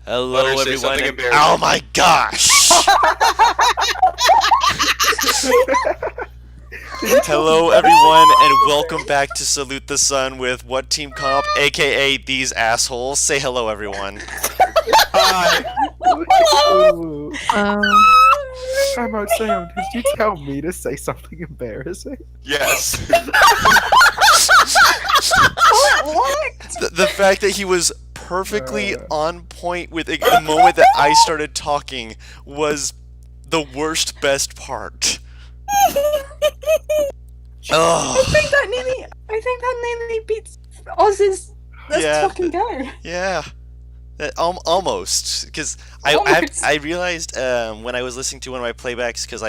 Hello, Say everyone. something And, embarrassing. oh my gosh! Hello, everyone, and welcome back to Salute the Sun with What Team Comp, aka These Assholes. Say hello, everyone. Hi. Time out, Sam. Did you tell me to say something embarrassing? Yes. The fact that he was perfectly on point with the moment that I started talking was the worst best part. I think that nearly beats Oz's. Let's Yeah, fucking go. Yeah, almost. Because Almost. I realized when I was listening to one of my playbacks, because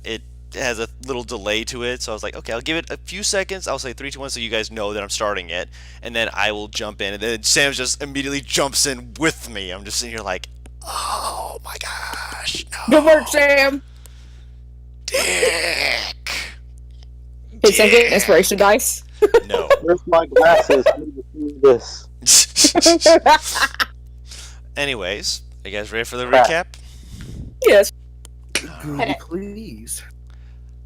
it has a little delay to it, so I was like, okay, I'll give it a few seconds. I'll say 3, 2, 1, so you guys know that I'm starting it, and then I will jump in, and then Sam just immediately jumps in with me. I'm just sitting here like, oh my gosh, no. Good work, Sam. Dick. Hey, Sam, get inspiration dice. No. Where's my glasses? I need to see this. Anyways, are you guys ready for the recap? Yes. Goody, please.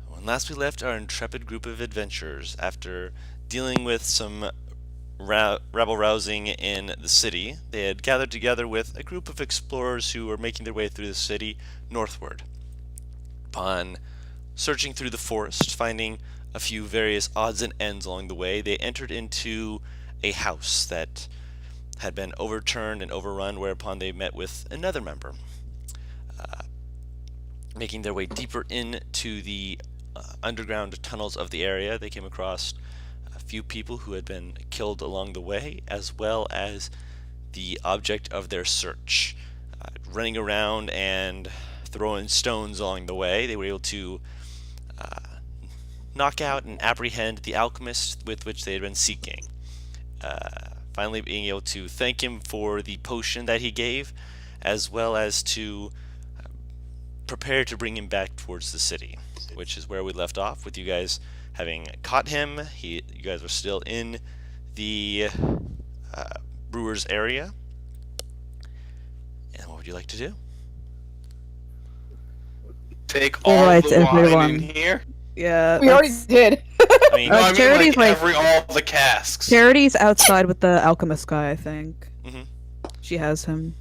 When last we left our intrepid group of adventurers, after dealing with some rabble-rousing in the city, they had gathered together with a group of explorers who were making their way through the city northward. Upon searching through the forest, finding a few various odds and ends along the way, they entered into a house that had been overturned and overrun, whereupon they met with another member. Making their way deeper into the underground tunnels of the area, they came across a few people who had been killed along the way, as well as the object of their search. Running around and throwing stones along the way, they were able to knock out and apprehend the alchemist with which they had been seeking. Finally being able to thank him for the potion that he gave, as well as to prepare to bring him back towards the city, which is where we left off, with you guys having caught him. You guys were still in the brewer's area. And what would you like to do? Take all Alright, the wine everyone. in here. Yeah, We already did. I mean, No, I mean Charity's like like- all the casks. Charity's outside with the alchemist guy, I think. Mhm. She has him.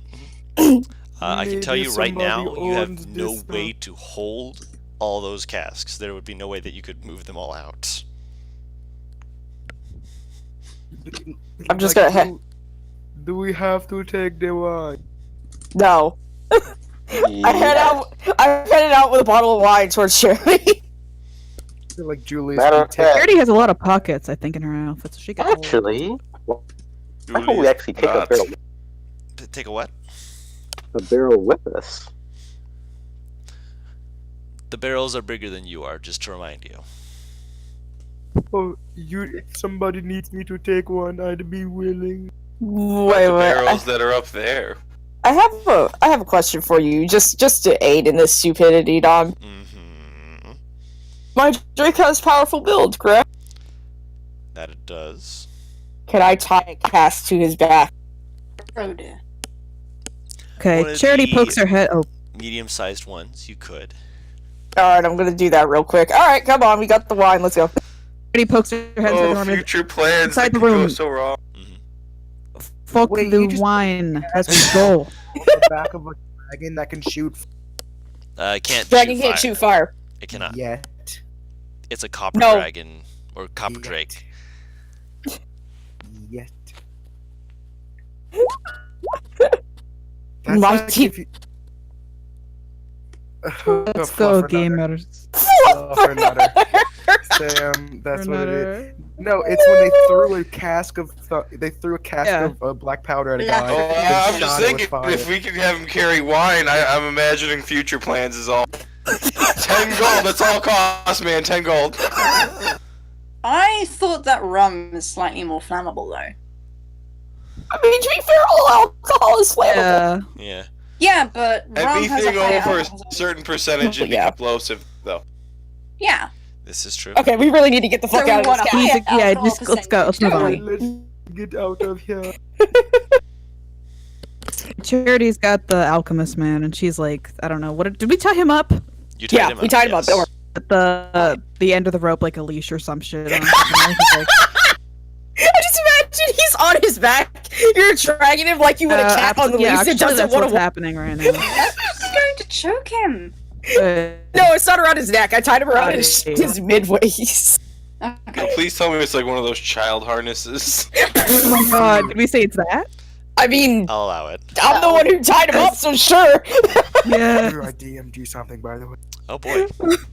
I can tell Maybe you right now, somebody you have owns no this way now. to hold all those casks. There would be no way that you could move them all out. I'm just gonna Do we have to take the wine? No. I headed out with a bottle of wine towards Charity. I feel like Julius Matter can of take fact, Charity has a lot of pockets, I think, in her outfit, so she can hold. actually, why don't we actually take a barrel, Take a what? with us? The barrels are bigger than you are, just to remind you. Oh, if somebody needs me to take one, I'd be willing. Wait, The wait. barrels that are up there. I have a question for you, just to aid in this stupidity, dog. Mm-hmm. My drink has powerful build, correct? That it does. Can I tie a cast to his back? Oh dear. Okay, One of Charity the- pokes her head. Oh, Medium-sized ones, you could. Alright, I'm gonna do that real quick. Alright, come on, we got the wine, let's go. Charity pokes her head inside the Oh, room. future plans Inside that the could go room. so wrong. Fuck Wait, the you just- wine as we go. The back of a dragon that can shoot It can't Dragon shoot can't fire. shoot fire. It cannot. yet. It's a copper No. dragon or copper Yet. drake. Yet. My like teeth- if you- Let's go, Fluffernutter. gamers. Fluffernutter. Sam, that's what it is. No, it's when they threw a cask of Yeah. black powder at a Black guy. powder. Oh, and I'm just shot it with thinking, fire. if we could have him carry wine, I'm imagining future plans is all. 10 gold, that's all it costs, man, 10 gold. I thought that rum is slightly more flammable though. I mean, to be fair, all alcohol is flammable. Yeah. Yeah. Yeah, but rum has a Anything higher over alcohol. a certain percentage is Yeah. explosive, though. Yeah. This is true. Okay, we really need to get the fuck So out we of want this a guy. He's higher a- yeah, alcohol just- let's go, let's move percentage. on. Let's get out of here. Charity's got the alchemist man, and she's like, I don't know, what did we tie him up? You tied Yeah, him we up, tied him up. Don't yes. worry. At the end of the rope, like a leash or some shit. On. I just imagine he's on his back. You're dragging him like you would a cat on the leash. actually, It doesn't that's want what's to. happening right now. That's going to choke him. No, it's not around his neck. I tied him around his midwaist. No, Okay. please tell me it's like one of those child harnesses. Oh my god, did we say it's that? I mean, I'll allow it. I'm the one who tied him up, so sure. I Yeah. DM'd you something, by the way. Oh boy.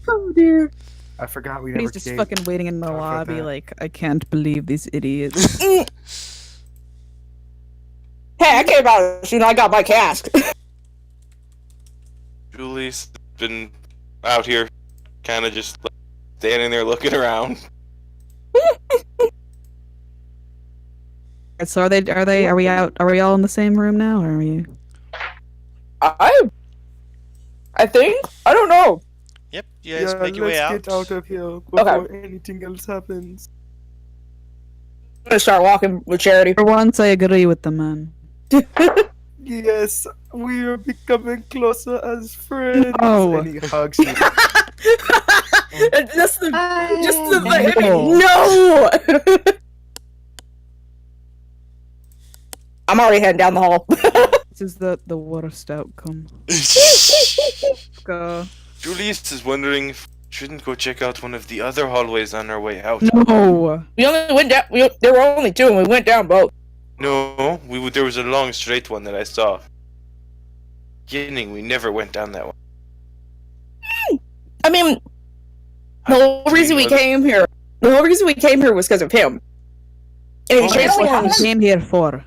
Oh dear. I forgot we And never he's just gave- fucking waiting in the talk about lobby, that. like, I can't believe these idiots. Hey, I came out as soon as I got my cask. Julie's been out here, kind of just like, standing there looking around. So are we all in the same room now, or are we? I think? I don't know. Yep, you guys Yeah, make your way out. let's get out of here before anything else happens. I'm gonna start walking with Charity. For once, I agree with the man. Yes, we are becoming closer as friends. Oh. And he hugs you. Just the No. no. I'm already heading down the hall. This is the worst outcome. Go. Julius is wondering if we shouldn't go check out one of the other hallways on our way out. No. We only went down. There were only two, and we went down both. No, there was a long straight one that I saw. Beginning, we never went down that one. I mean, the whole reason we came here. The whole reason we came here was because of him. And he Oh, transformed. What we came here for?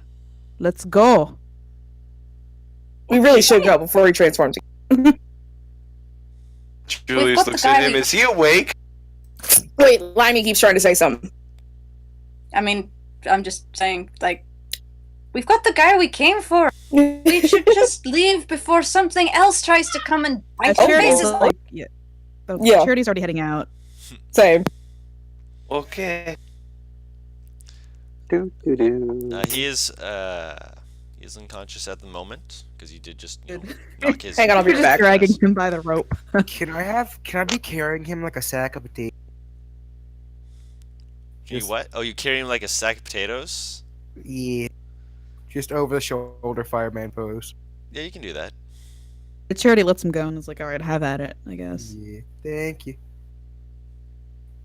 Let's go. We really should go before he transforms. Julius got the looks guy at him. we- Is he awake? Wait, Limey keeps trying to say something. I mean, I'm just saying, like, we've got the guy we came for. We should just leave before something else tries to come and bite our Charity's faces. like, yeah. Oh, Yeah. Charity's already heading out. Same. Okay. He is unconscious at the moment because you did just knock his. Hang on, I'll be You're just back. dragging him by the rope. Can I be carrying him like a sack of potatoes? You what? Oh, you carry him like a sack of potatoes? Yeah. Just over the shoulder fireman pose. Yeah, you can do that. The Charity lets him go and is like, alright, have at it, I guess. Yeah. Thank you.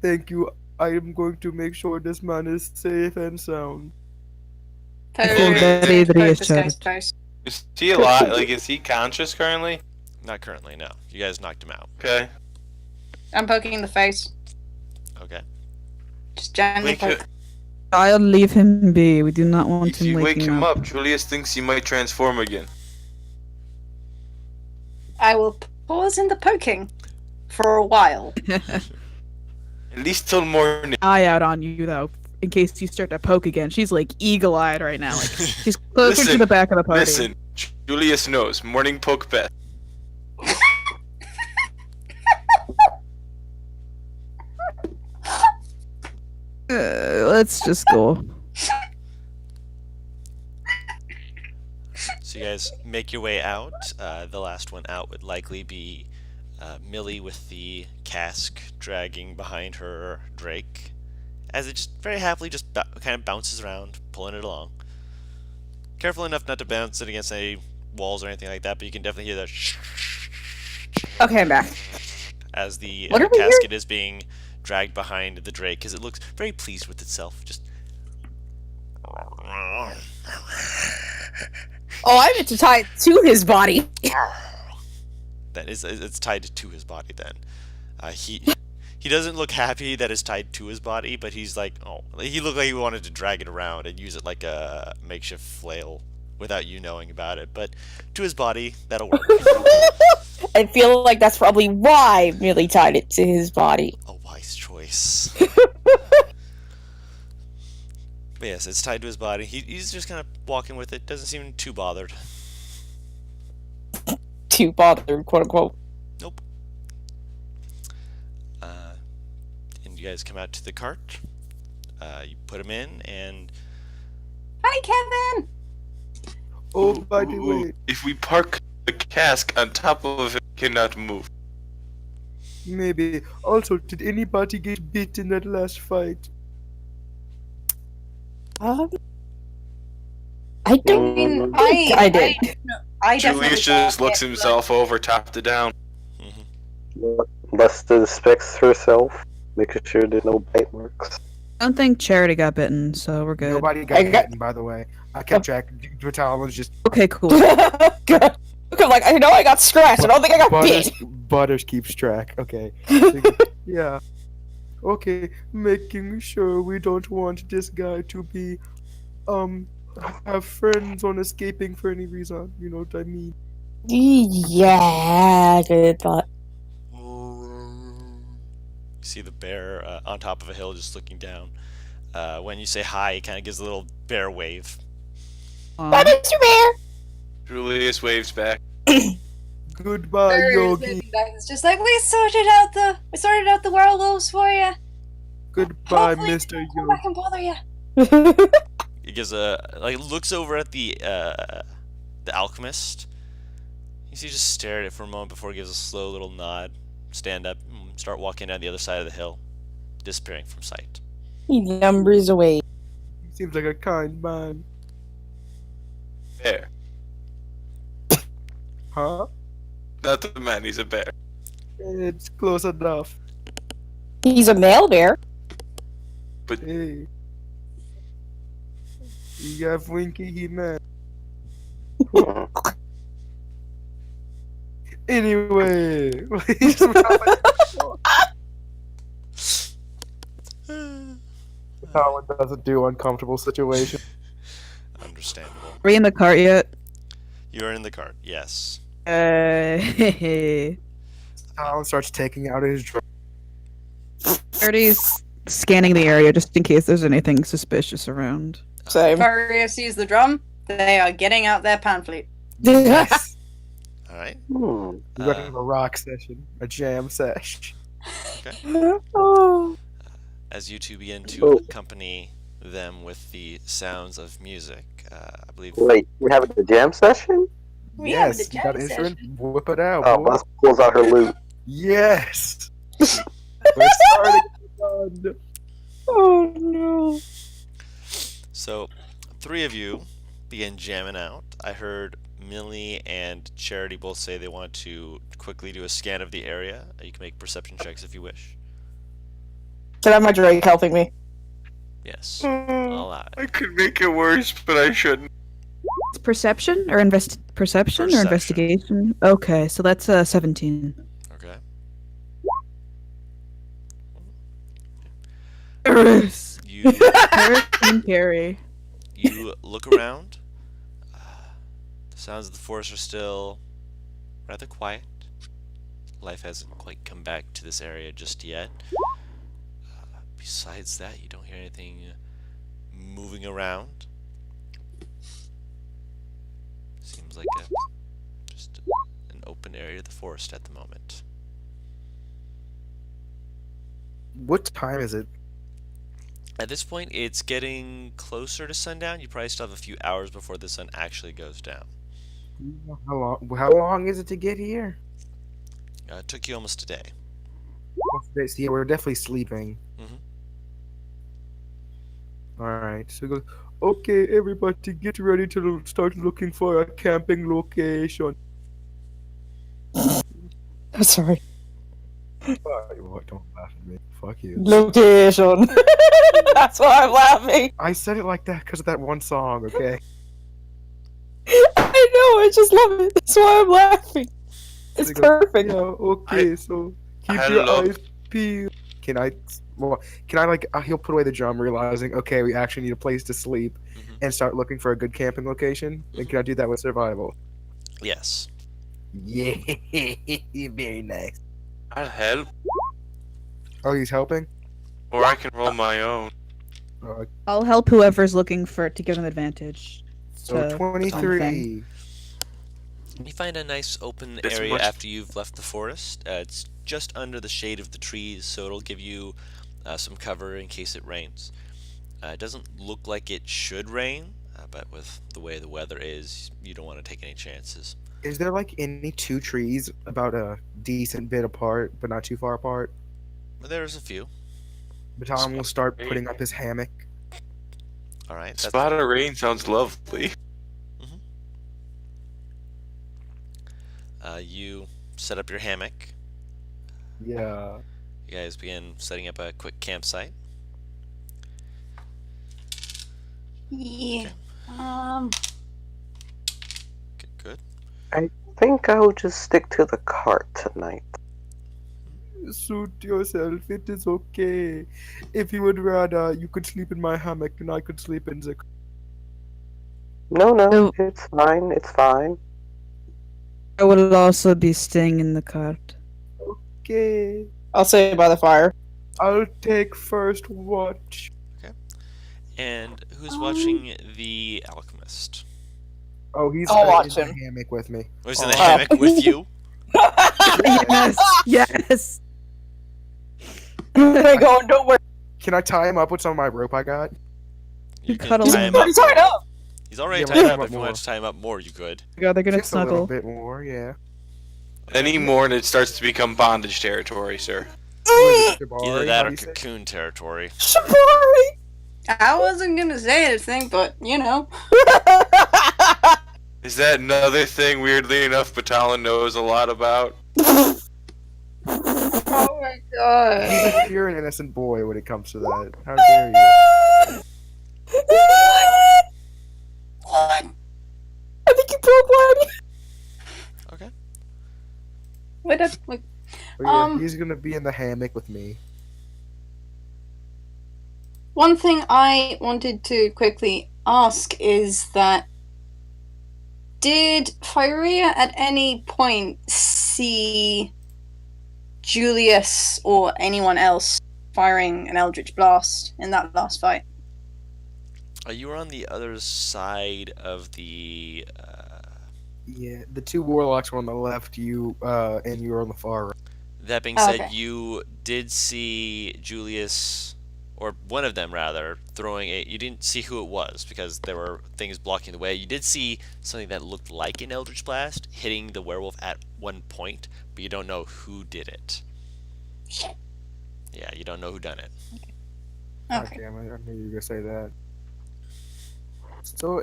Thank you. I am going to make sure this man is safe and sound. Very, very This guy's assured. face. Is he alive? Like, is he conscious currently? Not currently, no. You guys knocked him out. Okay. I'm poking in the face. Okay. Just gently Wake poke. I'll leave him be. We do not want If him you wake waking him up. up, Julius thinks he might transform again. I will pause in the poking for a while. At least till morning. Eye out on you though, in case you start to poke again. She's like eagle-eyed right now. Like she's closer Listen, to the back of the party. Listen, Julius knows. Morning poke best. Let's just go. So you guys make your way out. The last one out would likely be Millie with the cask dragging behind her Drake, as it just very happily just kind of bounces around, pulling it along. Careful enough not to bounce it against any walls or anything like that, but you can definitely hear that Okay, I'm back. as the What are we casket is being dragged behind the Drake, because it looks very pleased with itself. Just Oh, I meant to tie it to his body. that is, it's tied to his body. Then he doesn't look happy that it's tied to his body, but he's like, oh, he looked like he wanted to drag it around and use it like a makeshift flail without you knowing about it. But to his body, that'll work. I feel like that's probably why Millie tied it to his body. A wise choice. But yes, it's tied to his body. He's just kind of walking with it. Doesn't seem too bothered. Too bothered, quote unquote. Nope. And you guys come out to the cart. You put him in, and Hi, Kevin. Oh, by the way, If we park the cask on top of it, it cannot move. maybe. Also, did anybody get bit in that last fight? I I don't mean, Mm, think I did. I definitely Julius just saw looks it, himself over top to down. Lester inspects herself, making sure there's no bite marks. I don't think Charity got bitten, so we're good. Nobody got I got- bitten, by the way. I kept track. Vital was just Okay, cool. Good. I'm like, I know I got scratched. I don't think I got Butters, bit. Butters keeps track. Okay. Yeah. Okay, making sure we don't want this guy to be, have friends on escaping for any reason. You know what I mean? Yeah, good thought. You see the bear on top of a hill just looking down. When you say hi, he kind of gives a little bear wave. Bye, Mr. Bear. Julius waves back. Goodbye, Barry is Yogi. moving back. It's just like we sorted out the werewolves for you. Goodbye, Hopefully Mr. they don't come Yogi. back and bother you. He gives looks over at the alchemist. You see, just stare at it for a moment before he gives a slow little nod, stand up, and start walking down the other side of the hill, disappearing from sight. He numbers away. Seems like a kind man. Bear. Huh? Not the man, he's a bear. It's close enough. He's a male bear. Hey. You have Winky, he man. Anyway. Colin doesn't do uncomfortable situations. Understandable. Are we in the cart yet? You are in the cart, yes. Charity's Colin starts taking out his drum. scanning the area just in case there's anything suspicious around. Same. Faria sees the drum. They are getting out their pamphlet. Yes. All right. Hmm. We're gonna have a rock session, a jam sesh. Oh. As you two begin to Oh. accompany them with the sounds of music, I believe. Wait, we're having a jam session? We have Yes, the you got jam insurance? session. Whip it out, Oh, boy. Bus pulls out her loot. Yes. We're starting. Fun. Oh no. So, three of you begin jamming out. I heard Millie and Charity both say they want to quickly do a scan of the area. You can make perception checks if you wish. Can I have my Drake helping me? Yes, I'll allow it. I could make it worse, but I shouldn't. It's perception or perception or Perception. investigation? Okay, so that's 17. Okay. You Carry. you look around. The sounds of the forest are still rather quiet. Life hasn't quite come back to this area just yet. Besides that, you don't hear anything moving around. Seems like just an open area of the forest at the moment. What time is it? At this point, it's getting closer to sundown. You probably still have a few hours before the sun actually goes down. How long is it to get here? It took you almost a day. Yeah, we're definitely sleeping. Mhm. Alright, so he goes, okay, everybody get ready to start looking for a camping location. I'm sorry. What? Don't laugh at me. Fuck you. Location. That's why I'm laughing. I said it like that because of that one song, okay? I know, I just love it. That's why I'm laughing. It's He goes, perfect. Yeah, okay, so keep I your love- eyes peeled. Can I he'll put away the drum, realizing, okay, we actually need a place to sleep, Mhm. and start looking for a good camping location? And can I do that with survival? Yes. Yeah, very nice. I'll help, Oh, he's helping? or I can roll my own. I'll help whoever's looking for it to give them advantage. So to 23. You find a nice open This area much- after you've left the forest. It's just under the shade of the trees, so it'll give you some cover in case it rains. It doesn't look like it should rain, but with the way the weather is, you don't want to take any chances. Is there like any two trees about a decent bit apart, but not too far apart? But there's a few. Baton will start putting up his hammock. All right. Spot of rain sounds lovely. You set up your hammock. Yeah. You guys begin setting up a quick campsite. Yeah. Good. I think I'll just stick to the cart tonight. Suit yourself. It is okay. If you would rather, you could sleep in my hammock and I could sleep in the. No, Oh. it's fine. It's fine. I will also be staying in the cart. Okay. I'll say by the fire. I'll take first watch. And who's watching The Alchemist? Oh, he's I'll in watch the him. hammock with me. Who's in the Oh. hammock with you? Yes, yes. Hey, going, don't worry. Can I tie him up with some of my rope I got? You Cut can a He's tie little- him already up. tied up. He's already Yeah, tied but up. what If you more? wanted to tie him up more, you could. God, they're gonna Just a little snuggle. bit more, yeah. Any more and it starts to become bondage territory, sir. Either Jabari, that how or do you say? cocoon territory. Shabari. I wasn't gonna say anything, but you know. Is that another thing, weirdly enough, Batalon knows a lot about? Oh my god. He's a pure and innocent boy when it comes to that. How dare you? What? I think you broke one. Okay. What? Like, But yeah, Um, he's gonna be in the hammock with me. one thing I wanted to quickly ask is that did Fyria at any point see Julius or anyone else firing an Eldritch Blast in that last fight? You were on the other side of the. Yeah, the two warlocks were on the left, and you were on the far right. That being Oh, said, okay. you did see Julius, or one of them rather, throwing a. You didn't see who it was because there were things blocking the way. You did see something that looked like an Eldritch Blast hitting the werewolf at one point, but you don't know who did it. Shit. Yeah, you don't know who done it. God Okay. damn it, I knew you were gonna say that. So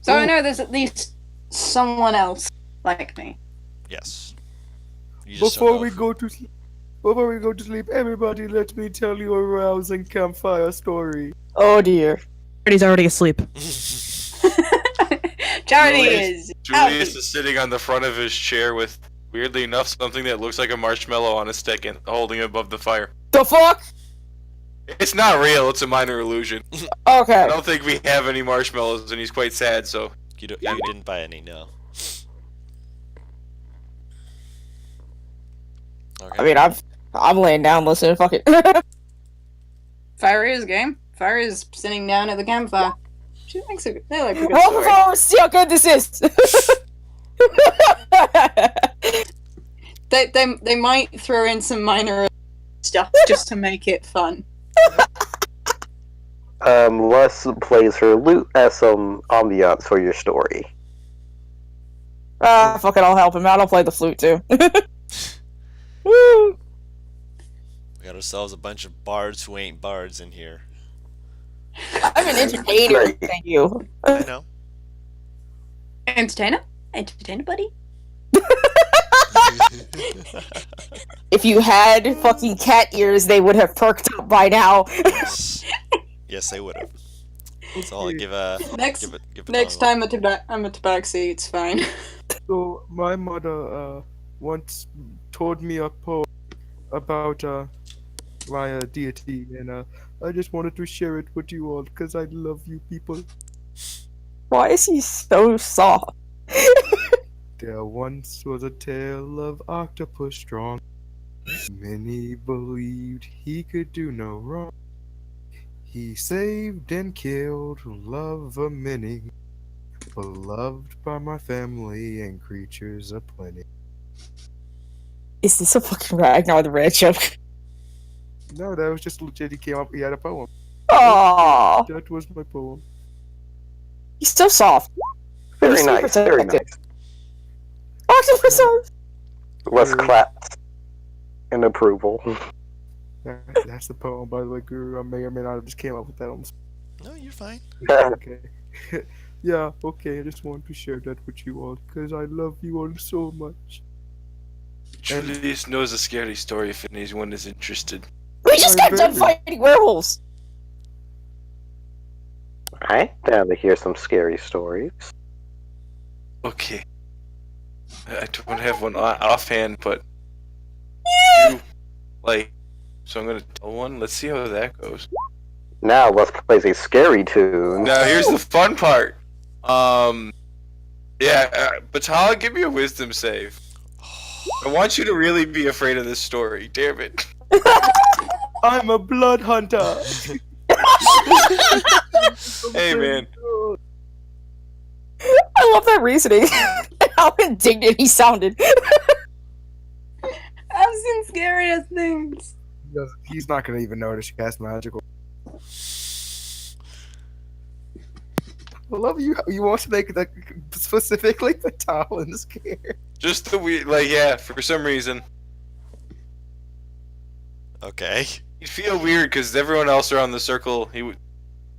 So I know there's at least someone else like me. Yes. You just don't before know we who- go to sleep, everybody let me tell you a rousing campfire story. Oh dear. He's already asleep. Charity Julius- is Julius is sitting on the front of his chair with, weirdly enough, something that looks like a marshmallow on a stick and holding it above the fire. The fuck? It's not real, it's a minor illusion. Okay. I don't think we have any marshmallows and he's quite sad, so... you didn't buy any, no. Okay. I mean, I'm laying down listening. Fuck it. Fyria's game. Fyria's sitting down at the campfire. She likes a they like a good Roll story. performance. See how good this is. They might throw in some minor stuff just to make it fun. Les plays her lute as some ambiance for your story. Fuck it. I'll help him out. I'll play the flute too. Woo. We got ourselves a bunch of bards who ain't bards in here. I'm an entertainer. Thank you. I know. Entertainer? Entertainer, buddy? If you had fucking cat ears, they would have perked up by now. Yes. Yes, they would have. So I'll give Next give next time I'm a tabaxi, it's fine. So my mother once told me a poem about my deity, and I just wanted to share it with you all because I love you people. Why is he so soft? There once was a tale of Octopus Strong. Many believed he could do no wrong. He saved and killed love of many, beloved by my family and creatures aplenty. Is this a fucking Ragnar the Red joke? No, that was just legit. He came up. He had a poem. Aww. That was my poem. He's so soft. Very He's so nice, very nice. protective. Octopus arms. Let's clap in approval. That's the poem, by the way, Guru. I may or may not have just came up with that on the spot. No, you're fine. Okay. Yeah, okay, I just want to share that with you all, because I love you all so much. Julius knows a scary story if anyone is interested. We just got done fighting werewolves. I'm down to hear some scary stories. Okay. I don't have one offhand, but so I'm gonna tell one. Let's see how that goes. Now let's play a scary tune. Now here's the fun part. Batala, give me a wisdom save. I want you to really be afraid of this story. Damn it. I'm a blood hunter. Hey man. I love that reasoning. How indignant he sounded. I've seen scarier things. He's not gonna even notice you cast magical. I love you. You want to make the specifically the Talon scared. Just the for some reason. Okay. He'd feel weird because everyone else around the circle, he would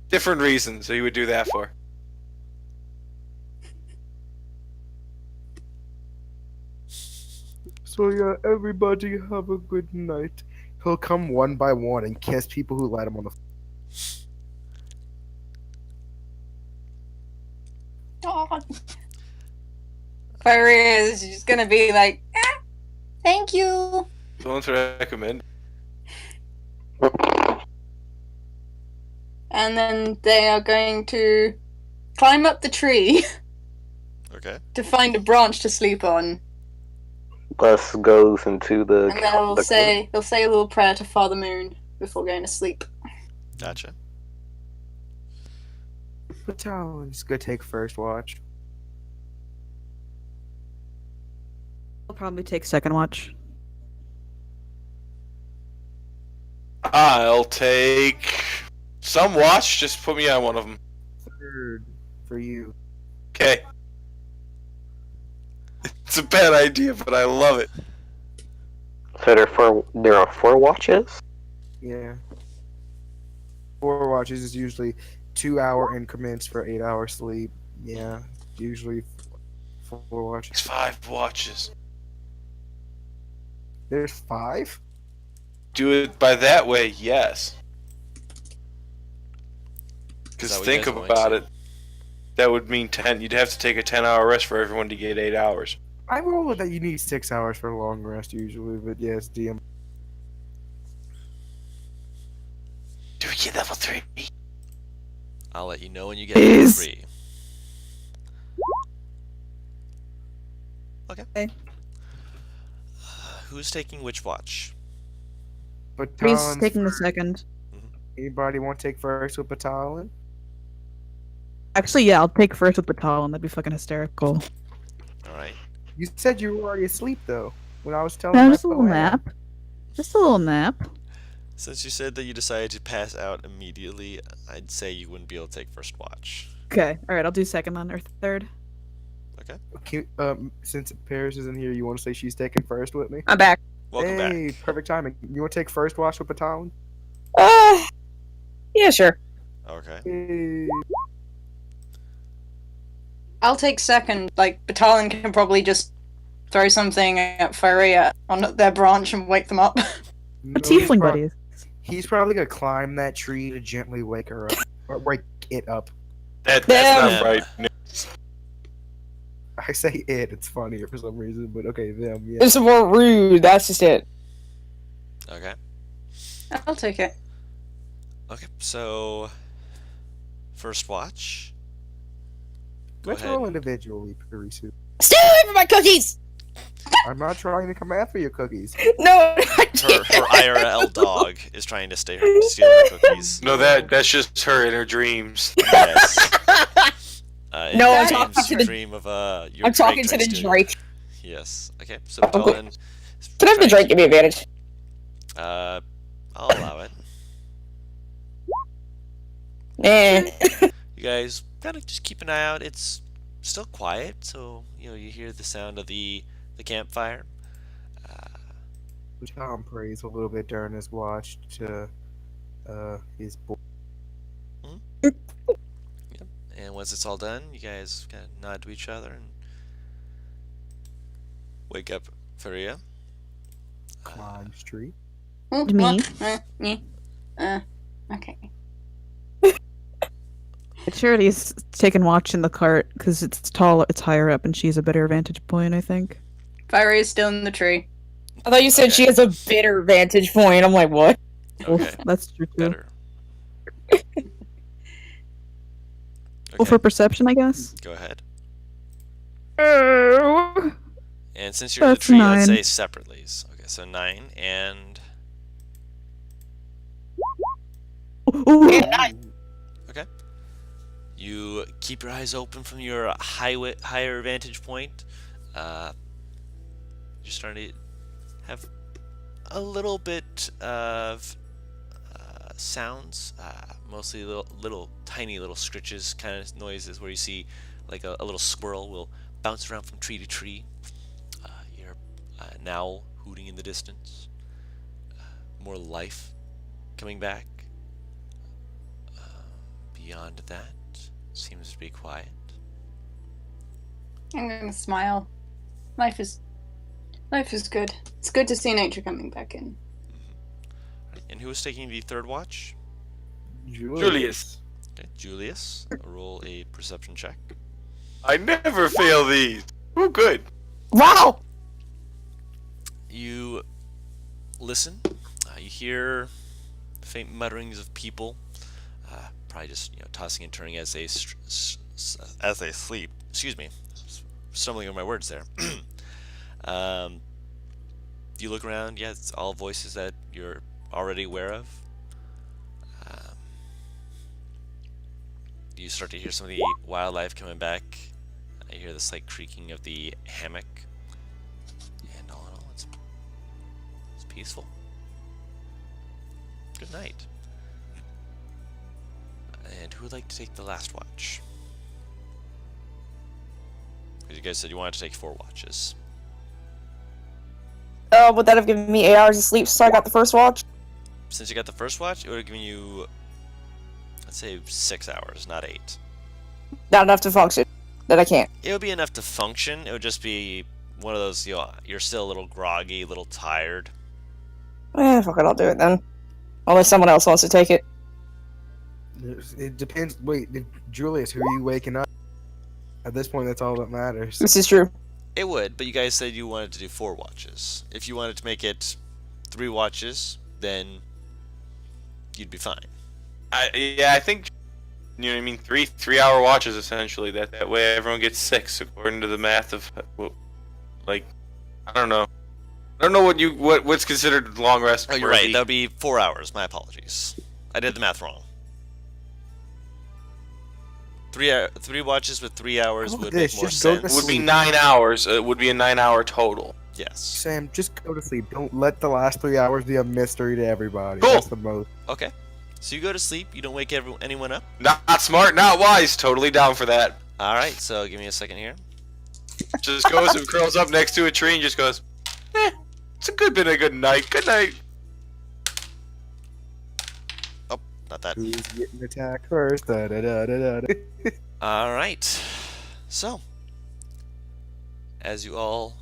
different reasons, so he would do that for. So yeah, everybody have a good night. He'll come one by one and kiss people who light him on the. Fiery is just gonna be like, thank you. Don't recommend. And then they are going to climb up the tree Okay. to find a branch to sleep on. Gus goes into the. And they'll say a little prayer to Father Moon before going to sleep. Gotcha. But Talon's gonna take first watch. I'll probably take second watch. I'll take some watch. Just put me on one of them. Third for you. Okay. It's a bad idea, but I love it. So there are 4 watches? Yeah. 4 watches is usually 2-hour increments for 8-hour sleep. Yeah, usually 4 watches. It's 5 watches. There's 5? Do it by that way, yes. Because that what think you guys want about to? it. That would mean 10. You'd have to take a 10-hour rest for everyone to get 8 hours. I roll with that you need 6 hours for a long rest usually, but yes, DM. Do we get level 3? I'll let you know when you get level 3. Okay. Okay. Who's taking which watch? But He's Talon's taking the first. second. Anybody want to take first with Batalon? Actually, yeah, I'll take first with Batalon. That'd be fucking hysterical. Alright. You said you were already asleep though. When I was telling No, my just a little poem. nap. Just a little nap. Since you said that you decided to pass out immediately, I'd say you wouldn't be able to take first watch. Okay, alright, I'll do second then, or third. Okay. Since Paris isn't here, you want to say she's taking first with me? I'm back. Welcome hey, back. perfect timing. You want to take first watch with Batalon? Yeah, sure. Okay. Hey. I'll take second. Like, Batalon can probably just throw something at Faria on their branch and wake them up. No, Tiefling buddies. He's probably gonna climb that tree to gently wake her up, or wake it up. That's Damn. not right. I say it. It's funnier for some reason, but okay, them. Yeah. It's more rude. That's just it. Okay. I'll take it. Okay, so first watch. Go Let's ahead. roll individually, Parisu. Stay away from my cookies! I'm not trying to come after your cookies. No, I Her can't. IRL dog is trying to steal her cookies. No, that's just her in her dreams. Yes. In No, your I'm dreams, talking to you the- dream of your I'm talking Drake to the tries Drake. Yes. Okay. So Okay. Colin. Can I have the Drake give me advantage? I'll allow it. Eh. You guys kind of just keep an eye out. It's still quiet, so you hear the sound of the campfire. Tom prays a little bit during his watch to his boy. And once it's all done, you guys kind of nod to each other and wake up Faria. Climbs tree. Me. Okay. Charity's taking watch in the cart because it's taller, it's higher up, and she has a better vantage point, I think. Fire is still in the tree. I thought you said she has a bitter vantage point. I'm like, what? Okay, Oof, that's true too. better. Well, for perception, I guess. Go ahead. Oh. And since you're in the That's tree, let's 9. say separately. Okay, so 9 and Ooh. okay. You keep your eyes open from your higher vantage point. You're starting to have a little bit of sounds, mostly little tiny little scritches kind of noises where you see like a little squirrel will bounce around from tree to tree. You hear an owl hooting in the distance. More life coming back. Beyond that, seems to be quiet. I'm gonna smile. Life is good. It's good to see nature coming back in. And who is taking the third watch? Julius. Okay, Julius. Roll a perception check. I never fail these. Oh, good. Wow! You listen. You hear faint mutterings of people, probably just tossing and turning as they sleep. Excuse me, stumbling over my words there. You look around. Yeah, it's all voices that you're already aware of. You start to hear some of the wildlife coming back. You hear the slight creaking of the hammock, and all in all, it's peaceful. Good night. And who would like to take the last watch? Because you guys said you wanted to take 4 watches. Would that have given me 8 hours of sleep since I got the first watch? Since you got the first watch, it would have given you, let's say, 6 hours, not 8. Not enough to function. That I can't. It would be enough to function. It would just be one of those, you're still a little groggy, a little tired. Fuck it, I'll do it then. Unless someone else wants to take it. It depends. Wait, Julius, who are you waking up? At this point, that's all that matters. This is true. It would, but you guys said you wanted to do 4 watches. If you wanted to make it 3 watches, then you'd be fine. I think, you know what I mean, 3-hour watches essentially. That way everyone gets 6 according to the math of, like, I don't know what's considered long rest. Oh, you're right. That would be 4 hours. My apologies. I did the math wrong. 3 watches with 3 hours would make more just go to sense. Would be 9 hours. It would be a 9-hour total. Yes. Sam, just go to sleep. Don't let the last 3 hours be a mystery to everybody. Cool. That's the most. Okay. So you go to sleep. You don't wake anyone up. Not smart, not wise. Totally down for that. All right. So give me a second here. Just goes and curls up next to a tree and just goes, it's a good good night. Good night. Oh, not that. Who's getting attacked first? Da, da, da, da, da. All right. So, as you all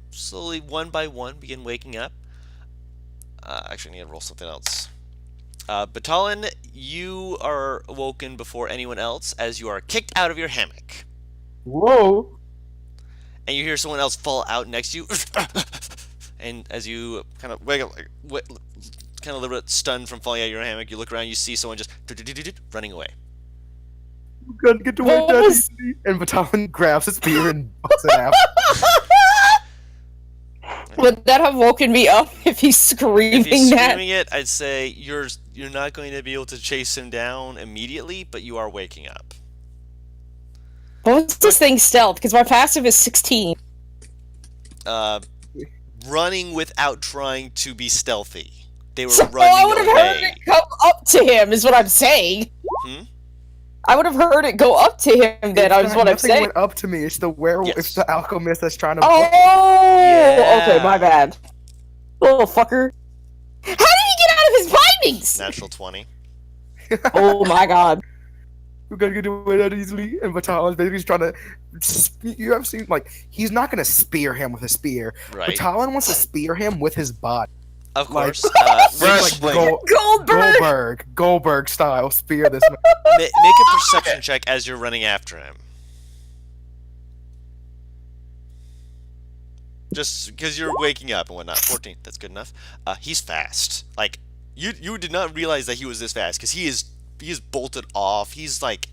slowly, one by one, begin waking up. Actually, I need to roll something else. Batalin, you are awoken before anyone else as you are kicked out of your hammock. Whoa! And you hear someone else fall out next to you. And as you kind of wake up, kind of a little bit stunned from falling out of your hammock, you look around, you see someone just running away. Gotta get to work, What Daddy. was- And Batalon grabs his spear and busts it out. Would that have woken me up if he's If screaming he's that? screaming it, I'd say you're not going to be able to chase him down immediately, but you are waking up. What's this thing stealth? Because my passive is 16. Running without trying to be stealthy. They were So I running would have heard away. it come up to him, is what I'm saying. Hmm? I would have heard it go up to him. Then I was what I'm Nothing saying. went up to me. It's the werewolf. Yes. It's the alchemist that's trying to. Oh, okay, my Yeah. bad. Little fucker. How did he get out of his bindings? Natural 20. Oh my god. We're gonna get away that easily. And Vitalin's basically just trying to. You have seen like he's not gonna spear him with a spear. Right. Vitalin wants to spear him with his body. Of Like- course. Like Wrestling. Goldberg style spear this man. Make a perception check as you're running after him. Just because you're waking up and whatnot. 14, that's good enough. He's fast. Like, you did not realize that he was this fast, because he is bolted off. He's like,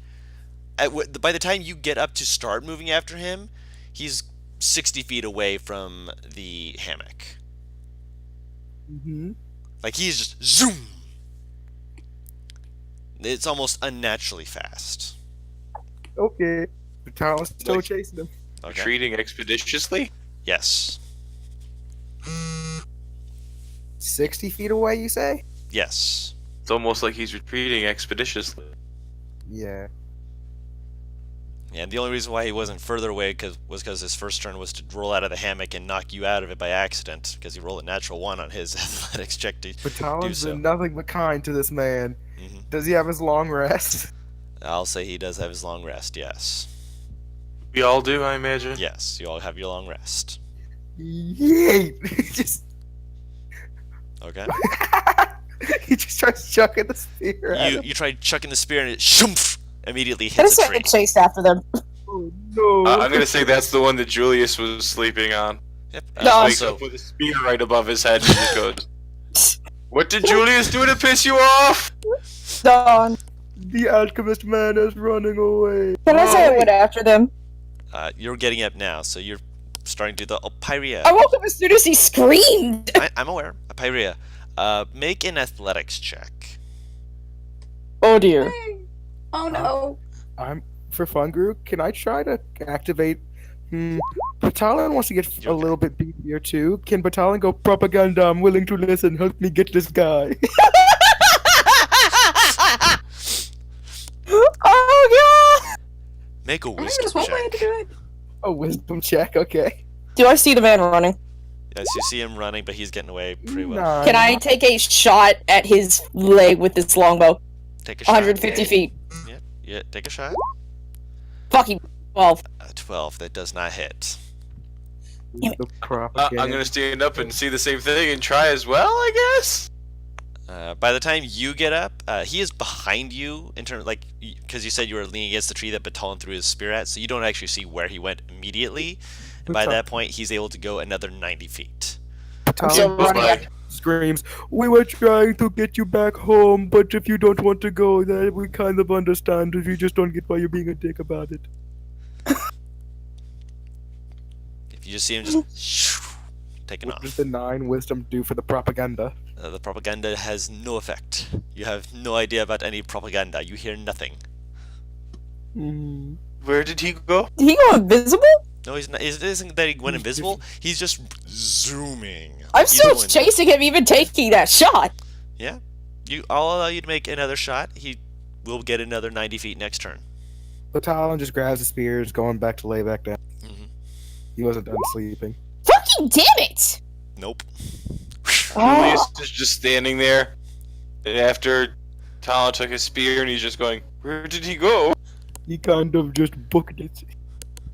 by the time you get up to start moving after him, he's 60 feet away from the hammock. Mm-hmm. Like, he's just zoom. It's almost unnaturally fast. Okay. Vitalin's still Like- chasing him. Okay. Retreating expeditiously. Yes. 60 feet away, you say? Yes. It's almost like he's retreating expeditiously. Yeah. Yeah, the only reason why he wasn't further away was because his first turn was to roll out of the hammock and knock you out of it by accident, because he rolled a natural 1 on his athletics check to do Vitalin's so. been nothing but kind to this man. Mhm. Does he have his long rest? I'll say he does have his long rest, yes. We all do, I imagine. Yes, you all have your long rest. Yay! Just Okay? he just starts chucking the spear at him. You tried chucking the spear and it shumph, immediately I hits just a had tree. to chase after them. Oh no! I'm gonna say that's the one that Julius was sleeping on. Yep. No, Wakes Also, up with a spear right above his head and just goes, "What did Julius do to piss you off?" Dawn. The alchemist man is running away. Can I say I wait. went after them? you're getting up now, so you're starting to do the Pyrea. I woke up as soon as he screamed. I'm aware. Pyrea. Make an athletics check. Oh dear. Oh no. I'm for fun, Gru. Can I try to activate? Batalon wants to get You're a okay. little bit beefier too. Can Batalon go propaganda? I'm willing to listen. Help me get this guy. Oh god. Make a I think wisdom there's one way to check. do it. A wisdom check. Okay. Do I see the man running? Yes, you see him running, but he's getting away pretty well. Nine. Can I take a shot at his leg with this longbow? Take a shot. 150 feet. Yeah, take a shot. Fucking 12. 12. That does not hit. The propaganda. I'm gonna stand up and see the same thing and try as well, I guess. By the time you get up, he is behind you in terms, like, because you said you were leaning against the tree that Batalon threw his spear at, so you don't actually see where he went immediately. And by that point, he's able to go another 90 feet. I'm still Batalon running bye. after. screams, "We were trying to get you back home, but if you don't want to go, then we kind of understand. If you just don't get why you're being a dick about it." If you just see him just taking What does off, the 9 wisdom do for the propaganda? the propaganda has no effect. You have no idea about any propaganda. You hear nothing. Where did he go? Did he go invisible? No, he's not. It isn't that he went invisible. He's just zooming. I'm He's still going- chasing him, even taking that shot. I'll allow you to make another shot. He will get another 90 feet next turn. Batalon just grabs the spears, going back to lay back down. Mhm. He wasn't done sleeping. Fucking damn it! Nope. Julius is just standing there, and after Talon took his spear, and he's just going, "Where did he go? He kind of just booked it.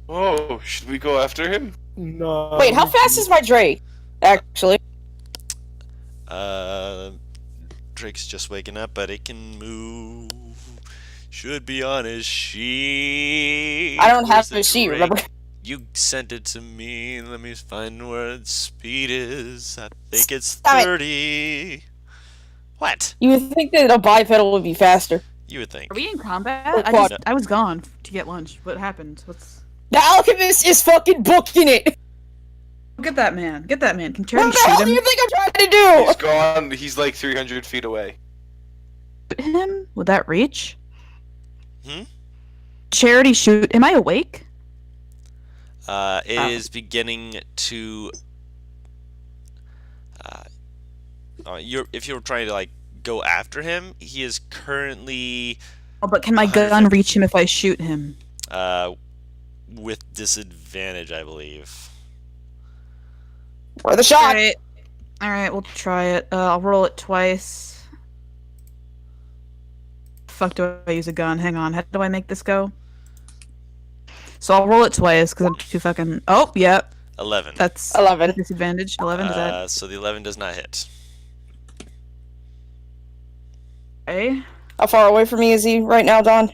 Oh, should we go after him?" No. Wait, how fast is my Dre? Actually. Drake's just waking up, but it can move. Should be on his sheet. I don't have Where's the a sheet, Drake? remember? You sent it to me. Let me find where its speed is. I think it's Stop it. 30. What? You would think that a bipedal would be faster. You would think. Are we in combat? What? I was gone to get lunch. What happened? The alchemist is fucking booking it! Get that man. Get that man. Can Charity What the hell shoot do you him? think I'm trying to do? He's gone. He's like 300 feet away. Shoot him? Would that reach? Hmm? Charity shoot. Am I awake? It Oh. is beginning to. If you're trying to like go after him, he is currently Oh, but can my gun reach him if I shoot him? With disadvantage, I believe. For the shot. Alright, we'll try it. I'll roll it twice. Fuck do I use a gun? Hang on, how do I make this go? So I'll roll it twice, because I'm too fucking... Oh, yep. 11. That's 11. disadvantage. 11, does that... So the 11 does not hit. Okay. How far away from me is he right now, Don?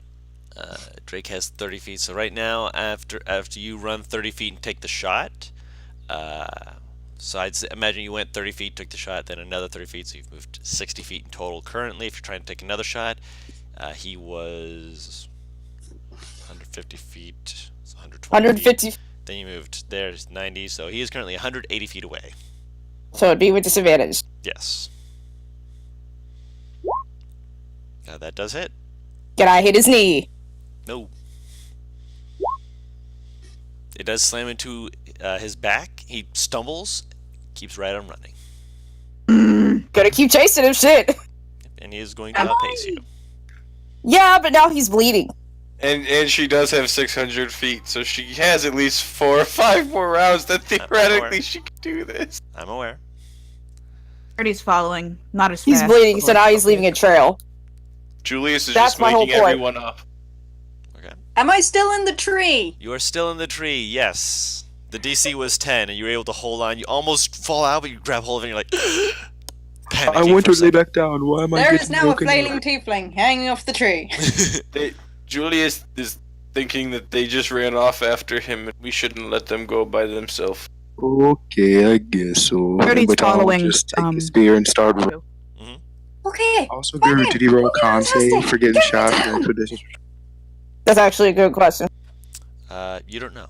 Drake has 30 feet. So right now, after you run 30 feet and take the shot, so imagine you went 30 feet, took the shot, then another 30 feet, so you've moved 60 feet in total. Currently, if you're trying to take another shot, he was 150 feet, so 120 150. feet. Then you moved there's 90, so he is currently 180 feet away. So it'd be with disadvantage. Yes. That does hit. Can I hit his knee? No. It does slam into his back. He stumbles, keeps right on running. Gotta keep chasing him, shit. And he is going to outpace you. Yeah, but now he's bleeding. And she does have 600 feet, so she has at least 4 or 5 more rounds that theoretically she could do this. I'm aware. Already's following. Not as He's fast. bleeding, so now he's leaving a trail. Julius is That's just my whole making point. everyone up. Okay. Am I still in the tree? You are still in the tree, yes. The DC was 10, and you were able to hold on. You almost fall out, but you grab hold of it, and you're like... I panicking want for to a lay back down. Why am I There getting is now a broken flailing up? tiefling hanging off the tree. Julius is thinking that they just ran off after him, and we shouldn't let them go by themselves. Okay, I guess so. Already's But I'll following, just take the spear and start running. Okay. Also, Fine. Guru, did he roll Okay, con save fantastic. for getting Get me shot down. during tradition? That's actually a good question. You don't know.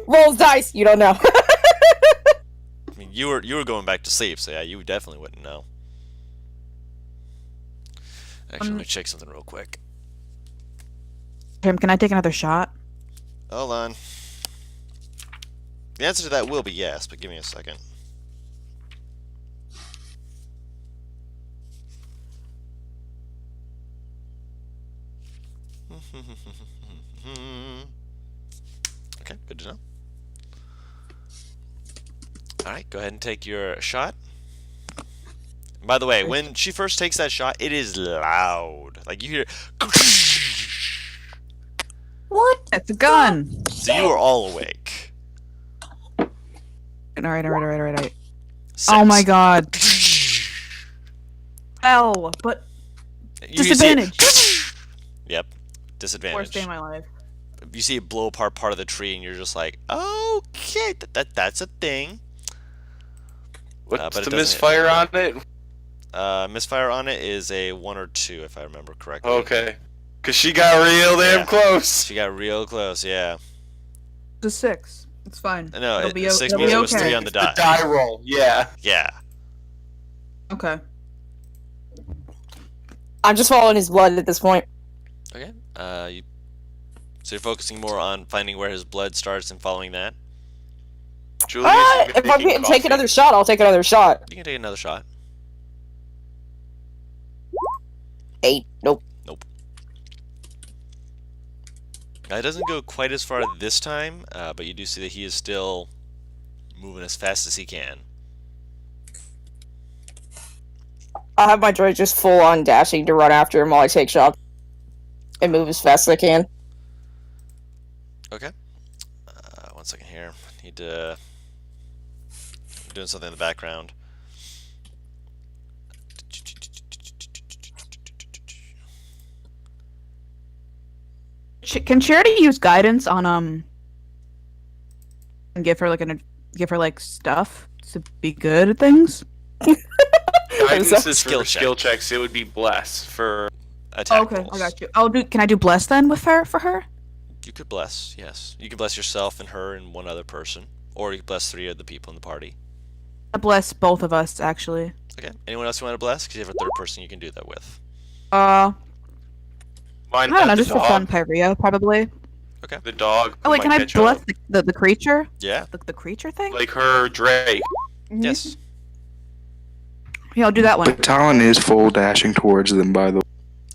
Rolls dice, you don't know. I mean, you were going back to sleep, so yeah, you definitely wouldn't know. Actually, let me check something real quick. Tim, can I take another shot? Hold on. The answer to that will be yes, but give me a second. Okay, good to know. Alright, go ahead and take your shot. By the way, when she first takes that shot, it is loud. Like, you hear... What? It's a gun! So you are all awake. Alright. Six. Oh my god. Hell, but You see it- disadvantage. Yep, Worst disadvantage. day of my life. You see it blow apart part of the tree, and you're just like, okay, that's a thing. What's but it the doesn't misfire on it? Misfire on it is a 1 or 2, if I remember correctly. Okay. Because she got real damn Yeah. close. She got real close, yeah. It's a 6. It's fine. No, It'll be 6 it'll means be it was okay. 3 on the The die. die roll, yeah. Yeah. Okay. I'm just following his blood at this point. Okay. So you're focusing more on finding where his blood starts and following that. Julius is If I making can take coffee. another shot, I'll take another shot. You can take another shot. 8. Nope. Now, it doesn't go quite as far this time, but you do see that he is still moving as fast as he can. I'll have my droid just full on dashing to run after him while I take shots. And move as fast as I can. Okay. 1 second here. Need to... I'm doing something in the background. Can Charity use guidance on and give her like stuff to be good at things? Guidance is Skill for check. skill checks. It would be bless for. Attack Okay, rolls. I got you. Can I do bless then with her for her? You could bless, yes. You could bless yourself and her and one other person. Or you could bless 3 of the people in the party. I bless both of us actually. Okay. Anyone else you want to bless? Because you have a 3rd person you can do that with. Mine, I don't know, the just for fun, dog. Pyria probably. The dog. Oh wait, might can I catch bless on. the creature? Yeah. The creature thing? Like her Drake. Yes. Yeah, I'll do that one. But Talon is full dashing towards them, by the way.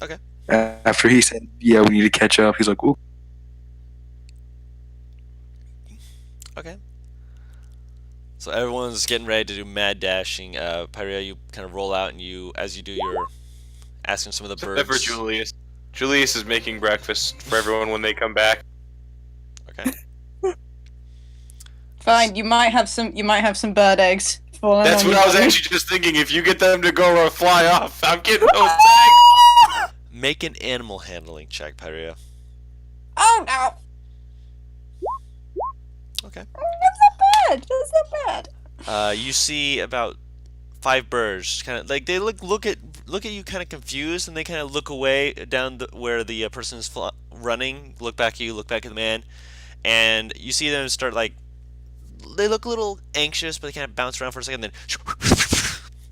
Okay. After he said, yeah, we need to catch up, he's like, ooh. Okay. So everyone's getting ready to do mad dashing. Pyrea, you kind of roll out, and as you do, you're asking some of the Except for birds. Julius. Julius is making breakfast for everyone when they come back. Okay. Fine, you might have some bird eggs falling That's on what your I was body. actually just thinking. If you get them to go or fly off, I'm getting those eggs. Make an animal handling check, Pyrea. Oh no! Okay. That's not bad. That's not bad. You see about 5 birds, kind of like they look at you, kind of confused, and they kind of look away down where the person is running. Look back at you. Look back at the man, and you see them start like. They look a little anxious, but they kind of bounce around for a second, then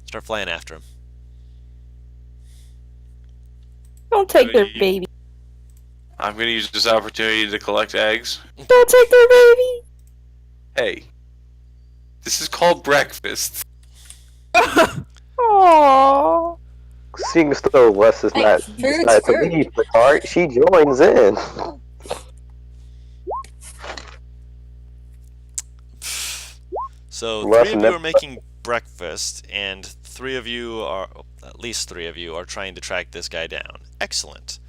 start flying after him. Don't take their baby. I'm gonna use this opportunity to collect eggs. Don't take their baby. Hey, this is called breakfast. Aww. Seeing as though Les is Hey, not food's decided to food. leave the cart, she joins in. So Less 3 of than you are making breakfast, and 3 of you are, at least 3 of you, are trying to track this guy down. Excellent.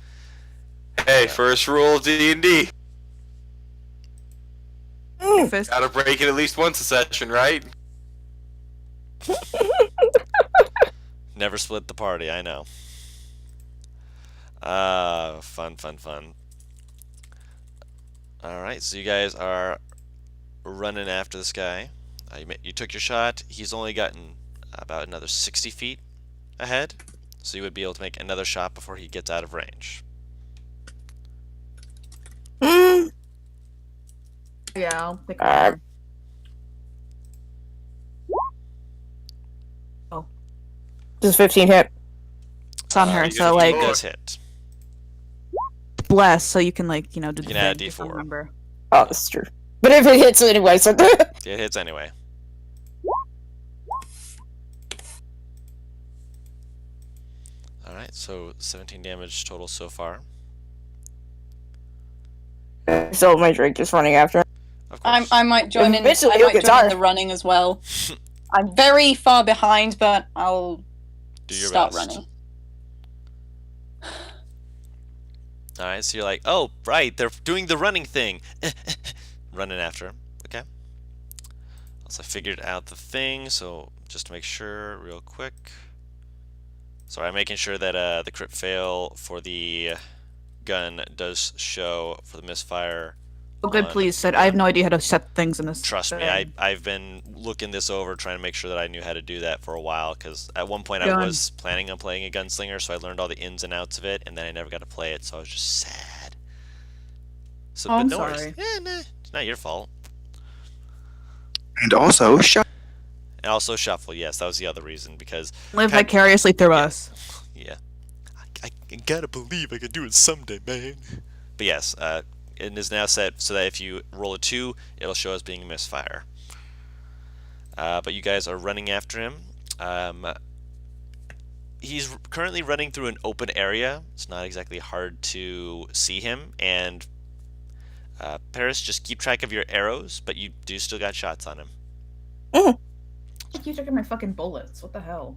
Hey, first rule of D&D. Breakfast. Gotta break it at least once a session, right? Never split the party, I know. Fun. Alright, so you guys are running after this guy. You took your shot. He's only gotten about another 60 feet ahead, so you would be able to make another shot before he gets out of range. Mm. Yeah, I'll pick Uh, one. Does 15 hit? It's on her, you so get like It does hit. bless, so you can like do the You can add a thing, if I D4. remember. Oh, that's true. But if it hits anyway, so It hits anyway. Alright, so 17 damage total so far. so my Drake just running after him. Of course. I might join in. Eventually I he'll might get join in tired. the running as well. I'm very far behind, but I'll Do your start best. running. Alright, so you're like, oh, right, they're doing the running thing. Running after him. Okay. Also figured out the thing, so just to make sure real quick. Sorry, I'm making sure that the crit fail for the gun does show for the misfire. Oh, good, on- please. Said I have no idea how to set things in this. Trust me, thing. I've been looking this over, trying to make sure that I knew how to do that for a while, because at one point I Gun. was planning on playing a gunslinger, so I learned all the ins and outs of it, and then I never got to play it, so I was just sad. So, Oh, but I'm no worries. sorry. Nah, it's not your fault. And also, shut. And also shuffle, yes, that was the other reason, because Live Pat- vicariously through us. yeah, I gotta believe I can do it someday, man. But yes, it is now set so that if you roll a 2, it'll show as being a misfire. But you guys are running after him. He's currently running through an open area. It's not exactly hard to see him. And Paris, just keep track of your arrows, but you do still got shots on him. I keep checking my fucking bullets. What the hell?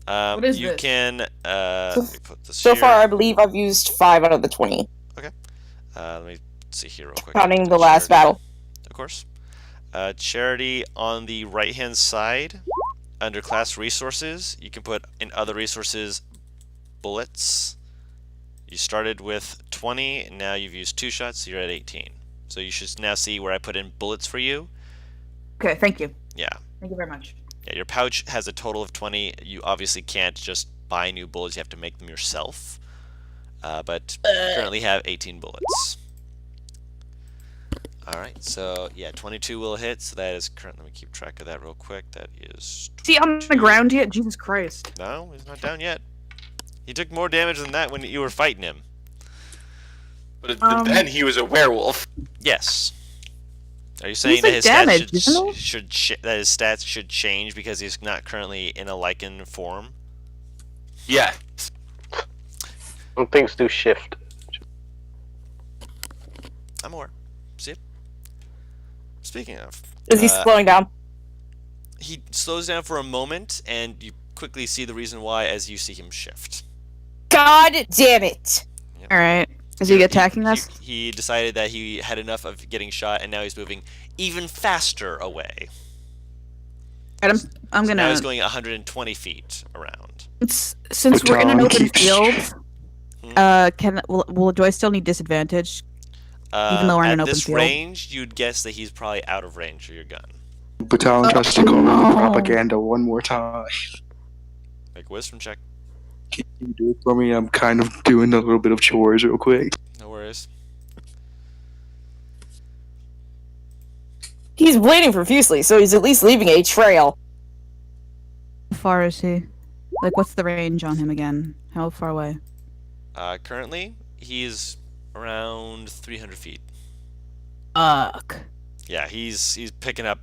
What is you this? can let me put this So here. far, I believe I've used 5 out of the 20, Let me see here real quick. counting the last battle. Of course. Charity on the right hand side, under class resources, you can put in other resources bullets. You started with 20, and now you've used 2 shots, so you're at 18. So you should now see where I put in bullets for you. Okay, thank you. Yeah. Thank you very much. Yeah, your pouch has a total of 20. You obviously can't just buy new bullets, you have to make them yourself. But you currently have 18 bullets. Alright, so yeah, 22 will hit, so that is current. Let me keep track of that real quick. That is. See, I'm on the 22. ground yet? Jesus Christ. No, he's not down yet. He took more damage than that when you were fighting him. But then he was a werewolf. Yes. Are you saying He's, that like, his damaged, stats isn't he? that his stats should change because he's not currently in a lichen form? Yeah. Some things do shift. I'm aware. See? Speaking of, Is he slowing down? he slows down for a moment, and you quickly see the reason why as you see him shift. God damn it! All right. Is he attacking us? He decided that he had enough of getting shot, and now he's moving even faster away. I'm So now gonna. he's going 120 feet around. Since we're in an Baton open keeps- field, will Joy still need disadvantage? Even though we're in at an open this field? range, you'd guess that he's probably out of range of your gun. Battalion tries to call no. out propaganda one more time. Like wisdom check. Can you do it for me? I'm kind of doing a little bit of chores real quick. No worries. He's bleeding profusely, so he's at least leaving a trail. How far is he? Like, what's the range on him again? How far away? Currently, he's around 300 feet. Fuck. Yeah, he's picking up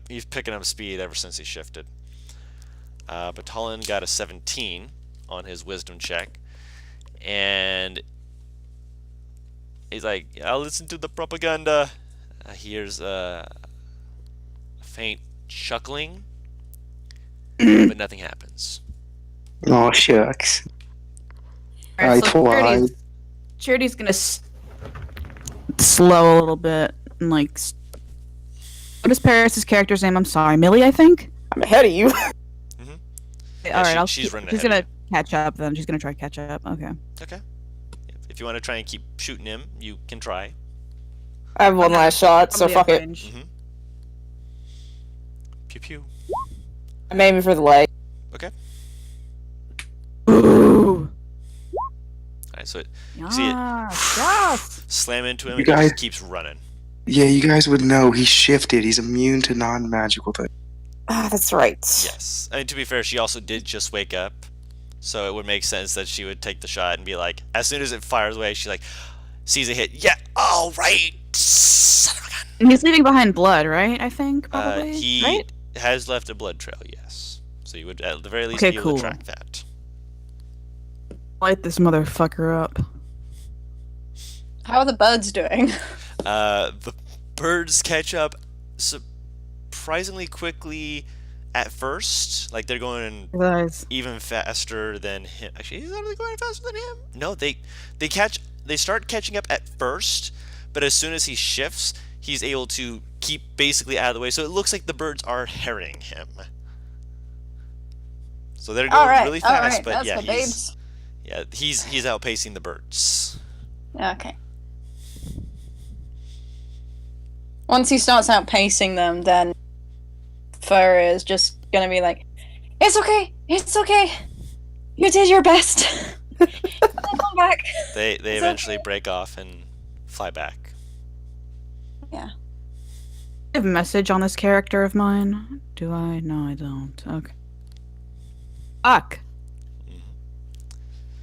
speed ever since he shifted. Batalin got a 17 on his wisdom check, and he's like, "I'll listen to the propaganda." Here's a faint chuckling, but nothing happens. Oh shucks. Alright, so tried. Charity's gonna slow a little bit and like. What is Paris's character's name? I'm sorry, Millie, I think. I'm ahead of you. Yeah, All right, she's running She's ahead of gonna catch up. Then she's gonna try to catch up. Okay. Okay. If you want to try and keep shooting him, you can try. I have one last shot, so Probably fuck at it. range. Pew pew. I'm aiming for the leg. Ooh. Alright, so Yes. see it. Yes. Slam into him You and he guys- just keeps running. Yeah, you guys would know he shifted. He's immune to non-magical things. Ah, that's right. Yes. I mean, to be fair, she also did just wake up, so it would make sense that she would take the shot and be like, as soon as it fires away, she like sees a hit. Yeah, all right. Son of a gun. And he's leaving behind blood, right? I think probably. He right? has left a blood trail. Yes. So you would at the very least Okay, be able cool. to track that. Light this motherfucker up. How are the birds doing? The birds catch up surprisingly quickly at first. Like they're going Guys. even faster than him. Actually, is that going faster than him? No, they start catching up at first, but as soon as he shifts, he's able to keep basically out of the way. So it looks like the birds are herring him. So they're going really fast, but that's yeah, the babes. he's outpacing the birds. Okay. Once he starts outpacing them, then Fur is just gonna be like, "It's okay, it's okay. You did your best. Come back." They It's eventually okay. break off and fly back. I have a message on this character of mine. Do I? No, I don't. Okay. Fuck.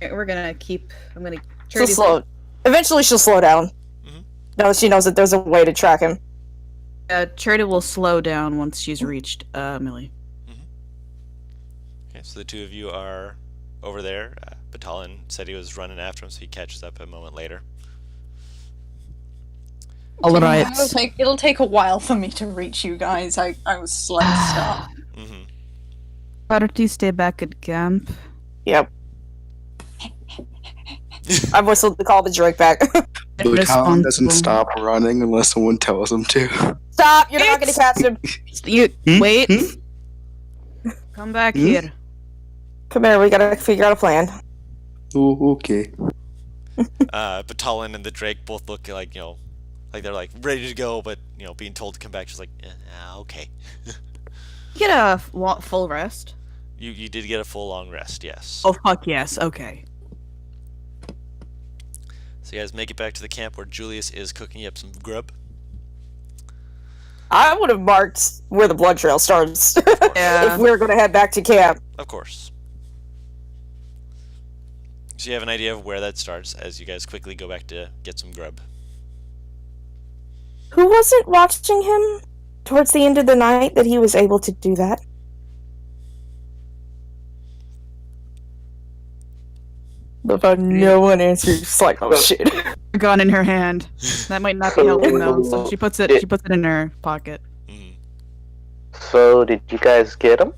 We're gonna keep. I'm gonna. She'll slow. Eventually, she'll slow down. Mhm. Now that she knows that there's a way to track him. Charity will slow down once she's reached Millie. Okay, so the two of you are over there. Batalin said he was running after him, so he catches up a moment later. All right. It'll take a while for me to reach you guys. I was slow to start. Mm-hmm. Charity, stay back at camp. Yep. I whistled to call the Drake back. Battalion doesn't Responsible. stop running unless someone tells him to. Stop! You're not gonna catch him. You Hmm? wait. Hmm? Come back Hmm? here. Come here, we gotta figure out a plan. Oh, okay. Batalin and the Drake both look like, like they're like ready to go, but being told to come back, just like, okay. Get a full rest. You did get a full long rest, yes. Oh fuck yes. Okay. So you guys make it back to the camp where Julius is cooking up some grub. I would have marked where the blood trail starts Yeah. if we were gonna head back to camp. Of course. So you have an idea of where that starts as you guys quickly go back to get some grub. Who wasn't watching him? towards the end of the night that he was able to do that. But no one answers. It's like, oh shit. Gun in her hand. That might not be helping though. So she puts it in her pocket. Mhm. So, did you guys get him?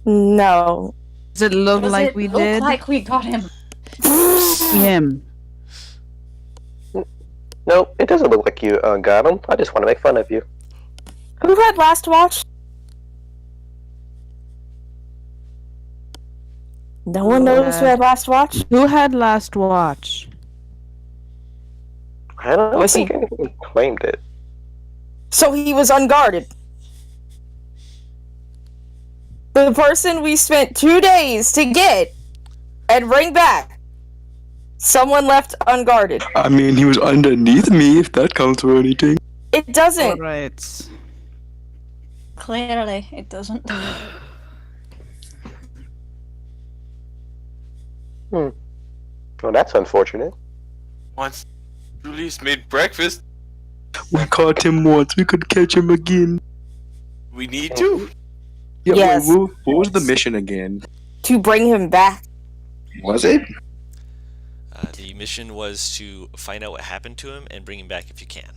No. Does it look Does like it we look did? like we got him? Him. No, it doesn't look like you got him. I just want to make fun of you. Who had last watch? No one knows who had last watch? Who had last watch? I don't Was he- think anyone claimed it. So he was unguarded. The person we spent 2 days to get and bring back. Someone left unguarded. I mean, he was underneath me, if that counts for anything. It doesn't. Alright. Clearly, it doesn't. Well, that's unfortunate. Once Julius made breakfast, We caught him once, we could catch him again. we need to. Yeah, Yes. wait, what was the mission again? To bring him back. Was it? The mission was to find out what happened to him and bring him back if you can.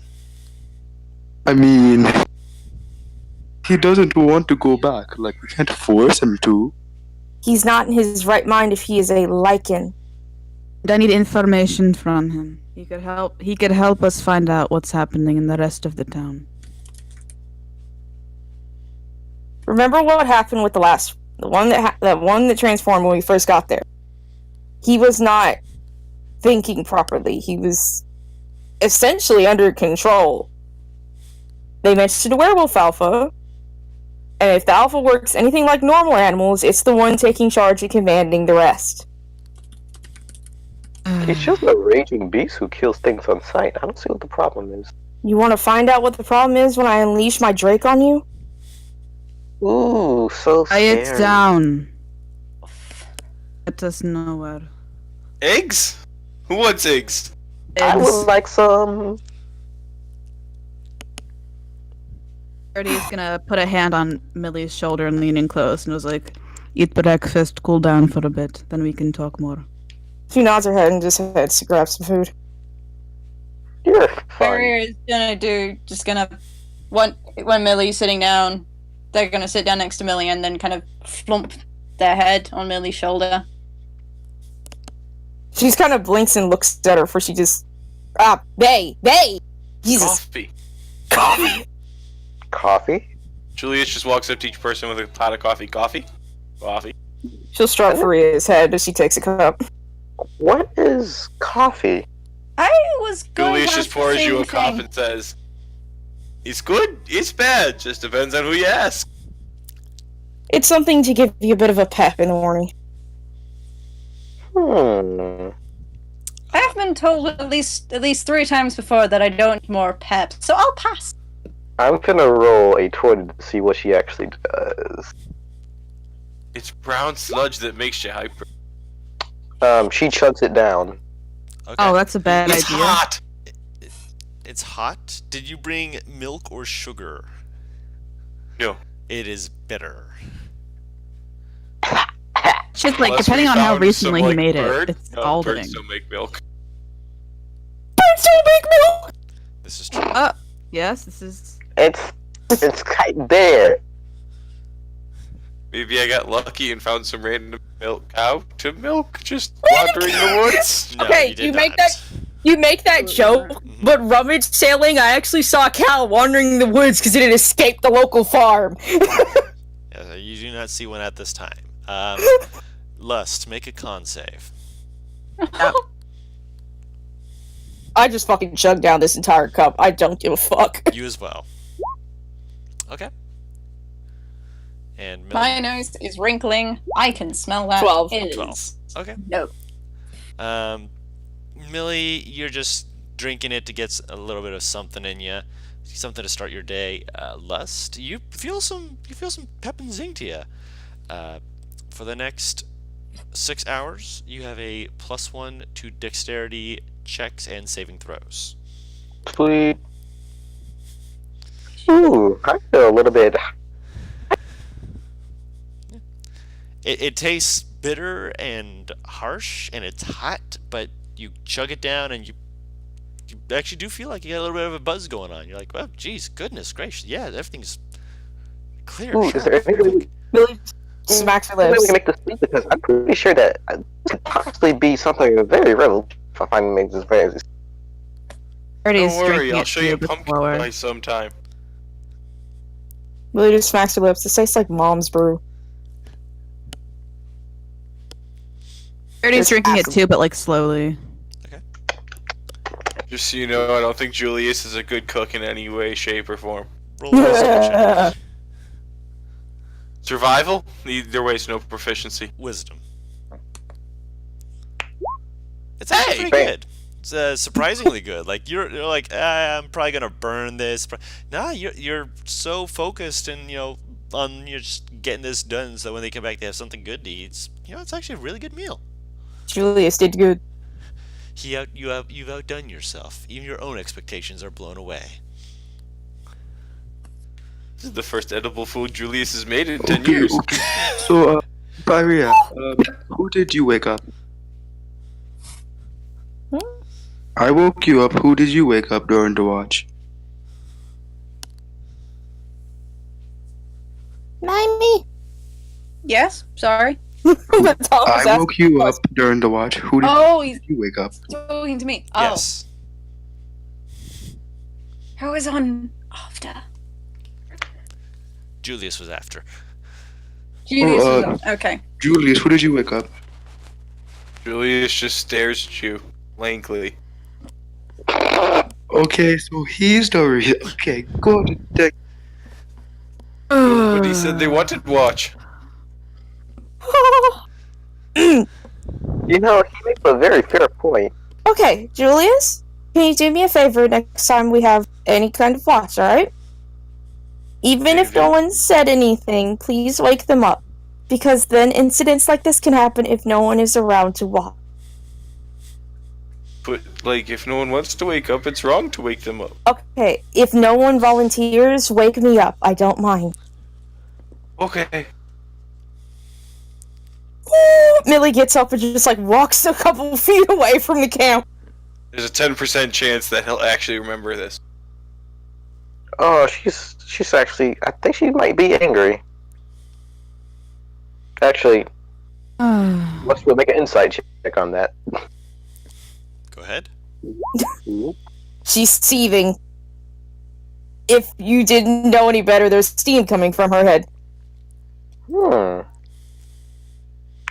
I mean, he doesn't want to go back. Like, we can't force him to. He's not in his right mind if he is a lichen. I need information from him. He could help us find out what's happening in the rest of the town. Remember what happened with the one that transformed when we first got there? He was not thinking properly. He was essentially under control. They mentioned a werewolf alpha, and if the alpha works anything like normal animals, it's the one taking charge and commanding the rest. He's just a raging beast who kills things on sight. I don't see what the problem is. You want to find out what the problem is when I unleash my Drake on you? Ooh, so scary. Quiet down. Get us nowhere. Eggs? Who wants eggs? I Eggs. would like some. Birdie's gonna put a hand on Millie's shoulder and lean in close and was like, eat breakfast, cool down for a bit, then we can talk more. She nods her head and just heads to grab some food. You're Barrier fun. is just gonna when Millie's sitting down, they're gonna sit down next to Millie and then kind of flump their head on Millie's shoulder. She just kind of blinks and looks at her before she just... Bay! Jesus! Coffee. Coffee? Julius just walks up to each person with a pot of coffee. Coffee? She'll stroke Faria's head as she takes a cup. What is coffee? I was going Julius to just ask pours the you a same cup thing. and says, "It's good, it's bad, just depends on who you ask." It's something to give you a bit of a pep in the morning. I've been told at least 3 times before that I don't need more pep, so I'll pass. I'm gonna roll a 20 to see what she actually does. It's brown sludge that makes you hyper. She chugs it down. Okay. Oh, that's a bad It's idea. hot. It's hot. Did you bring milk or sugar? No. It is bitter. Shit, like, Unless depending we on how found recently some, he like, made bird. it, it's No, scalding. birds don't make milk. Birds don't make milk! This is true. Yes, this is... It's right there. Maybe I got lucky and found some random milk cow to milk, just wandering the woods. No, Okay, you did you make not. that- You make that joke, but rummage sailing, I actually saw a cow wandering in the woods because it had escaped the local farm. Yeah, you do not see one at this time. Lust, make a con save. I just fucking chugged down this entire cup. I don't give a fuck. You as well. Okay. And Millie? My nose is wrinkling. I can smell that. 12. It is 12. Okay. No. Millie, you're just drinking it to get a little bit of something in you, something to start your day. Lust, you feel some pep and zing to you. For the next 6 hours, you have a +1 to dexterity checks and saving throws. Sweet. Ooh, I feel a little bit. It tastes bitter and harsh, and it's hot, but you chug it down, and you actually do feel like you got a little bit of a buzz going on. You're like, well, geez, goodness gracious, yeah, everything's clear. Ooh, is there any way we Billy smacks her can lips. make this sleep? Because I'm pretty sure that this could possibly be something very relevant if I find make this very. Charity Don't is worry, drinking I'll it show too, you but pumpkin slower. pie sometime. Billy just smacks her lips. It tastes like mom's brew. Charity's Just drinking it acid. too, but like slowly. Just so you know, I don't think Julius is a good cook in any way, shape, or form. Roll a wisdom check. Survival? Either way, it's no proficiency. Wisdom. It's actually Hey! pretty good. It's surprisingly good. Like you're like, I'm probably gonna burn this. Nah, you're so focused and on you're just getting this done. So when they come back, they have something good to eat. It's actually a really good meal. Julius did good. You've outdone yourself. Even your own expectations are blown away. This is the first edible food Julius has made in 10 Okay, years. okay. So, Byria, who did you wake up? I woke you up. Who did you wake up during the watch? Not me. Yes, sorry. That's all I was I asking. woke you up during the watch. Who did Oh, he's you wake up? talking to me. Oh, Yes. who was on after? Julius was after. Julius was uh, on. Okay. Julius, who did you wake up? Julius just stares at you blankly. Okay, so he's the real. Okay, go to the. But he said they wanted watch. You know, he makes a very fair point. Okay, Julius, can you do me a favor next time we have any kind of watch, alright? Even if no one said anything, please wake them up. Because then incidents like this can happen if no one is around to watch. But, like, if no one wants to wake up, it's wrong to wake them up. Okay, if no one volunteers, wake me up. I don't mind. Okay. Millie gets up and just walks a couple feet away from the camp. There's a 10% chance that he'll actually remember this. Oh, she's actually. I think she might be angry. Actually, let's go make an insight check on that. Go ahead. She's seething. If you didn't know any better, there's steam coming from her head.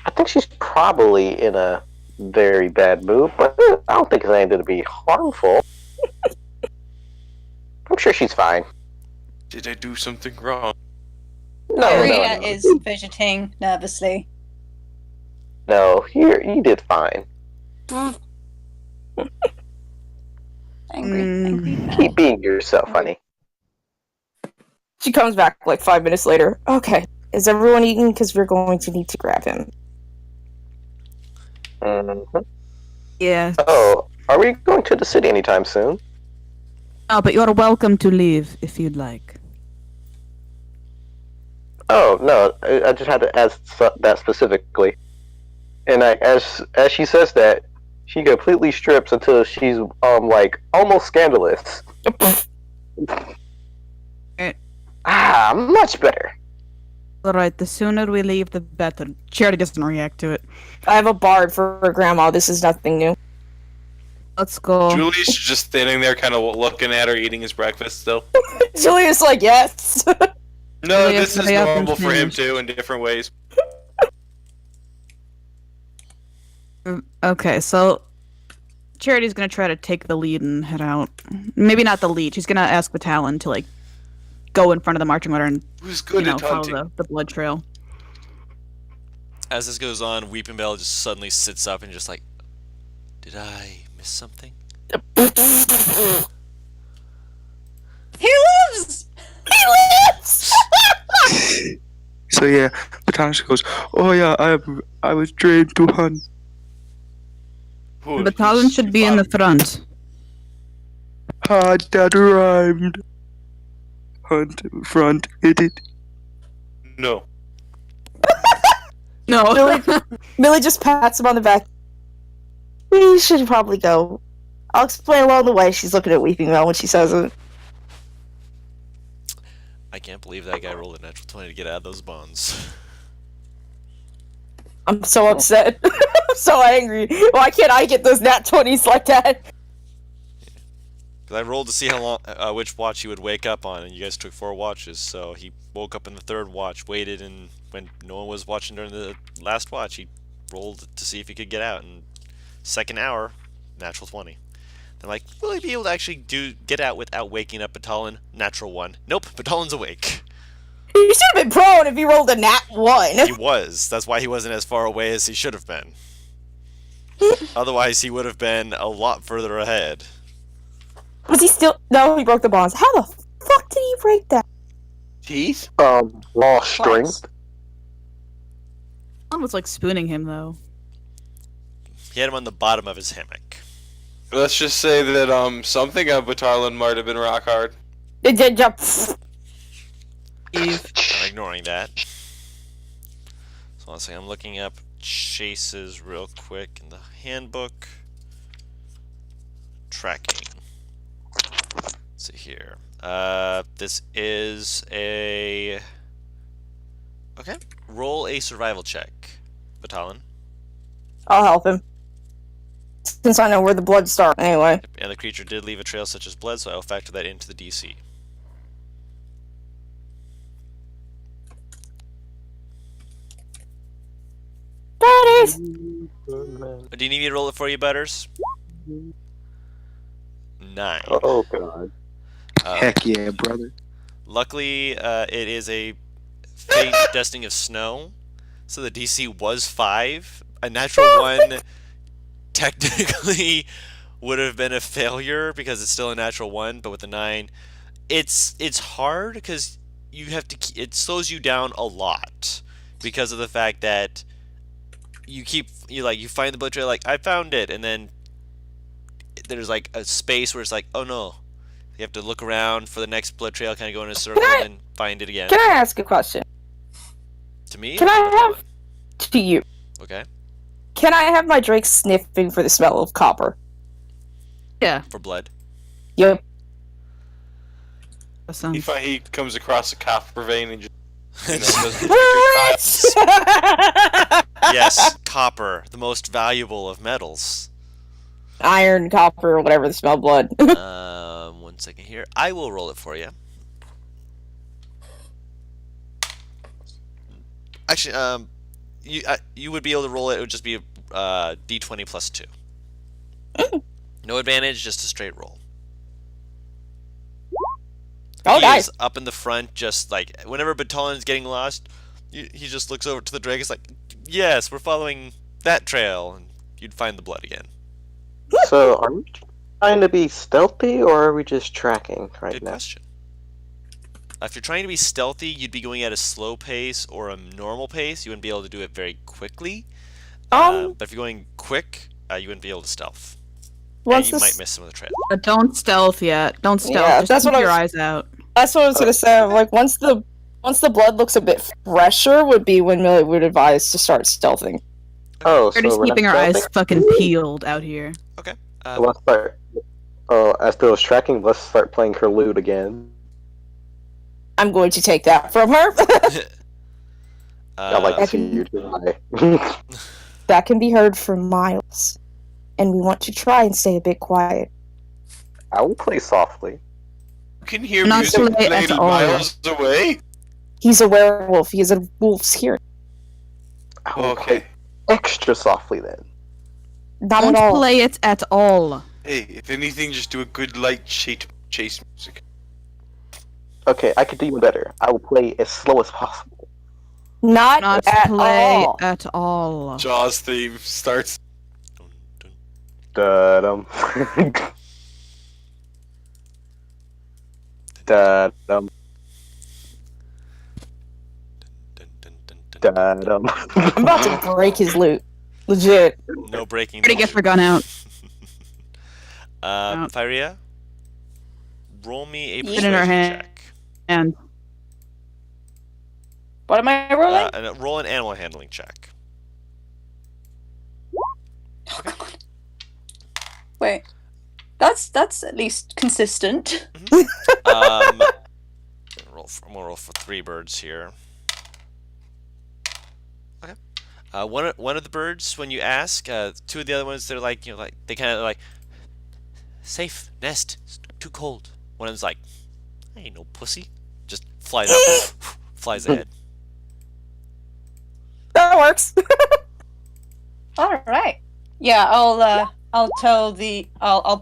I think she's probably in a very bad mood, but I don't think it's anything to be harmful. I'm sure she's fine. Did I do something wrong? No, Maria no, is fidgeting nervously. no. You did fine. Angry. Keep being yourself, honey. She comes back 5 minutes later. Okay, is everyone eating? Because we're going to need to grab him. Mhm. Yeah. Oh, are we going to the city anytime soon? Oh, but you're welcome to leave if you'd like. Oh no, I just had to ask that specifically. And as she says that, she completely strips until she's almost scandalous. Much better. Alright, the sooner we leave, the better. Charity doesn't react to it. I have a bard for her grandma. This is nothing new. Let's go. Julius is just standing there kind of looking at her, eating his breakfast still. Julia's yes. No, Julius, this is hurry up and normal for him finish. too, in different ways. Okay, so Charity's gonna try to take the lead and head out. Maybe not the lead. She's gonna ask the Talon to go in front of the marching order and Who's good at follow hunting? the blood trail. As this goes on, Weeping Bell just suddenly sits up and just did I miss something? He lives! He lives! So yeah, Batansh goes, oh yeah, I was trained to hunt. Who- The Talon should be in the front. Ah, that rhymed. hunt front, hit it. No. No. Millie just pats him on the back. We should probably go. I'll explain along the way. She's looking at Weeping Mel when she says it. I can't believe that guy rolled a natural 20 to get out of those bonds. I'm so upset. I'm so angry. Why can't I get those nat 20s like that? Because I rolled to see how long, which watch he would wake up on, and you guys took 4 watches, so he woke up in the 3rd watch, waited, and when no one was watching during the last watch, he rolled to see if he could get out, and 2nd hour, natural 20. They're like, will he be able to actually get out without waking up Batalon? Natural 1. Nope, Batalon's awake. You should have been prone if you rolled a nat 1. He was. That's why he wasn't as far away as he should have been. Otherwise, he would have been a lot further ahead. Was he still? No, he broke the bonds. How the fuck did he break that? Teeth? Raw strength. Someone was like spooning him though. He had him on the bottom of his hammock. Let's just say that something of Batarlan might have been rock hard. It did jump. I'm ignoring that. So one second, I'm looking up chases real quick in the handbook. Tracking. Let's see here. This is a... Okay. Roll a survival check, Batalon. I'll help him. Since I know where the blood starts anyway. And the creature did leave a trail such as blood, so I'll factor that into the DC. Butters! Do you need me to roll it for you, Butters? 9. Oh god. Heck yeah, brother. Luckily, it is a faint dusting of snow, so the DC was 5. A natural 1 technically would have been a failure because it's still a natural 1, but with a 9, it's hard because you have to. It slows you down a lot because of the fact that you find the blood trail, like I found it, and then there's like a space where it's like, oh no. You have to look around for the next blood trail, kind of go in a circle, and then find it again. Can I ask a question? To me? Can I have... To you. Okay. Can I have my Drake sniffing for the smell of copper? Yeah. For blood. Yep. That sounds... He comes across a copper vein and just does Yes, copper, the most valuable of metals. Iron, copper, whatever the smell of blood. 1 second here. I will roll it for you. Actually, you would be able to roll it. It would just be a D20 plus 2. No advantage, just a straight roll. Oh, He nice. is up in the front, just like whenever Batalon is getting lost, he just looks over to the dragon. It's like, yes, we're following that trail, and you'd find the blood again. So, are we trying to be stealthy, or are we just tracking right Good now? question. If you're trying to be stealthy, you'd be going at a slow pace or a normal pace. You wouldn't be able to do it very quickly. But if you're going quick, you wouldn't be able to stealth. And Once you this- might miss some of the trail. Don't stealth yet. Don't stealth. Yeah, Just that's keep what I your was- eyes out. That's what I was gonna say. Like once the blood looks a bit fresher, would be when Millie would advise to start stealthing. Oh, We're just we're not keeping our eyes stealthing? fucking peeled out here. Let's start. Oh, as there was tracking, let's start playing her lute again. I'm going to take that from her. I'd like to see you try. That can be heard for miles, and we want to try and stay a bit quiet. I will play softly. You can hear Not music play at played all. miles away. He's a werewolf. He has a wolf's hearing. I will Okay. play extra softly then. Not Don't at all. play it at all. Hey, if anything, just do a good light chase music. Okay, I could do even better. I will play as slow as possible. Not Not at play all. at all. Jaws theme starts. Dun, dun, Da-dum. Da-dum. dun, dun, dun, dun, dun. Da-dum. I'm about to break his loot. Legit. No breaking. Already get her gun out. Fyria, roll me a Get in her persuasion hand. check. And What am I rolling? And roll an animal handling check. Oh, come on. Wait. That's at least consistent. I'm gonna roll for 3 birds here. Okay. One of the birds, when you ask, 2 of the other ones, they're like, they kind of like, safe nest. It's too cold. One of them's like, I ain't no pussy. Just flies up, flies ahead. That works. All right. Yeah, I'll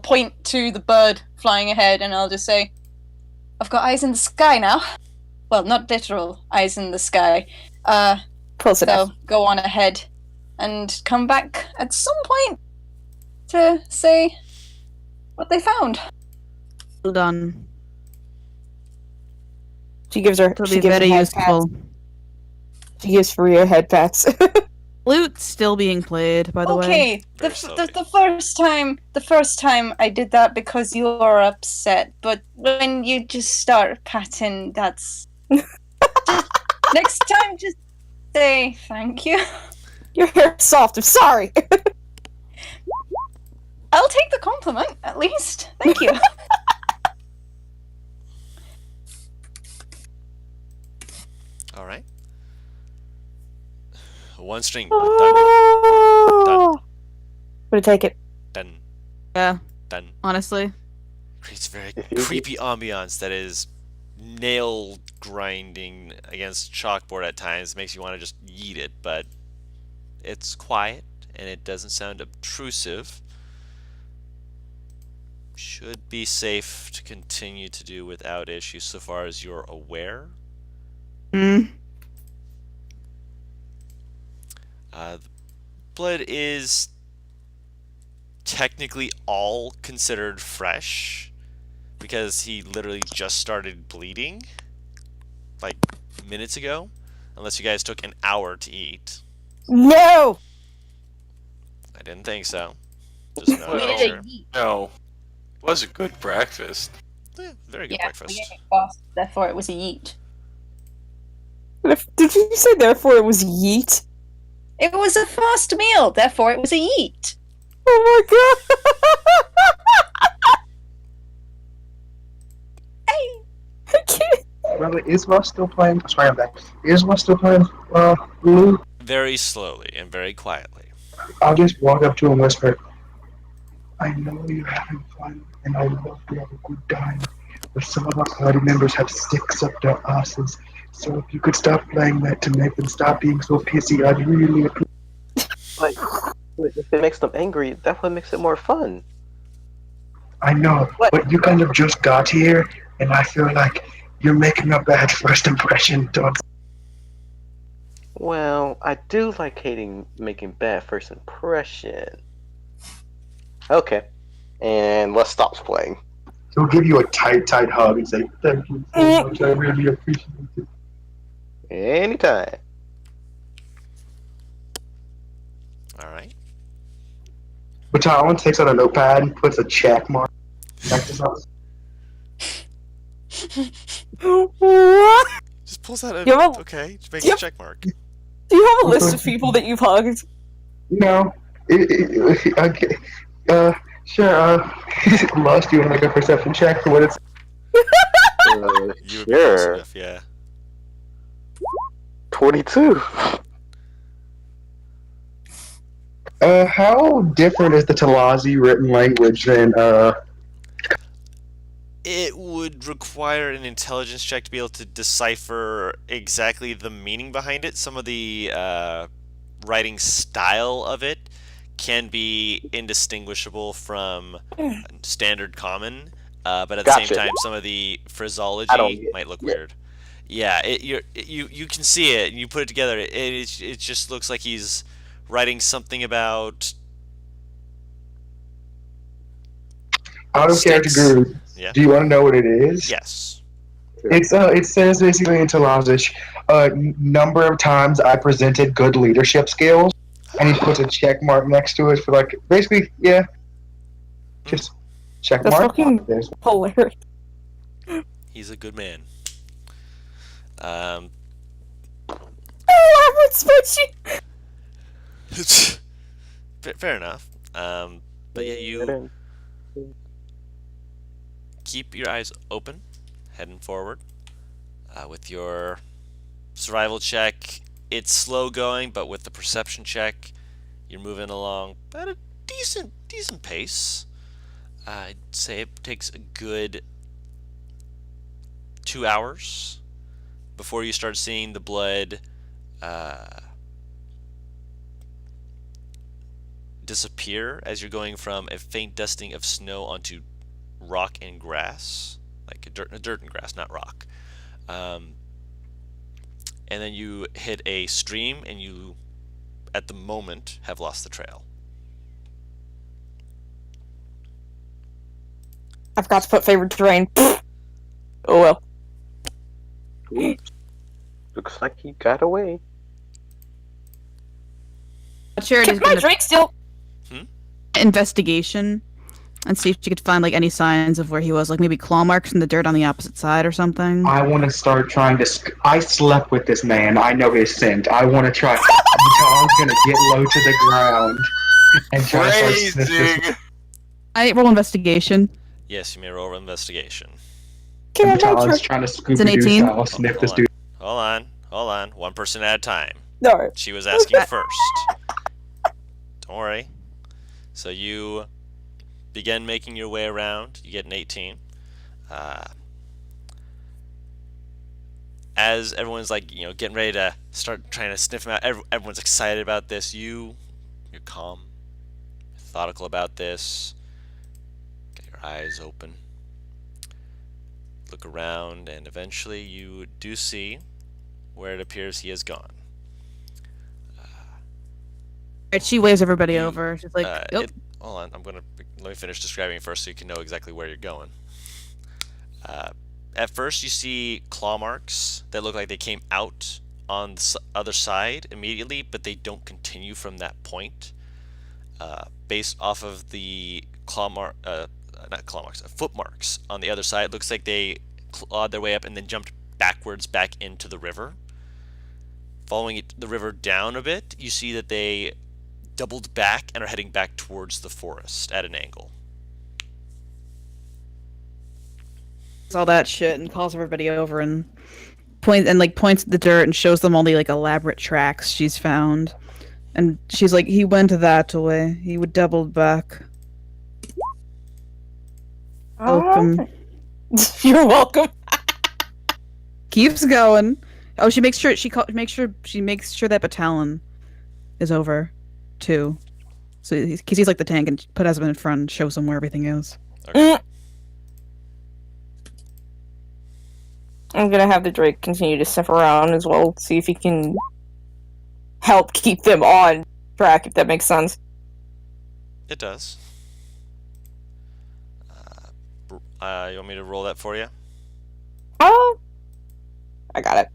point to the bird flying ahead, and I'll just say, I've got eyes in the sky now. Well, not literal eyes in the sky. Close enough. So go on ahead and come back at some point to say what they found. well done. She gives her. It'll She be gives her very head pats. useful. She gives Faria head pats. Flute's still being played, by the way. Okay, Very the slowly. first time I did that because you were upset, but when you just start patting, that's next time. Just say thank you. Your hair's soft. I'm sorry. I'll take the compliment at least. Thank you. All right. 1 string. Oh. Gonna take it. Done. Yeah, Done. honestly. Creates very creepy ambiance that is nail grinding against chalkboard at times. Makes you want to just yeet it, but it's quiet and it doesn't sound obtrusive. Should be safe to continue to do without issue so far as you're aware. Mm. The blood is technically all considered fresh because he literally just started bleeding like minutes ago, unless you guys took an hour to eat. No. I didn't think so. Just no, Well, sure. No. It was a good breakfast. Yeah, very good Yeah, breakfast. we ate fast, therefore it was a yeet. Did you say therefore it was yeet? It was a fast meal, therefore it was a yeet. Oh my god! Hey. I can't. Brother, is Russ still playing? Sorry, I'm back. Is Russ still playing, Blue? Very slowly and very quietly. I'll just walk up to him and whisper, I know you're having fun, and I love to have a good time, but some of our party members have sticks up their asses, so if you could stop playing that to make them stop being so pissy, I'd really appreciate Like, if it makes them angry, that's what makes it more fun. I know, What? but you kind of just got here, and I feel like you're making a bad first impression, dog. Well, I do like making bad first impression. Okay, and let's stop playing. He'll give you a tight hug and say, thank you so much, I really appreciate it. Anytime. All right. But Talon takes out a notepad and puts a check mark next to something. What? Just pulls out a. You have a- Okay, just makes you a have- check mark. Do you have a list of people that you've hugged? No. Okay. Sure, lost you and make a perception check for what it's. You would be close Sure. enough, yeah. 22. How different is the Talazi written language than, It would require an intelligence check to be able to decipher exactly the meaning behind it. Some of the writing style of it can be indistinguishable from standard common, but at the Gotcha. same time, some of the I don't phraseology get might look it. weird. Yeah, you can see it, and you put it together. It just looks like he's writing something about out of character Sticks. guru? Yeah. Do you want to know what it is? yes. It says basically in Talazish, number of times I presented good leadership skills, and he puts a check mark next to it for like, basically, yeah. Just check That's mark. fucking There's hilarious. He's a good man. Um, Oh, spreadsheet. fair enough. But yeah, you keep your eyes open, heading forward. With your survival check, it's slow going, but with the perception check, you're moving along at a decent pace. I'd say it takes a good 2 hours before you start seeing the blood disappear as you're going from a faint dusting of snow onto rock and grass, like dirt and grass, not rock. And then you hit a stream, and you, at the moment, have lost the trail. I forgot to put favorite terrain. Oh well. Looks like he got away. Charity's Kept my gonna drink still. investigation and see if she could find like any signs of where he was, like maybe claw marks in the dirt on the opposite side or something. I want to start trying to. I slept with this man. I know his scent. I want to try. I'm gonna get low to the ground and try to sniff this. Phrasing. I roll investigation. Yes, you may roll investigation. Talon's trying to Scooby Doo 18? style sniff this Hold dude. Hold on. One person at a time. No. She was asking first. Don't worry. So you begin making your way around. You get an 18. As everyone's like, getting ready to start trying to sniff him out, everyone's excited about this. You're calm, methodical about this. Get your eyes open. Look around, and eventually you do see where it appears he has gone. Right, she waves everybody over. She's like, "Yep." Hold on, let me finish describing first so you can know exactly where you're going. At first you see claw marks that look like they came out on the other side immediately, but they don't continue from that point. Based off of the footmarks on the other side, it looks like they clawed their way up and then jumped backwards back into the river. Following the river down a bit, you see that they doubled back and are heading back towards the forest at an angle. All that shit and calls everybody over and points at the dirt and shows them all the like elaborate tracks she's found. And she's like, he went that way. He would double back. Welcome. You're welcome. Keeps going. Oh, she makes sure that battalion is over, too. So he's like the tank and put husband in front and shows him where everything is. Okay. I'm gonna have the Drake continue to sniff around as well, see if he can help keep them on track, if that makes sense. It does. You want me to roll that for you? Oh, I got it.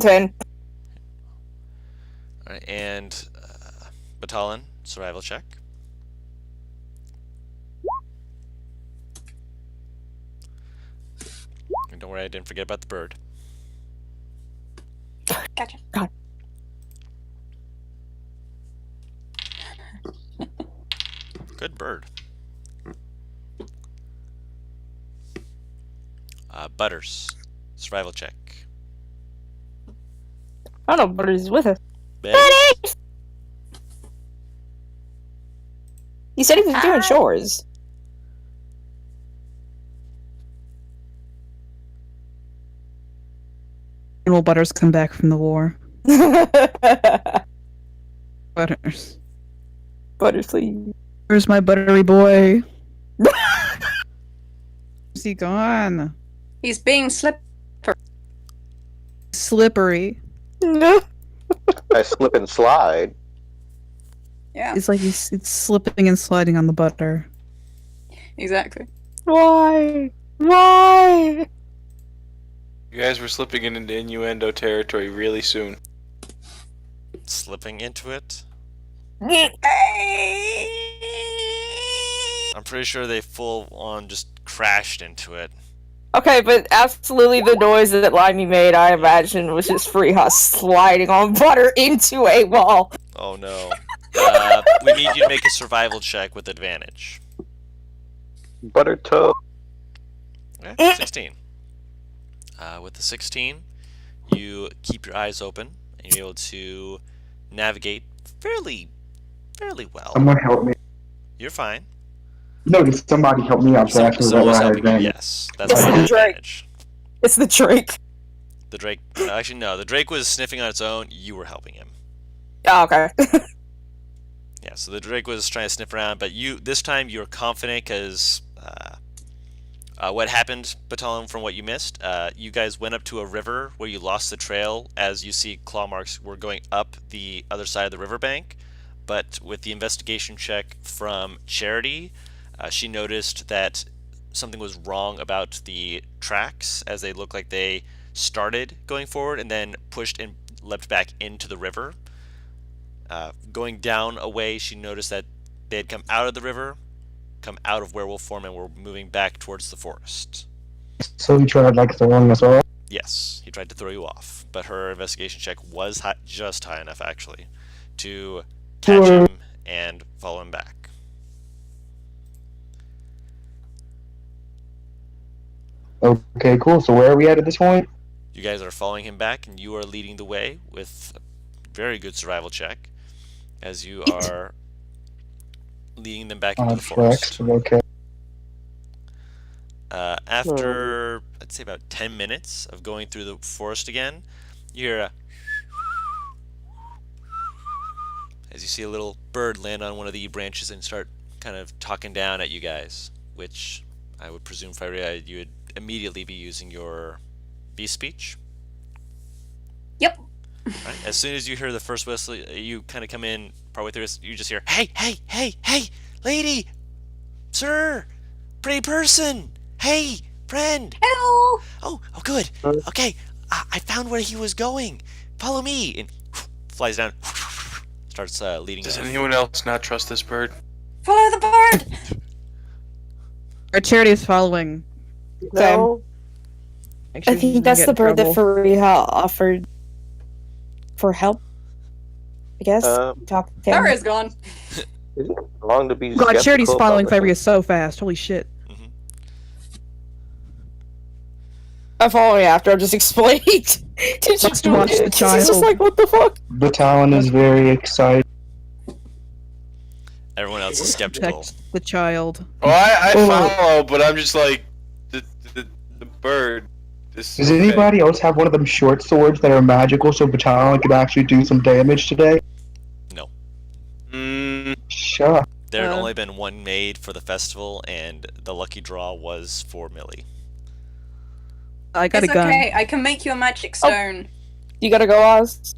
10. All right, and Batalon, survival check. And don't worry, I didn't forget about the bird. Gotcha. Good bird. Butters, survival check. I don't know, Butters with us. Betty? He said he was doing chores. And will Butters come back from the war? Butters. Butters, please. Where's my buttery boy? Where's he gone? He's being Slippery. No. I slip and slide. Yeah, It's like it's slipping and sliding on the butter. exactly. Why? Why? You guys were slipping into innuendo territory really soon. Slipping into it? I'm pretty sure they full on just crashed into it. Okay, but absolutely the noise that Limey made, I imagine, was just Freehouse sliding on butter into a wall. Oh no. We need you to make a survival check with advantage. Butter toast. Okay, 16. With the 16, you keep your eyes open and you're able to navigate fairly well. Someone help me. You're fine. No, did somebody help me out? So I can Someone's roll helping you. advantage. Yes, that's It's why you the have Drake. advantage. It's the Drake. The Drake. Actually, no. The Drake was sniffing on its own. You were helping him. Oh, okay. Yeah. So the Drake was trying to sniff around, but this time you're confident because what happened, Batalon, from what you missed? You guys went up to a river where you lost the trail, as you see claw marks were going up the other side of the riverbank. But with the investigation check from Charity, she noticed that something was wrong about the tracks, as they looked like they started going forward and then pushed and leapt back into the river. Going down a way, she noticed that they had come out of the river, come out of werewolf form, and were moving back towards the forest. So he tried like throwing us off. Yes, he tried to throw you off, but her investigation check was just high enough, actually, to catch him and follow him back. Okay, cool. So where are we at this point? You guys are following him back, and you are leading the way with a very good survival check, as you are leading them back into the forest. Okay. After, I'd say about 10 minutes of going through the forest again, you hear as you see a little bird land on one of the branches and start kind of talking down at you guys, which I would presume, Firia, you would immediately be using your beast speech. Yep. Right. As soon as you hear the first whistle, you kind of come in partway through. You just hear, "Hey, hey, hey, hey, lady, sir, pretty person, hey, friend." Hello. Oh, good. Okay, I found where he was going. Follow me, and flies down. Starts leading. Does off. anyone else not trust this bird? Follow the bird. Our Charity is following. No. Make sure I she think doesn't that's get the in bird that trouble. Fariha offered for help. I guess. Talk to him. Sarah is gone. Is it wrong to be God, Charity's skeptical about following this? Firia so fast. Holy shit. I'm following after. I'm just explaining. Did you Let's watch the It's just child. like, what the fuck? Batalon is very excited. Everyone else is skeptical. Protect the child. Oh, I Oh. follow, but I'm just like the bird. This Does anybody else have one of them short swords that are magical so Batalon could actually do some damage today? Shut up. There had only been one made for the festival, and the lucky draw was for Millie. I got It's a gun. okay. I can make you a magic stone. You gotta go, Oz?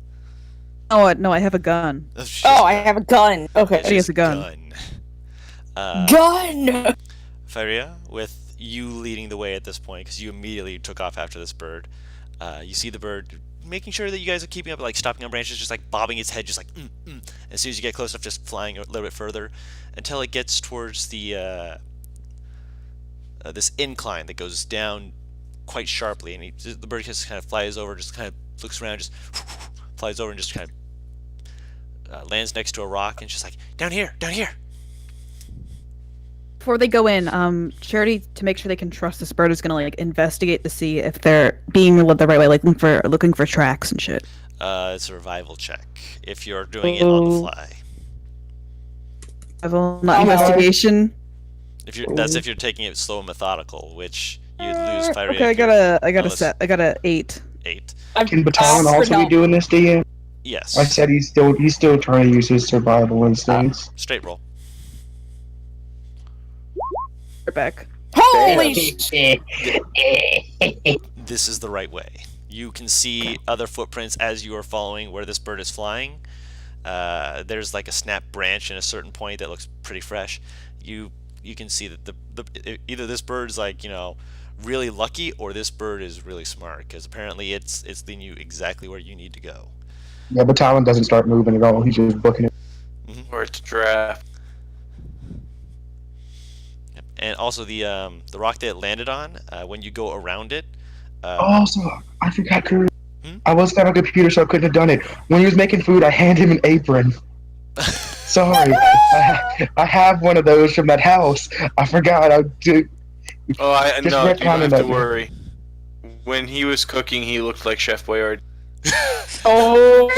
Oh, no, I have a gun. Oh, I have a gun. Okay. She has a gun. Gun! Faria, with you leading the way at this point, because you immediately took off after this bird, you see the bird making sure that you guys are keeping up, like stopping on branches, just like bobbing its head, just like As soon as you get close enough, just flying a little bit further until it gets towards the this incline that goes down quite sharply, and the bird just kind of flies over, just kind of looks around, just flies over and just kind of lands next to a rock, and just like, down here. Before they go in, Charity, to make sure they can trust this bird, is gonna like investigate to see if they're being led the right way, like looking for tracks and shit. It's a revival check if you're doing it on the fly. Not investigation. If you're taking it slow and methodical, which you'd lose fire. Okay, I got a 8. 8. Can Batalon also be doing this, DM? Yes. I said he's still trying to use his survival instincts. Straight roll. We're back. Holy shit! This is the right way. You can see other footprints as you are following where this bird is flying. There's like a snap branch in a certain point that looks pretty fresh. You can see that either this bird's like, really lucky, or this bird is really smart, because apparently it's leading you exactly where you need to go. Yeah, Batalon doesn't start moving at all. He's just booking it. Or it's draft. Yep. and also the rock that it landed on. When you go around it, Also, I forgot. Hmm? I was on a computer, so I couldn't have done it. When he was making food, I handed him an apron. Sorry, I have one of those from that house. I forgot. I do. Oh, Just no, you don't retconning have to that. worry. When he was cooking, he looked like Chef Boyardee. Oh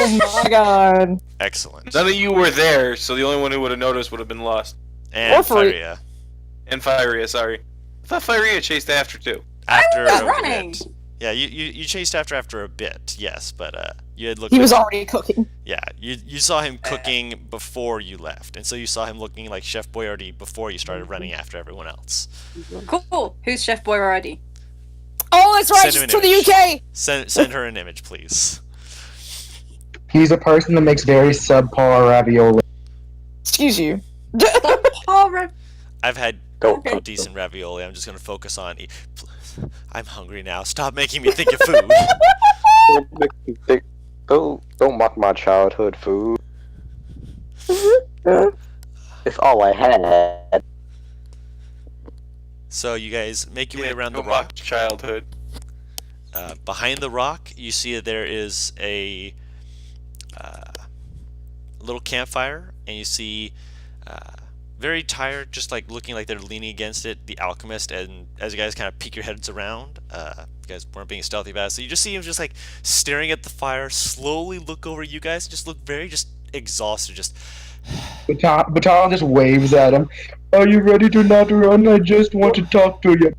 my god. excellent. None of you were there, so the only one who would have noticed would have been Lost. And Or for- Firea. And Firea, sorry. I thought Firea chased after too. After was a running. bit. Yeah, you chased after a bit, yes, but you had looked. He was at- already cooking. Yeah, you saw him cooking before you left, and so you saw him looking like Chef Boyardee before you started running after everyone else. Cool. Who's Chef Boyardee? Oh, that's right. Send him She's an to the image. UK. Send her an image, please. He's a person that makes very subpar ravioli. Excuse you. I've had Don't decent ravioli. I'm just gonna focus on. I'm hungry now. Stop making me think of food. don't mock my childhood food. It's all I had. So you guys make your way around the Don't rock. mock childhood. Behind the rock, you see that there is a little campfire, and you see very tired, just like looking like they're leaning against it, the alchemist. And as you guys kind of peek your heads around, you guys weren't being stealthy about it, so you just see him just like staring at the fire, slowly look over at you guys, just look very just exhausted, just Batal just waves at him. Are you ready to not run? I just want to talk to you.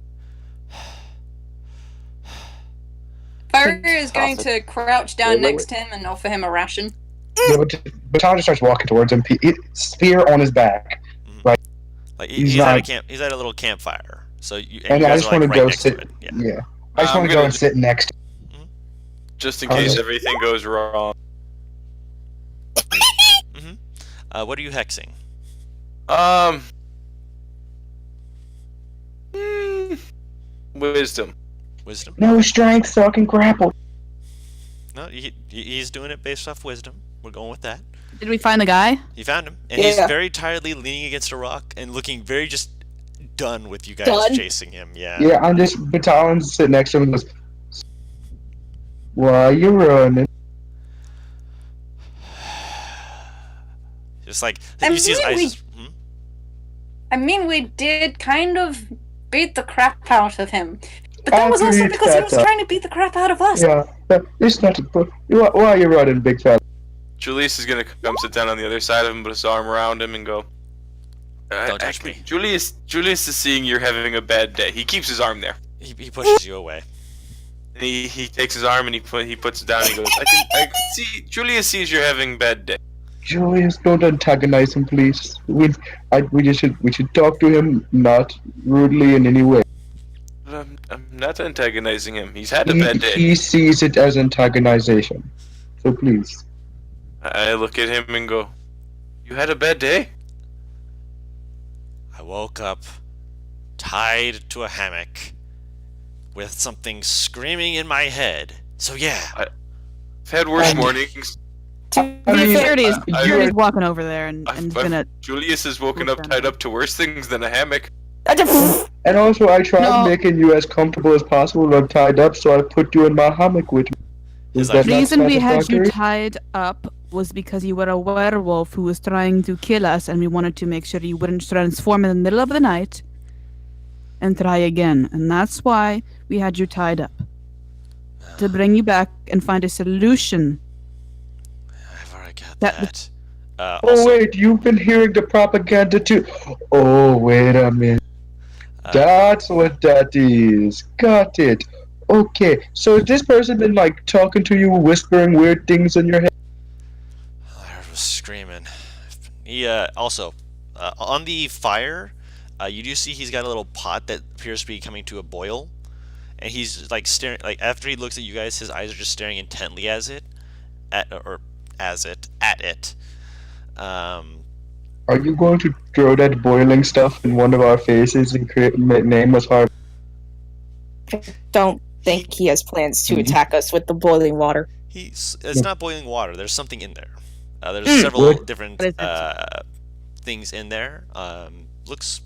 Fire is going to crouch down Wait. next to him and offer him a ration. Yeah, but Batal just starts walking towards him, spear on his back. like He's he's at a not- he's at a little campfire. So you And you I guys just are, like, want to right go next sit. to it. Yeah. Yeah, I just I'm want to go gonna- and sit next. Just in Okay. case everything goes wrong. What are you hexing? Wisdom. Wisdom? No strength, so I can grapple. No, he's doing it based off wisdom. We're going with that. Did we find the guy? You found him, and he's Yeah. very tiredly leaning against a rock and looking very just done with you guys Done? chasing him. Yeah. Yeah, I'm just Batalion's sitting next to him and goes, "Why you running?" Just like I you see his mean, eyes. we- Just, I mean, we did kind of beat the crap out of him. But that I was also agreed because he that, was trying to beat the crap out of us. Yeah, it's not. Why are you running, big fella? Julius is gonna come sit down on the other side of him, put his arm around him, and go. Don't touch me." Julius is seeing you're having a bad day. He keeps his arm there. he pushes you away. And he takes his arm and he puts it down. And he goes, I can see. Julius sees you're having a bad day. Julius, don't antagonize him, please. We should talk to him, not rudely in any way. But I'm not antagonizing him. He's had a bad day. He sees it as antagonization. So please. I look at him and go, "You had a bad day?" I woke up tied to a hammock with something screaming in my head. So yeah, I've had worse And- mornings. To be mean, fair, he's you're- walking over there and I've- is I've- gonna. Julius has woken up tied up to worse things than a hammock. And also, I tried No. making you as comfortable as possible when I'm tied up, so I put you in my hammock with me. His Is that eyes- The not reason we had you satisfactory? tied up was because you were a werewolf who was trying to kill us, and we wanted to make sure you wouldn't transform in the middle of the night and try again. And that's why we had you tied up. To bring you back and find a solution. I've already got That- that. Oh Also, wait, you've been hearing the propaganda too. Oh wait a minute. That's what that is. Got it. Okay, so has this person been like talking to you, whispering weird things in your head? I was screaming. He also on the fire, you do see he's got a little pot that appears to be coming to a boil, and he's like staring. Like after he looks at you guys, his eyes are just staring intently at it. Are you going to throw that boiling stuff in one of our faces and name us hard? Don't think he has plans to attack us with the boiling water. It's not boiling water. There's something in there. There's several What? different What is that? things in there. Looks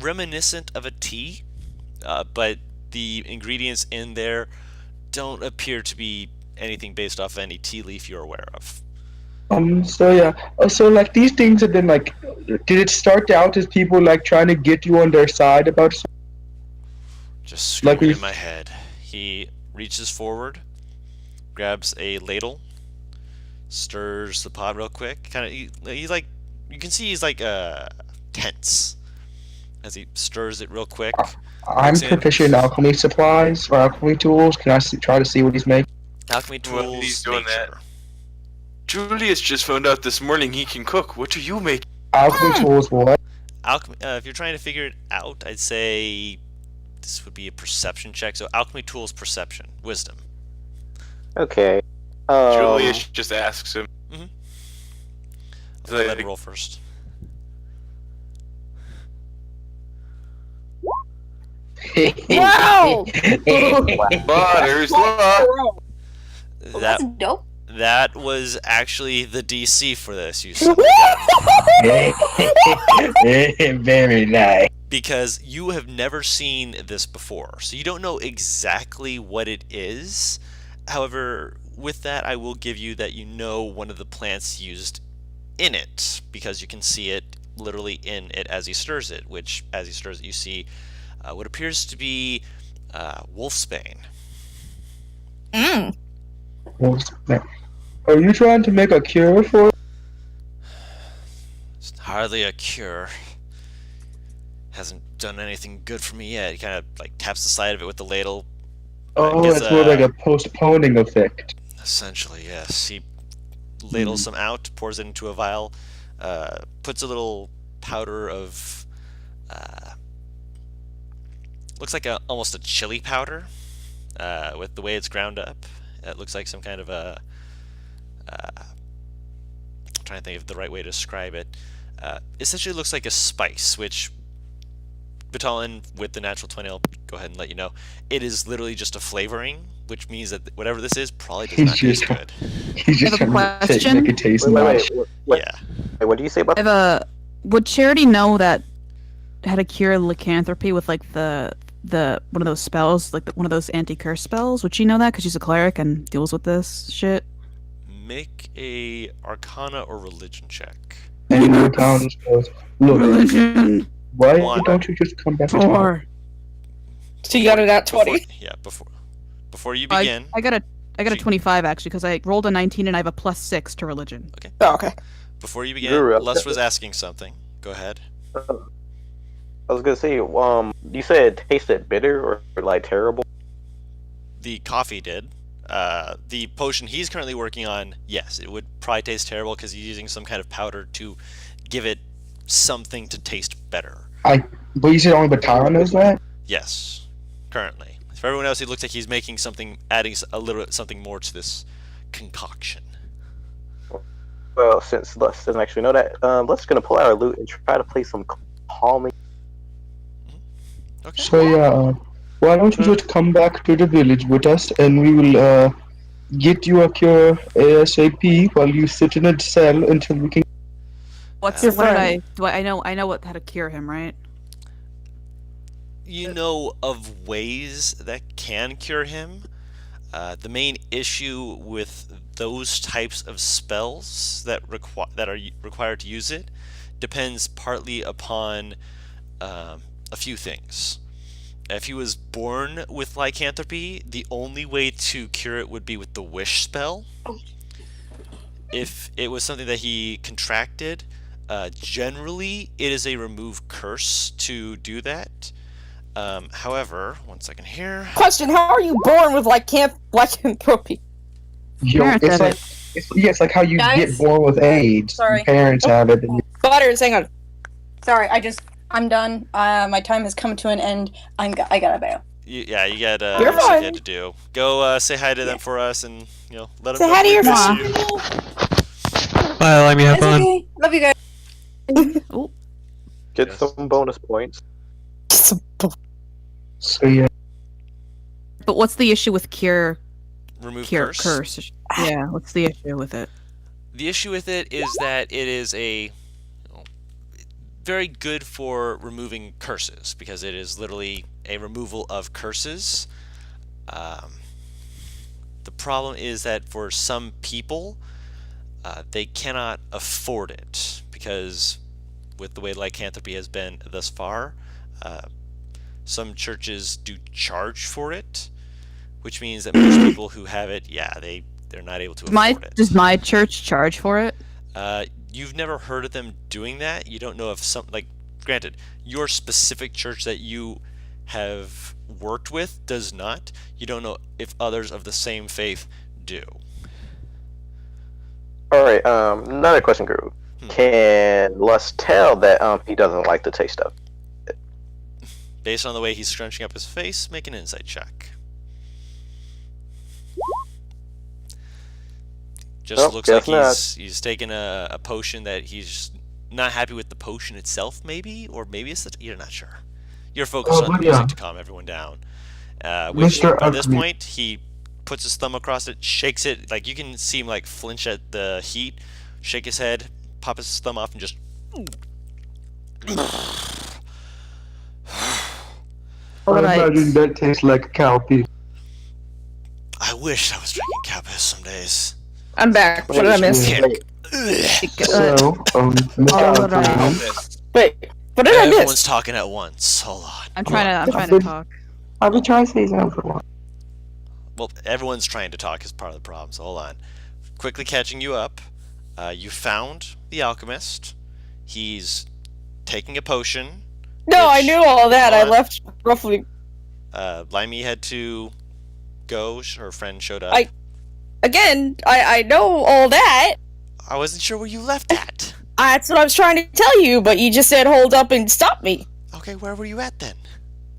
reminiscent of a tea, but the ingredients in there don't appear to be anything based off any tea leaf you're aware of. So yeah. So like these things have been like, did it start out as people like trying to get you on their side about something? Just Like screaming we- in my head. He reaches forward, grabs a ladle, stirs the pot real quick. Kind of, he's like, you can see he's like tense as he stirs it real quick. I'm Looks in. proficient in alchemy supplies or alchemy tools. Can I try to see what he's making? Alchemy Well, tools, he's doing that. nature. Julius just found out this morning he can cook. What are you making? Alchemy tools, what? Alchemy. If you're trying to figure it out, I'd say this would be a perception check. So alchemy tools, perception, wisdom. Okay. Julius just asks him. Mhm. It's Let like, him roll first. Wow! Butters, luck. Well, That that's dope. that was actually the DC for this. You son of a gun. Very nice. Because you have never seen this before, so you don't know exactly what it is. However, with that, I will give you that you know one of the plants used in it, because you can see it literally in it as he stirs it, which, as he stirs it, you see what appears to be wolfsbane. Mm. Are you trying to make a cure for it? It's hardly a cure. Hasn't done anything good for me yet. He kind of like taps the side of it with the ladle. Oh, Gets, it's more like a postponing effect. Essentially, yes. He ladles some out, pours it into a vial, puts a little powder of, looks like almost a chili powder, with the way it's ground up. It looks like some kind of a, I'm trying to think of the right way to describe it. Essentially looks like a spice, which Batalon, with the natural 20, I'll go ahead and let you know. It is literally just a flavoring, which means that whatever this is probably does He's not taste just- good. He's just I have a trying to question. make it taste Wait, nice. Yeah. what do you say about I have a. Would Charity know that how to cure lycanthropy with like the one of those spells, like one of those anti-curse spells? Would she know that because she's a cleric and deals with this shit? Make a Arcana or Religion check. And the town just goes, look, Religion. why One. don't you just come back to town? 4. So you got it at 20. Before you begin, I got a She- 25 actually because I rolled a 19 and I have a +6 to religion. Oh, okay. before you begin, You're up. Lust was asking something. Go ahead. I was gonna say, you said it tasted bitter or like terrible. The coffee did. The potion he's currently working on, yes, it would probably taste terrible because he's using some kind of powder to give it something to taste better. But you said only Batara knows that? Yes, currently. For everyone else, it looks like he's making something, adding a little something more to this concoction. Well, since Lust doesn't actually know that, Lust's gonna pull out our loot and try to play some calming. Okay. So yeah, why don't you just come back to the village with us and we will get you a cure ASAP while you sit in a cell until we can. What's Your what did friend. I know what how to cure him, right? You know of ways that can cure him. The main issue with those types of spells that are required to use it depends partly upon a few things. If he was born with lycanthropy, the only way to cure it would be with the wish spell. If it was something that he contracted, generally it is a remove curse to do that. However, one second here. Question: how are you born with lycanthropy? Yo, Parents it's have like it. it's like how you Guys? get born with AIDS. Sorry. Your parents have it. And Butters, hang on. Sorry, I'm done. My time has come to an end. I gotta bail. You got You're something fine. you had to do. Go say hi to them for us, and let them Say know hi to we your miss mom. you. Bye, let me have It's fun. okay. Love you guys. Get Yes. some bonus points. so yeah, But what's the issue with cure Remove curse? Yeah, what's the issue with it? The issue with it is that it is very good for removing curses because it is literally a removal of curses. The problem is that for some people, they cannot afford it because with the way lycanthropy has been thus far, some churches do charge for it, which means that most people who have it, they're not able to afford it. Does my church charge for it? You've never heard of them doing that. You don't know if granted, your specific church that you have worked with does not. You don't know if others of the same faith do. Alright, another question, Guru. Can Lust tell that he doesn't like the taste of it? Based on the way he's scrunching up his face, make an insight check. Just looks like he's taken a potion that he's not happy with the potion itself, maybe? Or maybe it's you're not sure. You're focused on the music to calm everyone down. Which, by this point, he puts his thumb across it, shakes it, like you can see him like flinch at the heat, shake his head, pop his thumb off, and just... I imagine that tastes like cow pee. I wish I was drinking cow piss some days. I'm back. What did I miss? So, Wait, what did I Everyone's miss? talking at once. Hold on. I'm trying to talk. I'll be trying to say something for one. Well, everyone's trying to talk is part of the problem, so hold on. Quickly catching you up. You found the alchemist. He's taking a potion. No, I knew all that. I Hold on. left roughly. Limey had to go. Her friend showed up. I know all that. I wasn't sure where you left at. That's what I was trying to tell you, but you just said hold up and stop me. Okay, where were you at then?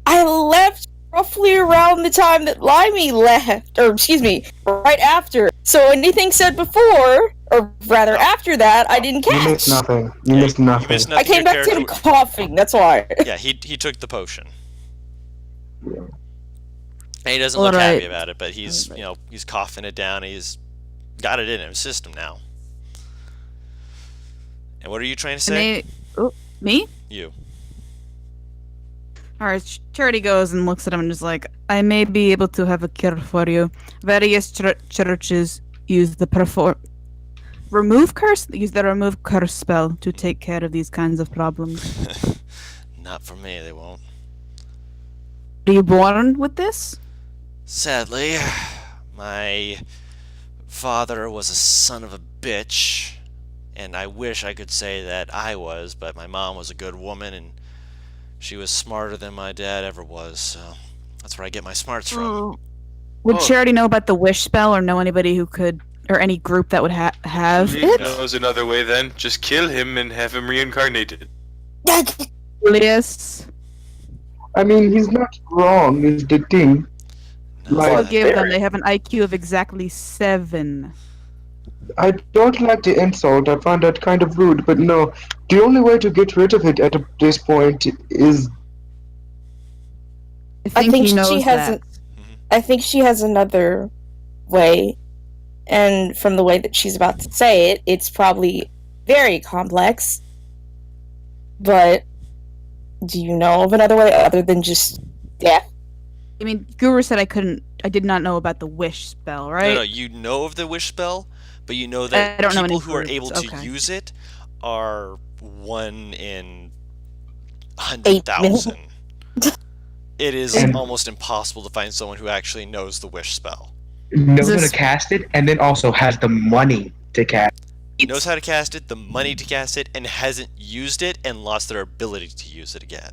I left roughly around the time that Limey left, or excuse me, right after. So anything said before, or rather after that, I didn't catch. You missed nothing. You missed nothing. You missed I nothing. came Your back to him character- coughing, that's why. Yeah, he took the potion. And he doesn't look Alright. happy about it, but he's he's coughing it down. He's got it in his system now. And what are you trying to say? Me? You. Alright, Charity goes and looks at him and is like, I may be able to have a cure for you. Various churches use the remove curse spell to take care of these kinds of problems. Not for me, they won't. Are you born with this? Sadly, my father was a son of a bitch, and I wish I could say that I was, but my mom was a good woman, and she was smarter than my dad ever was, so that's where I get my smarts from. Would Charity know about the wish spell, or know anybody who could, or any group that would have He it? knows another way then. Just kill him and have him reincarnated. Julius. I mean, he's not wrong, is the thing. No, Like- I'll that- give them. They have an IQ of exactly 7. I don't like the insult. I find that kind of rude, but no. The only way to get rid of it at this point is I think he knows she has that. I think she has another way, and from the way that she's about to say it, it's probably very complex. But do you know of another way other than just death? I mean, Guru said I did not know about the wish spell, right? No, you know of the wish spell, but you know that I don't know people any who are groups, able to okay. use it are 1 in 8 100,000. It is And- almost impossible to find someone who actually knows the wish spell. knows how this- to cast it, and then also has the money to cast. Knows how to cast it, the money to cast it, and hasn't used it and lost their ability to use it again.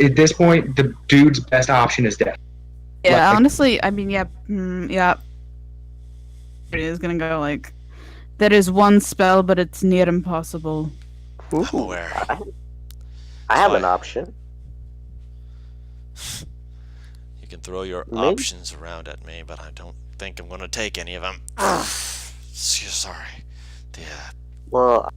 At this point, the dude's best option is death. Yeah, Like- honestly, I mean, yeah. It is gonna go like, there is one spell, but it's near impossible. I'm aware. I have an Why? option. You can throw your Me? options around at me, but I don't think I'm going to take any of them. Sorry. Yeah. Well,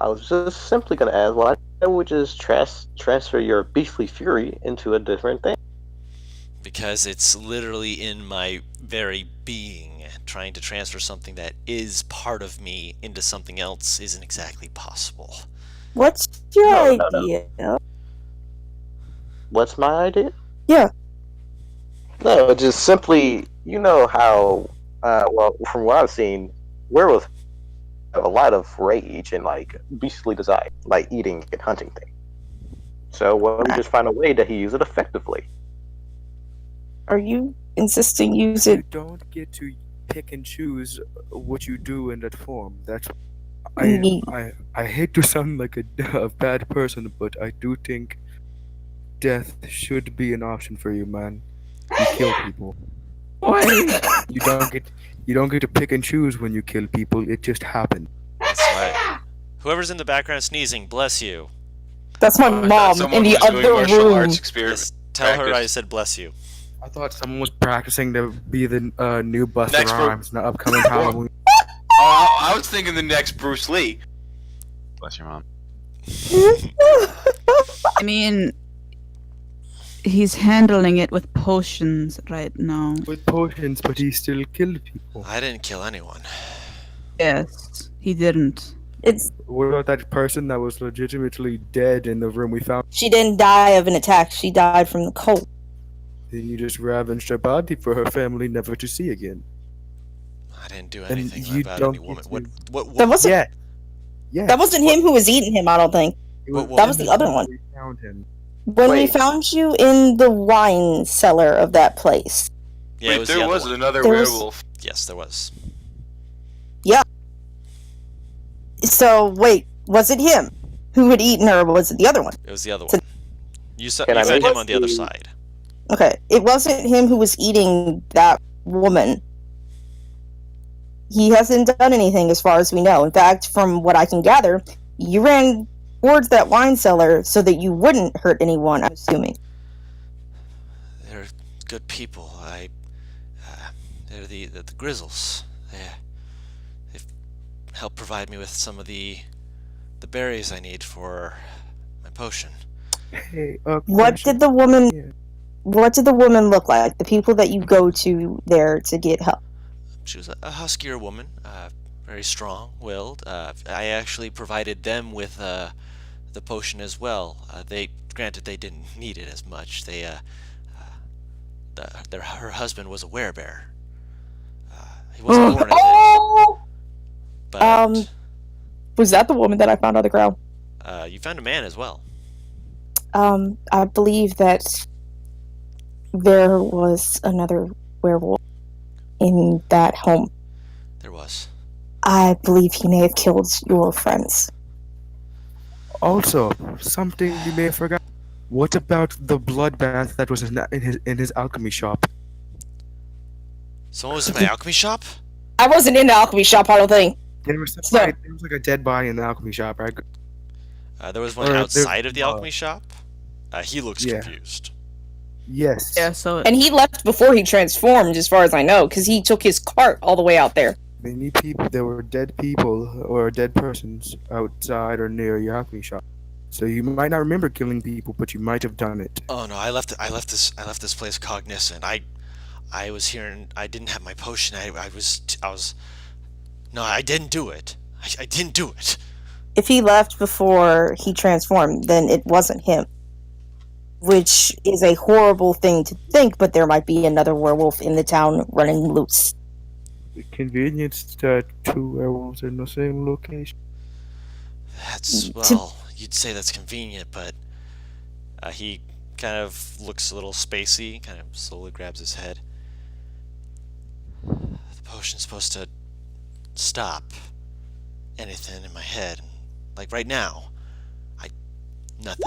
I was just simply gonna ask. Well, I would just transfer your beastly fury into a different thing. Because it's literally in my very being. Trying to transfer something that is part of me into something else isn't exactly possible. What's your No, no, no. idea? What's my idea? Yeah. No, just simply, you know how, well, from what I've seen, werewolves have a lot of rage and, like, beastly desire, like eating and hunting things. So, why don't we just find a way that he use it effectively? Are you insisting use You it? don't get to pick and choose what you do in that form. That's Ye- I hate to sound like a bad person, but I do think death should be an option for you, man. You kill people. You don't get to pick and choose when you kill people. It just happens. That's right. Whoever's in the background sneezing, bless you. That's my I thought mom someone in the was doing other martial room. arts experiment. Just tell her I practice. said bless you. I thought someone was practicing to be the new Buster Next pro- Rhymes in the upcoming Halloween. Oh, I was thinking the next Bruce Lee. Bless your mom. I mean, he's handling it with potions right now. With potions, but he still killed people. I didn't kill anyone. Yes, he didn't. It's What about that person that was legitimately dead in the room we found? she didn't die of an attack. She died from the cold. Then you just ravaged her body for her family never to see again. I didn't do And anything you about don't any woman. get What? to- What? That wasn't. Yeah. Yeah. That wasn't him who was eating him. I don't think. It What- that was in the other room one. We found him. When we Wait. found you in the wine cellar of that place. Yeah, it Wait, was the there other was one. another There was- werewolf. Yes, there was. So wait, was it him who had eaten her, or was it the other one? It was the other So- one. You saw Can you I found make- him on the other side. Okay, it wasn't him who was eating that woman. He hasn't done anything as far as we know. In fact, from what I can gather, you ran towards that wine cellar so that you wouldn't hurt anyone, I'm assuming. They're good people. They're the Grizzles. They've helped provide me with some of the berries I need for my potion. Hey, What question. did the woman Yeah. what did the woman look like? The people that you go to there to get help. She was a huskier woman, very strong-willed. I actually provided them with the potion as well. Granted, they didn't need it as much. Her husband was a werebear. He wasn't born as it, Oh, but was that the woman that I found on the ground? you found a man as well. I believe that there was another werewolf in that home. There was. I believe he may have killed your friends. Also, something you may have forgot. What about the bloodbath that was in his alchemy shop? Someone was in my alchemy shop? I wasn't in the alchemy shop, I don't think. There was So- there was like a dead body in the alchemy shop, right? There was one Or outside there- of the alchemy shop. He looks Yeah. confused. Yes. Yeah, so And he left before he transformed, as far as I know, because he took his cart all the way out there. Many people, there were dead people or dead persons outside or near your alchemy shop. So you might not remember killing people, but you might have done it. Oh no, I left this place cognizant. I was here and I didn't have my potion. No, I didn't do it. I didn't do it. If he left before he transformed, then it wasn't him. Which is a horrible thing to think, but there might be another werewolf in the town running loose. Convenience that two werewolves in the same location. That's, well, you'd say that's convenient, but he kind of looks a little spacey, kind of slowly grabs his head. The potion's supposed to stop anything in my head. Like right now, nothing.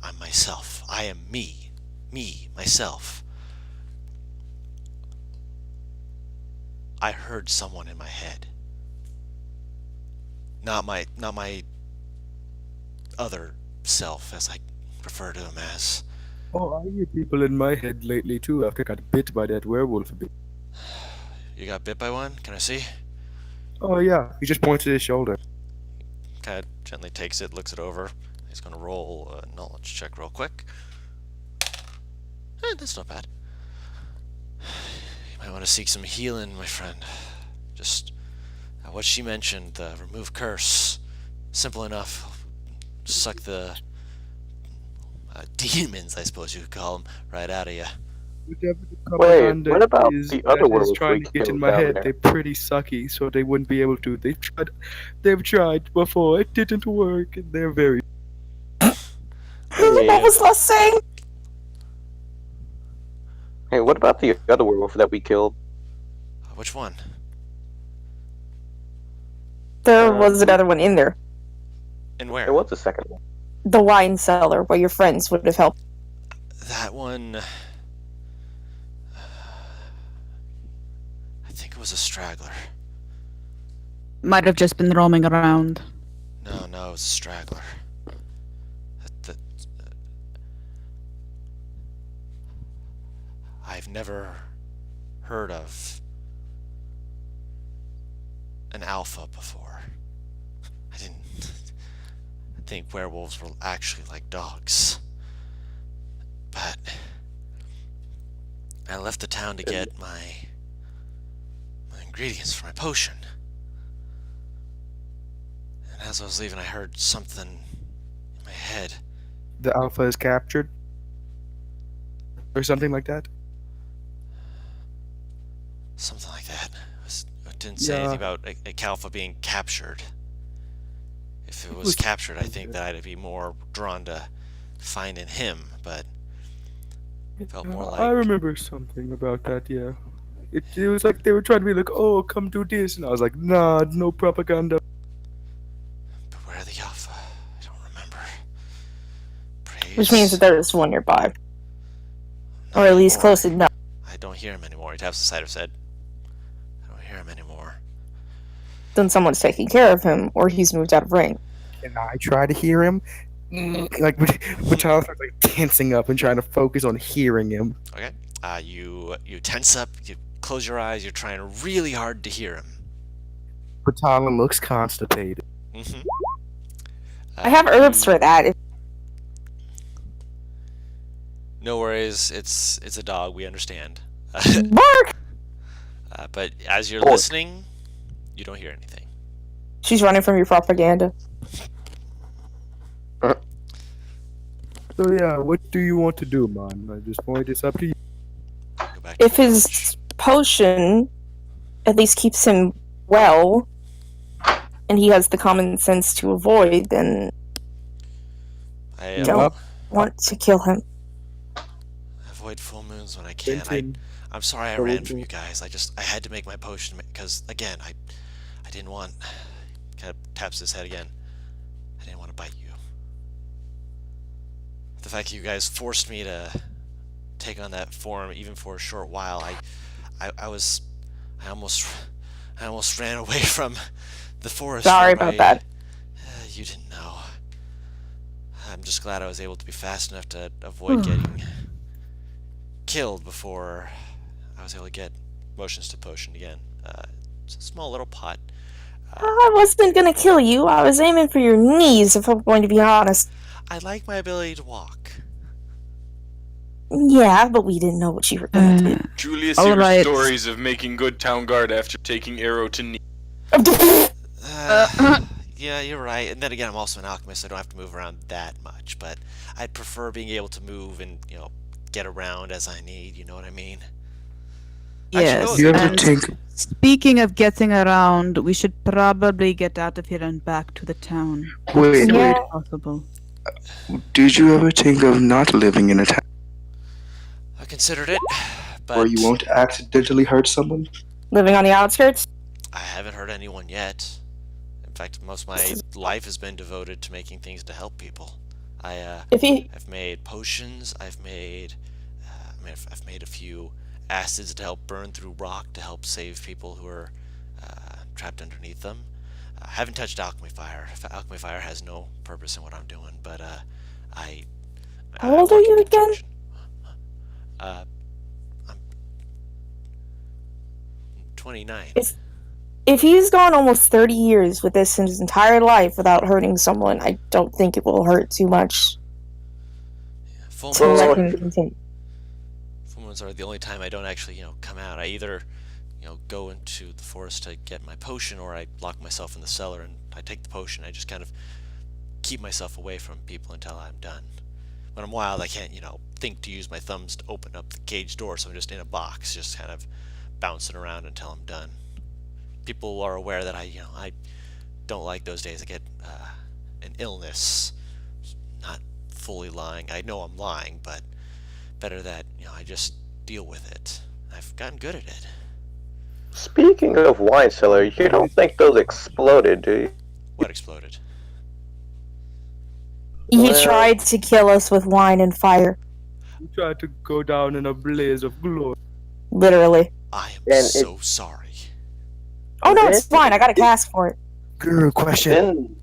I'm myself. I am me. Me, myself. I heard someone in my head. Not my other self, as I refer to him as. Oh, I hear people in my head lately too after I got bit by that werewolf a bit. You got bit by one? Can I see? Oh yeah, he just points at his shoulder. Kind of gently takes it, looks it over. He's gonna roll a knowledge check real quick. That's not bad. You might want to seek some healing, my friend. Just what she mentioned, the remove curse. Simple enough. suck the demons, I suppose you could call them, right out of you. Whatever the Wait, propaganda what about is the that other is werewolves trying we to get in killed my down head, there? they're pretty sucky, so they wouldn't be able to. They've tried before, it didn't work, and they're very. What was last saying? Hey, what about the other werewolf that we killed? Which one? There was another one in there. And where? There was a second one. The wine cellar, where your friends would have helped. That one. I think it was a straggler. Might have just been roaming around. No, it was a straggler. I've never heard of an alpha before. I didn't think werewolves were actually like dogs. But I left the town to get my ingredients for my potion. And as I was leaving, I heard something in my head. The alpha is captured? Or something like that? Something like that. It didn't say anything about a Kalfa being captured. If it was captured, I think that I'd be more drawn to finding him, but it felt more like... I remember something about that, yeah. It was like they were trying to be like, oh, come do this, and I was like, nah, no propaganda. But where are the Alpha? I don't remember. Praise. Which means that there is one nearby. Not Or at least anymore. close enough. I don't hear him anymore. He taps the side of his head. I don't hear him anymore. Then someone's taking care of him, or he's moved out of range. And I try to hear him. Like, but Tyler starts like tensing up and trying to focus on hearing him. Okay. You tense up, you close your eyes, you're trying really hard to hear him. But Tyler looks constipated. Mm-hmm. I have herbs for that. No worries, it's a dog, we understand. Bark! But as you're Pork. listening, you don't hear anything. She's running from your propaganda. So yeah, what do you want to do, man? At this point, it's up to you. Go back to If the his couch. potion at least keeps him well, and he has the common sense to avoid, then I don't want to kill him. avoid full moons when I can. Benton, I'm sorry I ran from you guys. I had to make my potion because again I didn't want. Kind of taps his head again. I didn't want to bite you. The fact that you guys forced me to take on that form even for a short while, I almost ran away from the forest. Sorry where about that. You didn't know. I'm just glad I was able to be fast enough to avoid getting killed before I was able to get motions to potion again. It's a small little pot. I wasn't gonna kill you. I was aiming for your knees, if I'm going to be honest. I like my ability to walk. Yeah, but we didn't know what you were gonna do. Julius, All your right. stories of making good town guard after taking arrow to knee. Yeah, you're right. And then again, I'm also an alchemist, so I don't have to move around that much. But I'd prefer being able to move and, get around as I need. You know what I mean? Yes. Do you ever and think? speaking of getting around, we should probably get out of here and back to the town. Wait, Yeah. wait. Possible. Did you ever think of not living in a town I considered it, but where you won't accidentally hurt someone? Living on the outskirts? I haven't hurt anyone yet. In fact, most of my life has been devoted to making things to help people. If he I've made potions. I've made a few acids to help burn through rock to help save people who are trapped underneath them. I haven't touched alchemy fire. Alchemy fire has no purpose in what I'm doing, but How old are you again? I'm 29. if he's gone almost 30 years with this in his entire life without hurting someone, I don't think it will hurt too much Full to moons, let him continue. full moons are the only time I don't actually, come out. I either, go into the forest to get my potion, or I lock myself in the cellar and I take the potion. I just kind of keep myself away from people until I'm done. When I'm wild, I can't, think to use my thumbs to open up the cage door, so I'm just in a box, just kind of bouncing around until I'm done. People are aware that I don't like those days. I get an illness. Not fully lying. I know I'm lying, but better that, I just deal with it. I've gotten good at it. Speaking of wine cellar, you don't think those exploded, do you? What exploded? He Well- tried to kill us with wine and fire, You tried to go down in a blaze of glory. literally. I am And so sorry. Oh no, it's fine. I got a cask for it. Guru, question. Then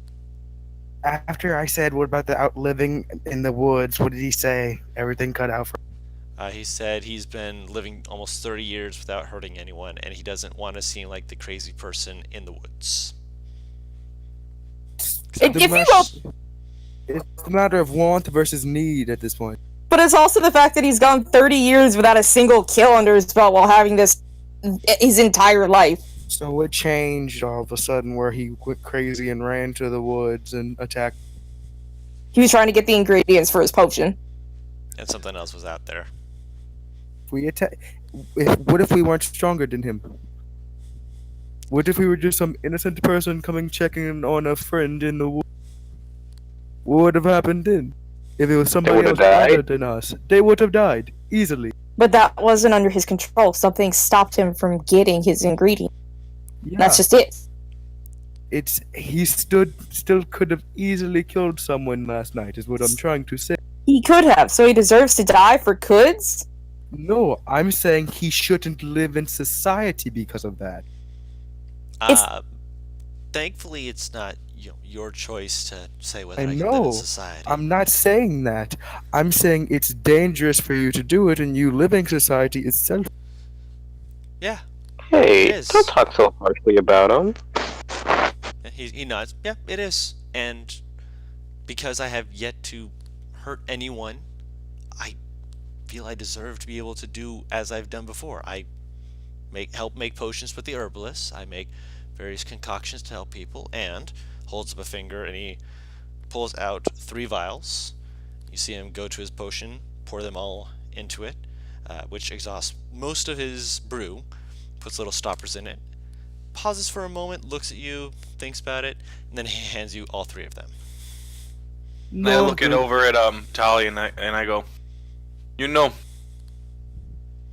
After I said, what about the outliving in the woods? What did he say? Everything cut out for. He said he's been living almost 30 years without hurting anyone, and he doesn't want to seem like the crazy person in the woods. If you go, It's a matter of want versus need at this point. but it's also the fact that he's gone 30 years without a single kill under his belt while having this his entire life. So what changed all of a sudden where he went crazy and ran to the woods and attacked? He was trying to get the ingredients for his potion. And something else was out there. What if we weren't stronger than him? What if we were just some innocent person coming checking on a friend in the woods? What would have happened then? If it was somebody would've else other died. than us, they would have died easily. But that wasn't under his control. Something stopped him from getting his ingredient. Yeah, That's just it. He still could have easily killed someone last night. Is what I'm trying to say. He could have, so he deserves to die for goods? No, I'm saying he shouldn't live in society because of that. Thankfully, it's not your choice to say whether I I can live know. in society. I'm not saying that. I'm saying it's dangerous for you to do it, and you living society itself. Yeah, hey, It is. don't talk so harshly about him. he nods. Yeah, it is. And because I have yet to hurt anyone, I feel I deserve to be able to do as I've done before. I help make potions with the herbalists. I make various concoctions to help people, and holds up a finger and he pulls out 3 vials. You see him go to his potion, pour them all into it, which exhausts most of his brew, puts little stoppers in it, pauses for a moment, looks at you, thinks about it, and then he hands you all 3 of them. And I look it over at Tali and I go,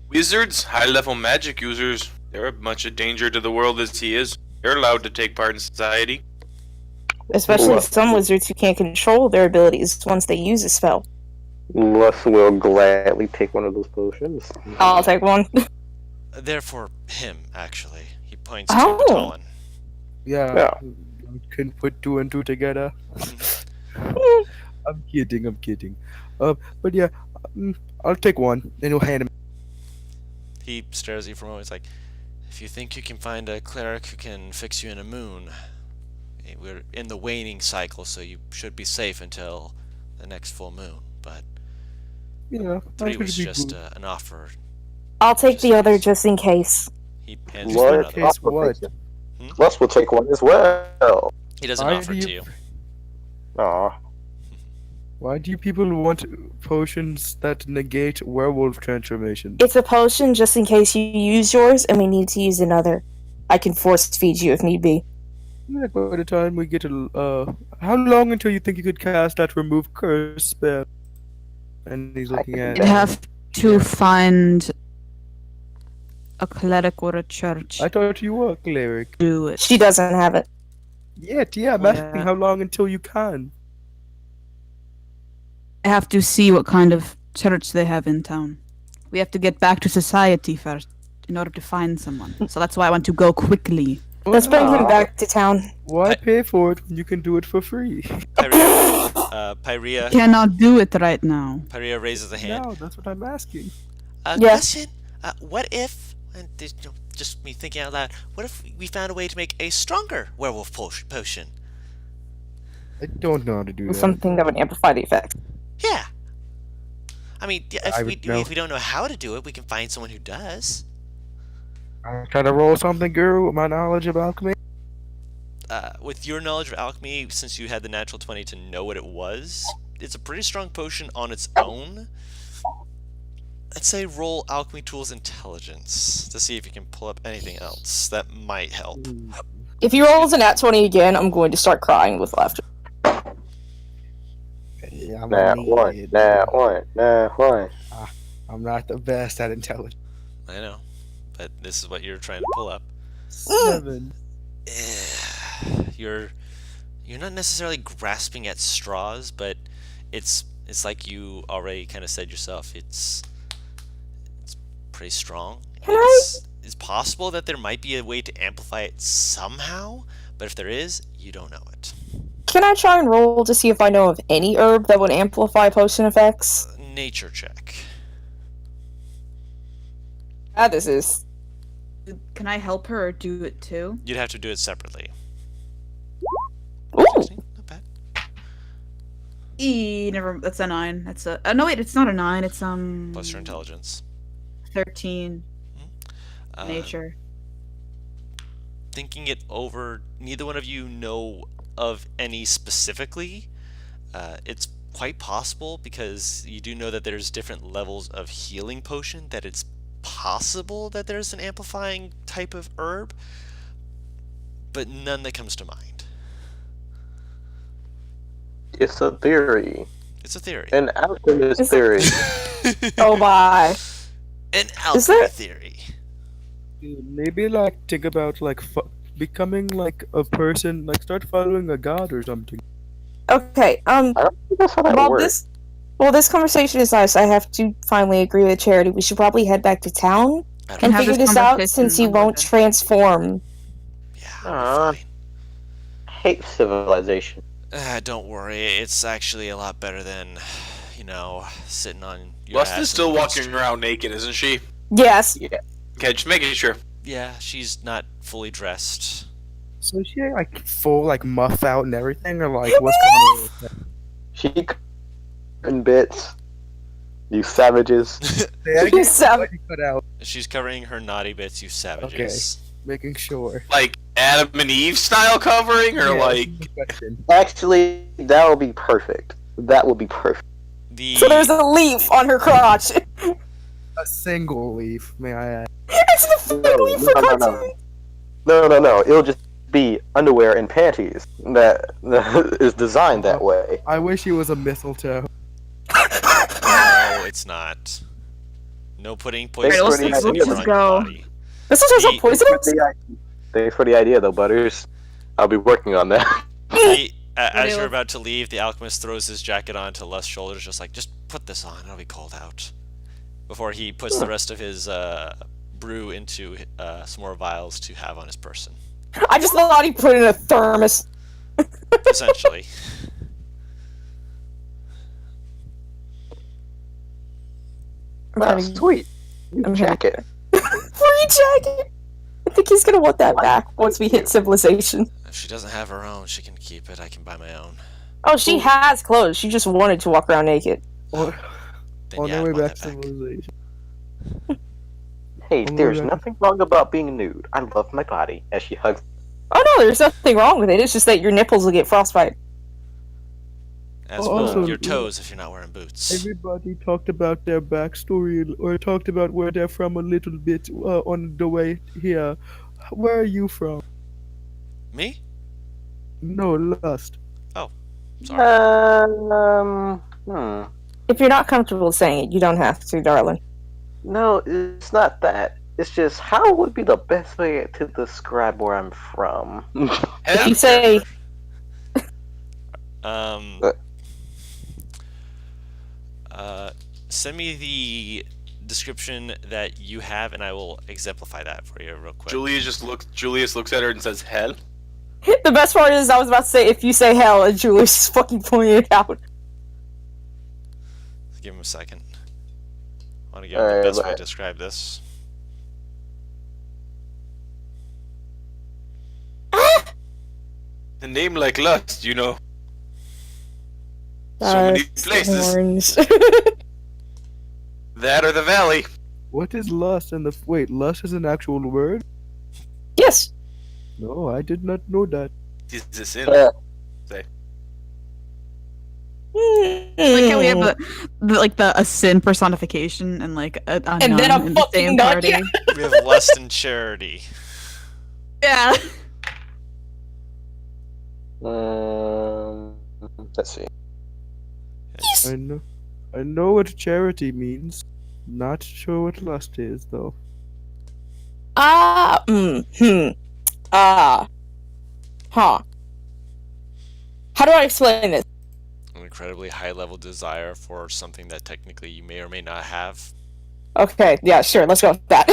wizards, high level magic users, they're as much a danger to the world as he is. They're allowed to take part in society. Especially Well- with some wizards who can't control their abilities once they use a spell. Les will gladly take one of those potions. I'll take one. They're for him, actually. He points Oh. to Talon. Yeah. Yeah. You can put 2 and 2 together. I'm kidding. But yeah, I'll take one, and he'll hand him. He stares at you for a moment. He's like, if you think you can find a cleric who can fix you in a moon, we're in the waning cycle, so you should be safe until the next full moon. But Yeah, 3 that was could be just good. an offer. I'll take the other just in case. He hands you What? another. Case what? Les will take one as well. He doesn't Why offer do to you- you. Aw. Why do people want potions that negate werewolf transformation? It's a potion just in case you use yours and we need to use another. I can force feed you if need be. Like by the time we get to how long until you think you could cast that remove curse spell? And he's looking at. You'd have to find a cleric or a church I thought you were a cleric. to do it. She doesn't have it. Yeah, I'm asking Yeah. how long until you can. I have to see what kind of church they have in town. We have to get back to society first in order to find someone. So that's why I want to go quickly. Let's bring him Aw. back to town. Why pay for it when you can do it for free? Pyrea, Cannot do it right now. Pyrea raises a hand. No, that's what I'm asking. Yeah. Question, what if, and this, just me thinking out loud, what if we found a way to make a stronger werewolf potion? I don't know how to do that. Something that would amplify the effect. Yeah. I mean, yeah, I if would know. if we don't know how to do it, we can find someone who does. I'm trying to roll something, Guru, with my knowledge of alchemy. with your knowledge of alchemy, since you had the natural 20 to know what it was, it's a pretty strong potion on its own. I'd say roll Alchemy Tools Intelligence to see if you can pull up anything else that might help. If he rolls a nat 20 again, I'm going to start crying with laughter. Yeah, I'm Nah, gonna one, need it. nah, one. I'm not the best at intelligence. I know, but this is what you're trying to pull up. 7. You're not necessarily grasping at straws, but it's like you already kind of said yourself. It's pretty strong. It's possible that there might be a way to amplify it somehow, but if there is, you don't know it. Can I try and roll to see if I know of any herb that would amplify potion effects? Nature check. This is. Can I help her or do it too? You'd have to do it separately. Ooh! 16? Not bad. Never. That's a 9. That's a. No, wait. It's not a 9. It's Plus your intelligence. 13. Uh, Nature. Thinking it over, neither one of you know of any specifically. It's quite possible, because you do know that there's different levels of healing potion, that it's possible that there's an amplifying type of herb, but none that comes to mind. It's a theory. It's a theory. An alchemist theory. Oh my. An Is alchemy there- theory. Dude, maybe like think about like becoming like a person, like start following a god or something. Okay, I don't think that's how that Bob, works. this conversation is nice. I have to finally agree with Charity. We should probably head back to town I don't and know. have figure this this out conversation since he on won't Monday. transform. Yeah, Aw. we're fine. Hate civilization. Don't worry, it's actually a lot better than, sitting on your Lust ass is in still the walking street. around naked, isn't she? Yes. Okay, just making sure. Yeah, she's not fully dressed. So is she like full like muff out and everything, or like what's going on with that? She in bits. You savages. Hey, I You get savage. what you cut out, She's covering her naughty bits, you savages. making sure. Like Adam and Eve style covering, or Yeah, like that's the question. Actually, that would be perfect. That would be perfect. The So there's a leaf on her crotch. A single leaf, may I add? It's the fucking leaf for cartoon. No. It'll just be underwear and panties that is designed that way. I wish he was a mistletoe. No, it's not. No putting poison Alright, seeds let's in your let's go. body. This is also The- poisonous? Thanks for the idea, though, Butters. I'll be working on that. As you're about to leave, the alchemist throws his jacket onto Lust's shoulders, just put this on, it'll be cold out. Before he puts the rest of his brew into some more vials to have on his person. I just thought he put it in a thermos. Essentially. Sweet. New I'm jacket. Free jacket! I think he's gonna want that back once we hit civilization. If she doesn't have her own, she can keep it. I can buy my own. Oh, she has clothes. She just wanted to walk around naked. On Then yeah, our I'd way want back that to back. civilization. Hey, Oh my there's God. nothing wrong about being nude. I love my body. As she hugs. Oh no, there's nothing wrong with it. It's just that your nipples will get frostbite. As Oh, will also- your toes if you're not wearing boots. Everybody talked about their backstory or talked about where they're from a little bit on the way here. Where are you from? Me? No, Lust. Sorry. If you're not comfortable saying it, you don't have to, darling. No, it's not that. It's just how would be the best way to describe where I'm from. If you say, Send me the description that you have, and I will exemplify that for you real quick. Julius looks at her and says, "Hell." the best part is I was about to say, if you say hell, and Julius just fucking pointed it out. Give him a second. I want to give him Alright, the best way but- to describe this. The name like Lust, you know. So many places. Horns. That or the valley. What is lust and the wait? Lust is an actual word? Yes. No, I did not know that. Is this in? Yeah. Like how we have a sin personification and like a And then nun a in the fucking same nun, party. yeah. We have lust and charity. Yeah. Let's see. I know what charity means. Not sure what lust is though. Huh. How do I explain this? An incredibly high level desire for something that technically you may or may not have. Okay, yeah, sure, let's go with that.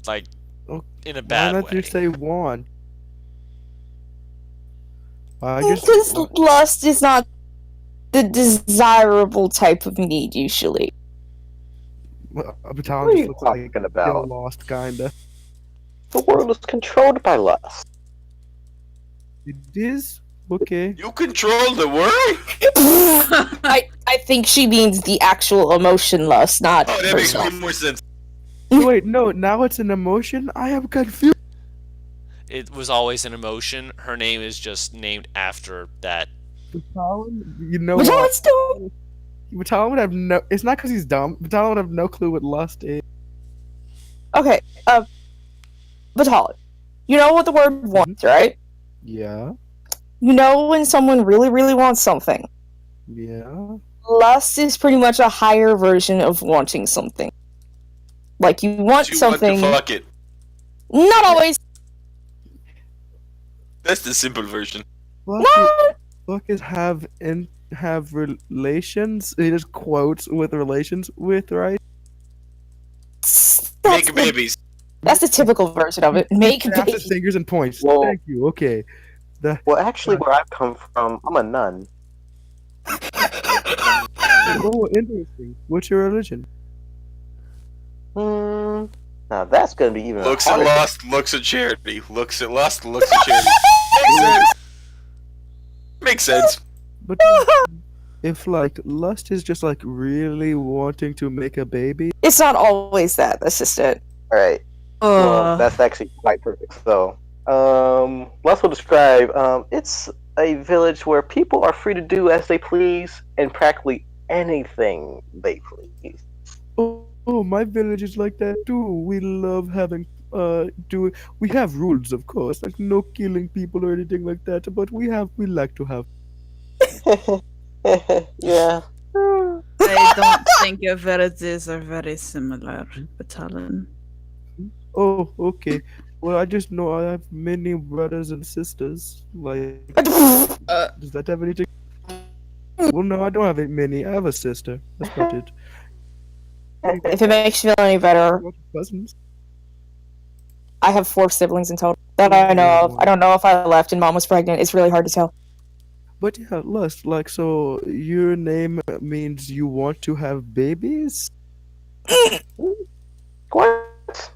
Like, Oh, in a Why bad not way. just say want? I Because just lust is not the desirable type of need, usually. What What are you talking Feel about? lost, kinda. The world is controlled by lust. It is okay. You control the world? I think she means the actual emotion lust, not Oh, that makes way herself. more sense. Wait, no. Now it's an emotion. I am confused. It was always an emotion. Her name is just named after that. You know But what? let's do Batalon would have no. It's not because he's dumb. Batalon would have no clue what lust is. Okay, Batalon. You know what the word wants, right? Yeah. You know when someone really, really wants something. Yeah. Lust is pretty much a higher version of wanting something. Like you want You something. want to fuck it. Not always. That's the simple version. Fuck is have relations. He just quotes with relations with, right? Make babies. That's the typical version of it. Make Snaps his babies. fingers and points. Well- Thank you. Okay. Well, actually, where I come from, I'm a nun. Oh, interesting. What's your religion? Now that's gonna be even Looks at harder. lust, looks at charity. Looks at lust, looks at charity. Makes sense. Makes sense. But if like lust is just like really wanting to make a baby, It's not always that. That's just it. All right. Well, that's actually quite perfect. So, Lust will describe. It's a village where people are free to do as they please and practically anything they please. oh, my village is like that too. We love having we have rules, of course, like no killing people or anything like that. But we like to have. Yeah. I don't think your villages are very similar, Batalon. Oh, okay. Well, I just know I have many brothers and sisters. Like, does that have anything? Well, no, I don't have many. I have a sister. That's about it. If it makes you feel any better, Cousins. I have 4 siblings in total that I know of. I don't know if I left and mom was pregnant. It's really hard to tell. But yeah, lust. Like, so your name means you want to have babies? What?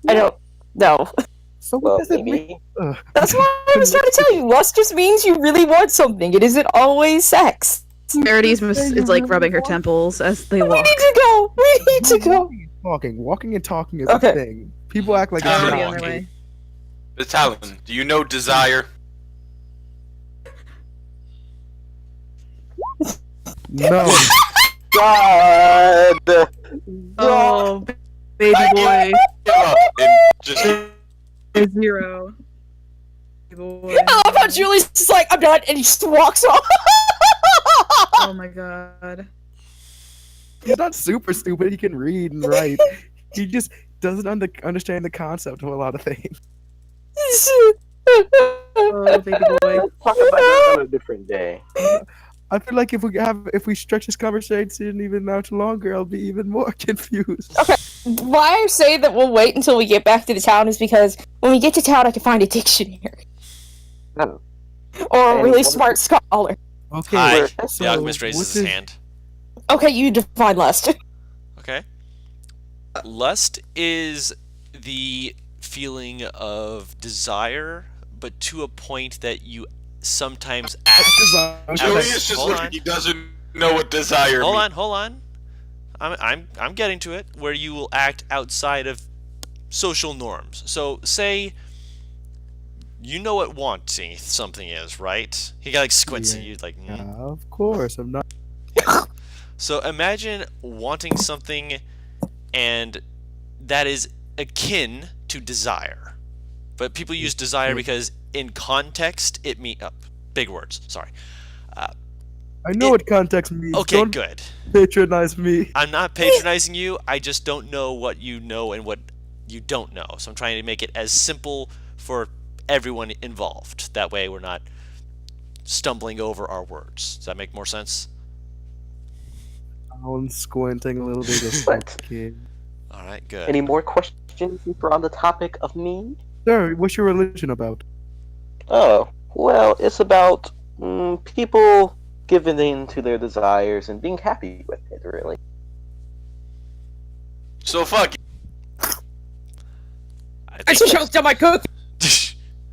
I don't know. So what Well, does it mean? maybe. That's what I was trying to tell you. Lust just means you really want something. It isn't always sex. Charity's is like rubbing her temples as they We walk. need to go. We need to go. Walking and talking is Okay. a thing. People act like They're it's already not. on their way. Batalon, do you know desire? No. God. Oh, baby boy. Give up and just 0. Baby boy. I love how Julie's just like, I'm done, and he just walks off. Oh my god. He's not super stupid. He can read and write. He just doesn't understand the concept of a lot of things. Oh, baby boy. Talk about that on a different day. I feel like if we stretch this conversation even out longer, I'll be even more confused. Okay, why I say that we'll wait until we get back to the town is because when we get to town, I can find a dictionary. No. Or a And really what- smart scholar. Okay. Hi. we're- The so alchemist raises what his is- hand. Okay, you define lust. Okay. Lust is the feeling of desire, but to a point that you sometimes act. Julius just Hold look on. like he doesn't know what desire means. Hold on. I'm getting to it. Where you will act outside of social norms. So say you know what wanting something is, right? He got like squints at you like. Yeah, of course. I'm not. So imagine wanting something, and that is akin to desire. But people use desire because in context it means big words. Sorry. I know what context means. Okay, Don't good. patronize me. I'm not patronizing you. I just don't know what you know and what you don't know. So I'm trying to make it as simple for everyone involved. That way we're not stumbling over our words. Does that make more sense? I'm squinting a little bit. Just What? okay. All right, good. Any more questions for on the topic of me? Sir, what's your religion about? Oh, well, it's about people giving in to their desires and being happy with it, really. So fuck. I choked on my cookie.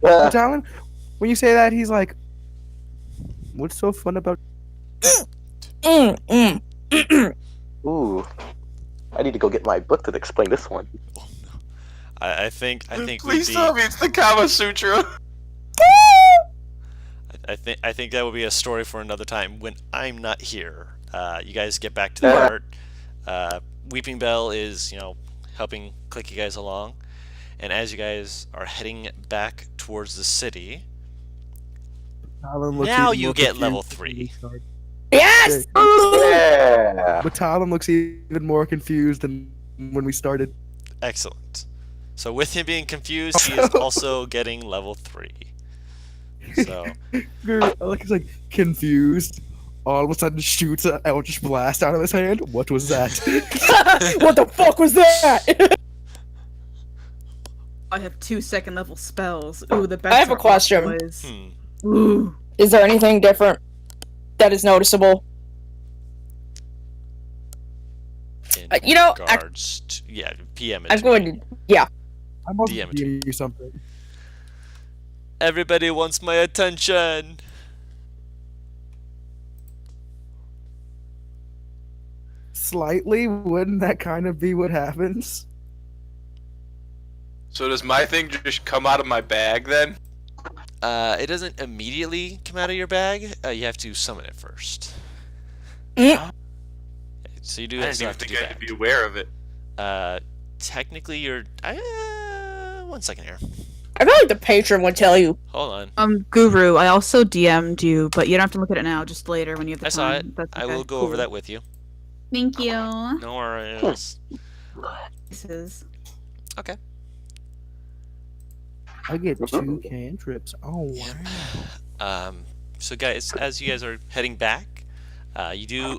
Talon, when you say that, he's like, "What's so fun about?" Ooh, I need to go get my book to explain this one. I think Please we'd tell be, me it's the Kama Sutra. I think that would be a story for another time when I'm not here. You guys get back to the part. Weeping Bell is, helping click you guys along, and as you guys are heading back towards the city, Talon looks now even you more get confused level than 3. we start. Yes! Yeah. But Talon looks even more confused than when we started. Excellent. So with him being confused, he is also getting level 3. So He's like confused. All of a sudden, shoots an Eldritch Blast out of his hand. What was that? What the fuck was that? I have 2 second level spells. Ooh, the best. I have a are question. always- hmm. Ooh. Is there anything different that is noticeable? In You know, regards to, PM. I'm Is going to. Yeah. I'm about DM to give you something. Everybody wants my attention. Slightly, wouldn't that kind of be what happens? So does my thing just come out of my bag then? It doesn't immediately come out of your bag. You have to summon it first. Mm. So you do I have didn't to even do think I had that. to be aware of it. Technically, you're. 1 second here. I feel like the patron would tell you. Hold on. Guru, I also DM'd you, but you don't have to look at it now. Just later when you have the I saw time. it. That's I okay. will go over Cool. that with you. Thank you. No worries. This is. Okay. I get 2 cantrips. Oh wow. So guys, as you guys are heading back, you do.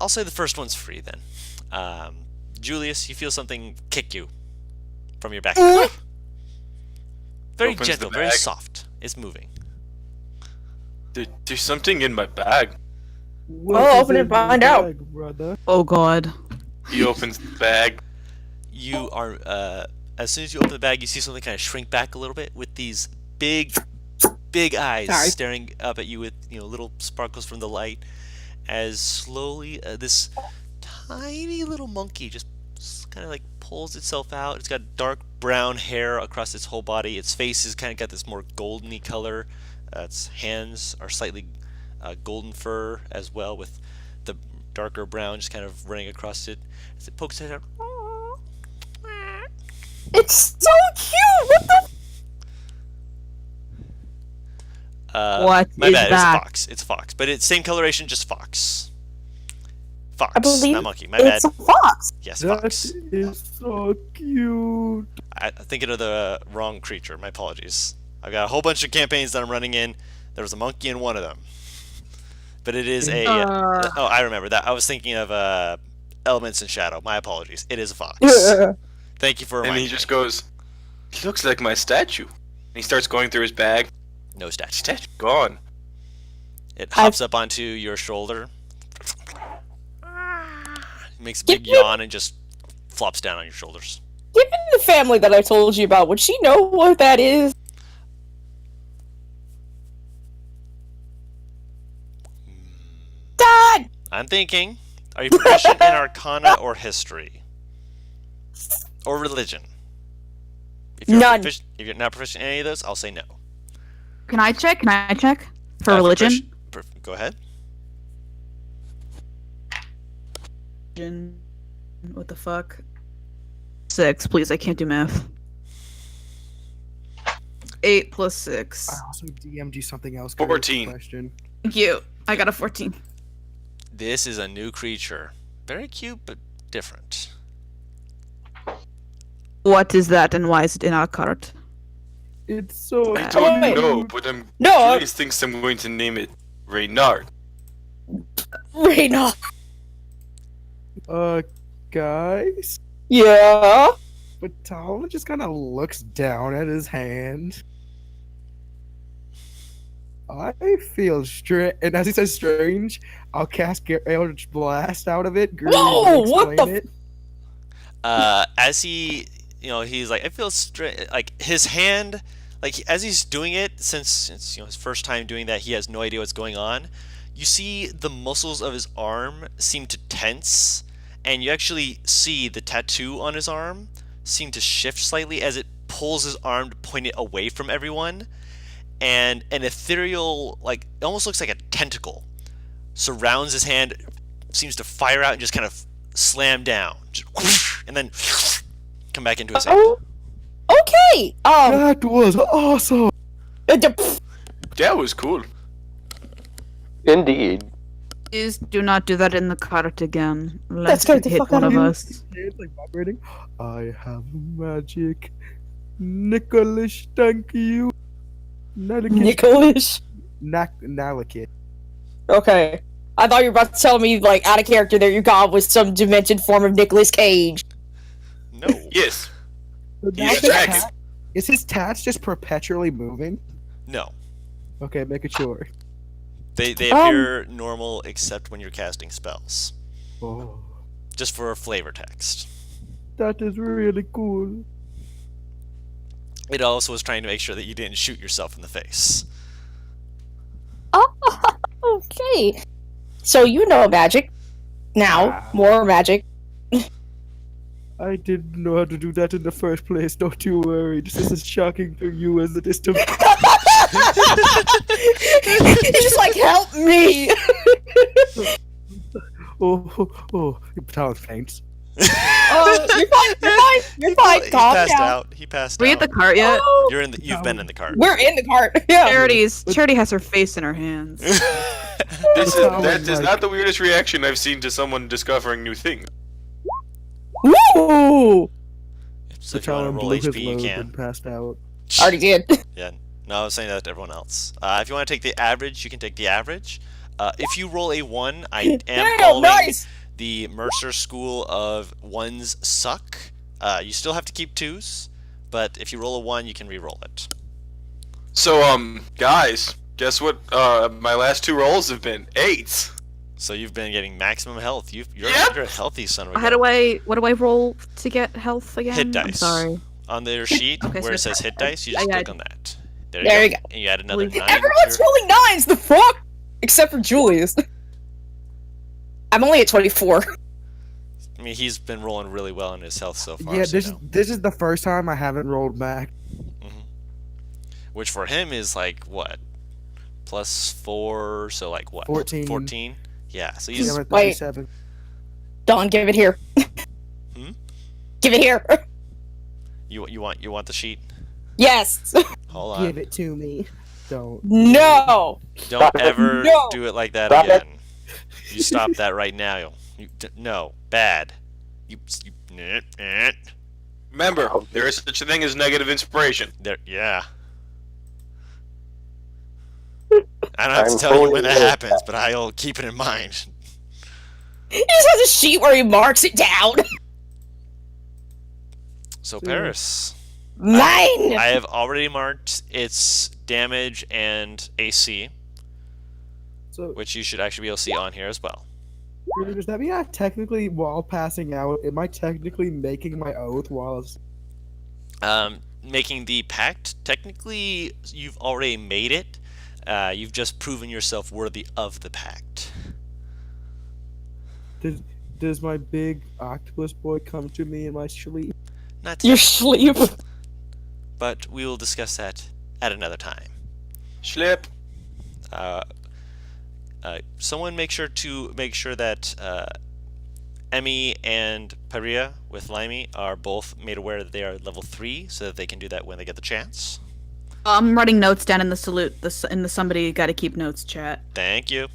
I'll say the first one's free then. Julius, you feel something kick you from your back. Very Opens gentle, the very bag. soft. It's moving. There's something in my bag. What is open it in and your find out. bag, brother? Oh god. He opens the bag. You are as soon as you open the bag, you see something kind of shrink back a little bit with these big eyes Sorry. staring up at you with little sparkles from the light. As slowly this tiny little monkey just kind of like pulls itself out. It's got dark brown hair across its whole body. Its face has kind of got this more goldeny color. Its hands are slightly golden fur as well, with the darker brown just kind of running across it as it pokes its head out. It's so cute! What the? What My is bad. that? It's a fox. It's a fox, but it's same coloration, just fox. Fox, I believe not monkey. My bad. It's a fox. Yes, That fox. is so cute. I'm thinking of the wrong creature. My apologies. I've got a whole bunch of campaigns that I'm running in. There was a monkey in one of them, but it is a. Oh, I remember that. I was thinking of Elements and Shadow. My apologies. It is a fox. Thank you for And reminding he just me. goes, he looks like my statue. And he starts going through his bag. No statue. Statue gone. It hops up onto your shoulder. Makes a big yawn and just flops down on your shoulders. Given the family that I told you about, would she know what that is? Dad! I'm thinking, are you proficient in Arcana or History? Or Religion? If you're None. If you're not proficient in any of those, I'll say no. Can I check? Can I check for For religion? Go ahead. Religion. What the fuck? 6, please. I can't do math. 8 plus 6. I also DM'd you something else. 14. Question. Thank you. I got a 14. This is a new creature. Very cute, but different. What is that, and why is it in our cart? It's so. I Oh, don't wait. know, but I'm No, curious thinks I'm going to name it Reynard. Reina. Guys. Yeah. But Talon just kind of looks down at his hand. I feel strange, and as he says strange, I'll cast Eldritch Blast out of it. Guru Whoa, will what explain the it. As he, he's like, I feel like his hand, like as he's doing it, since it's his first time doing that, he has no idea what's going on. You see the muscles of his arm seem to tense, and you actually see the tattoo on his arm seem to shift slightly as it pulls his arm to point it away from everyone, and an ethereal, like, it almost looks like a tentacle surrounds his hand, seems to fire out and just kind of slam down, just, and then come back into his hand. Oh. Okay. That was awesome. That was cool. Indeed. Please do not do that in the cart again. That's Let's scared the hit fuck one out of of you. us. It's like vibrating. I have magic. Nicholas, thank you. Nicholas. Nalakit. Okay. I thought you were about to tell me, like, out of character there you got was some demented form of Nicolas Cage. No. Yes. Is He's a dragon. his tats just perpetually moving? No. Okay, make it sure. They appear normal except when you're casting spells. Oh, Just for a flavor text. that is really cool. It also was trying to make sure that you didn't shoot yourself in the face. Oh, okay. So you know magic. Now, more magic. I didn't know how to do that in the first place. Don't you worry. This is as shocking to you as it is to me. He's just like, help me! Oh, Talon faints. You're fine. He Calm passed down. out. He passed Are we out. at the cart yet? Oh, You've been in the cart. we're in the cart. Yeah. Charity has her face in her hands. That is not the weirdest reaction I've seen to someone discovering new things. Woo! So if you want to Talon roll blew his HP, you load can. and passed out. Already did. Yeah. No, I was saying that to everyone else. If you want to take the average, you can take the average. If you roll a 1, I am Damn, following nice! the Mercer school of 1s suck. You still have to keep 2s, but if you roll a 1, you can re-roll it. So, guys, guess what? My last 2 rolls have been 8s. So you've been getting maximum health. You're Yep. a healthy son of a What gun. do I roll to get health again? Hit I'm dice. sorry. On their sheet Okay, where so it says hit dice, you just I- click on that. There you go. And you add another 9. Everyone's to your- rolling 9s. The fuck? Except for Julius. I'm only at 24. I mean, he's been rolling really well in his health so far. Yeah, so this no. this is the first time I haven't rolled back. Which for him is like what? +4, so like what? 14. 14? Yeah, so Yeah, he's I'm at Wait. 37. Dawn, give it here. Hmm? Give it here. you want the sheet? Yes. Hold on. Give it to me. Don't. No. Don't ever No. do it like that Stop it. again. You stop that right now. No, bad. Remember, there is such a thing as negative inspiration. There, yeah. I don't have to I'm tell you fully when that aware. happens, but I'll keep it in mind. He just has a sheet where he marks it down. So Paris, Mine. I have already marked its damage and AC, So, which you should actually be able to see on here as well. does that mean I technically, while passing out, am I technically making my oath while? Making the pact, technically, you've already made it. You've just proven yourself worthy of the pact. Does my big octopus boy come to me in my sleep? Not Your technically. sleep. but we will discuss that at another time. Schlip. Someone make sure that Emmy and Paria with Limey are both made aware that they are level 3, so that they can do that when they get the chance. I'm writing notes down in the salute, in the somebody gotta keep notes chat. Thank you.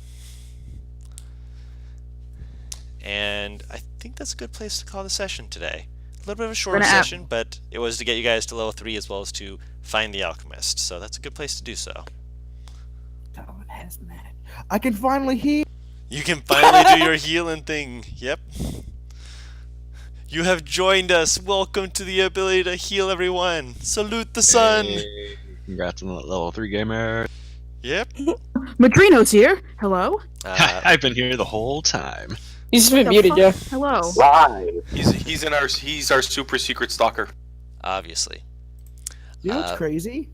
And I think that's a good place to call the session today. A little bit of a shorter session, but it was to get you guys to level 3 as well as to find the alchemist. So that's a good place to do so. Talon has that. I can finally heal. You can finally do your healing thing. Yep. You have joined us. Welcome to the ability to heal everyone. Salute the sun. Hey, congrats on the level 3 gamer. Yep. Madrino's here. Hello. I've been here the whole time. He's just been muted, Joe. Hello. Live. He's our super secret stalker. Obviously. You know what's crazy?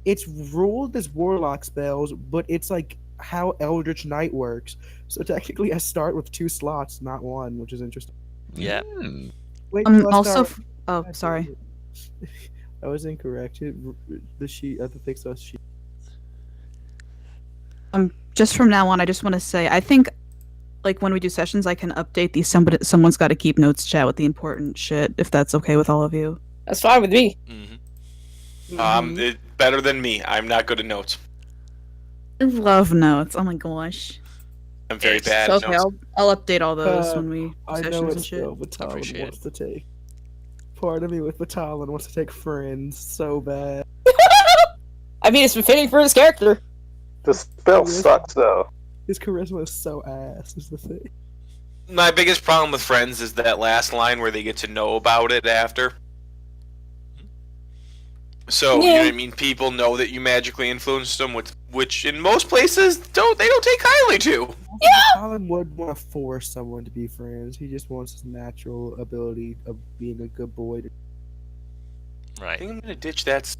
It's ruled as warlock spells, but it's like how Eldritch Knight works. So technically, I start with 2 slots, not 1, which is interesting. Yeah. Wait, do I Also, start- oh, sorry. I was incorrect. The sheet, the fixed us sheet. Just from now on, I just want to say, I think, like when we do sessions, I can update these. Someone's got to keep notes chat with the important shit, if that's okay with all of you. That's fine with me. It's better than me. I'm not good at notes. I love notes. Oh my gosh. I'm very bad So, at okay, notes. I'll update all those when we do I know sessions and it's shit. still Batalon Appreciate wants to take. Part of me with Batalon wants to take friends so bad. I mean, it's befitting for his character. The spell sucks though. His charisma is so ass. Is the thing. My biggest problem with Friends is that last line where they get to know about it after. So, you know what I mean? People know that you magically influenced them, which in most places they don't take kindly to. Batalon would want to force someone to be friends. He just wants his natural ability of being a good boy. I Right. think I'm gonna ditch that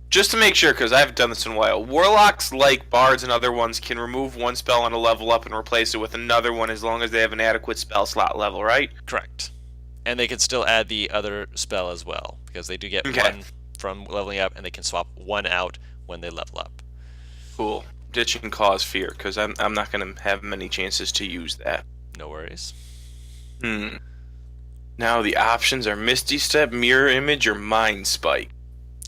just to make sure, because I haven't done this in a while. Warlocks, like bards and other ones, can remove one spell on a level up and replace it with another one as long as they have an adequate spell slot level, right? Correct. And they can still add the other spell as well, because they do get Okay. 1 from leveling up, and they can swap 1 out when they level up. Cool. Ditching cause fear, because I'm not gonna have many chances to use that. No worries. Now the options are Misty Step, Mirror Image, or Mind Spike.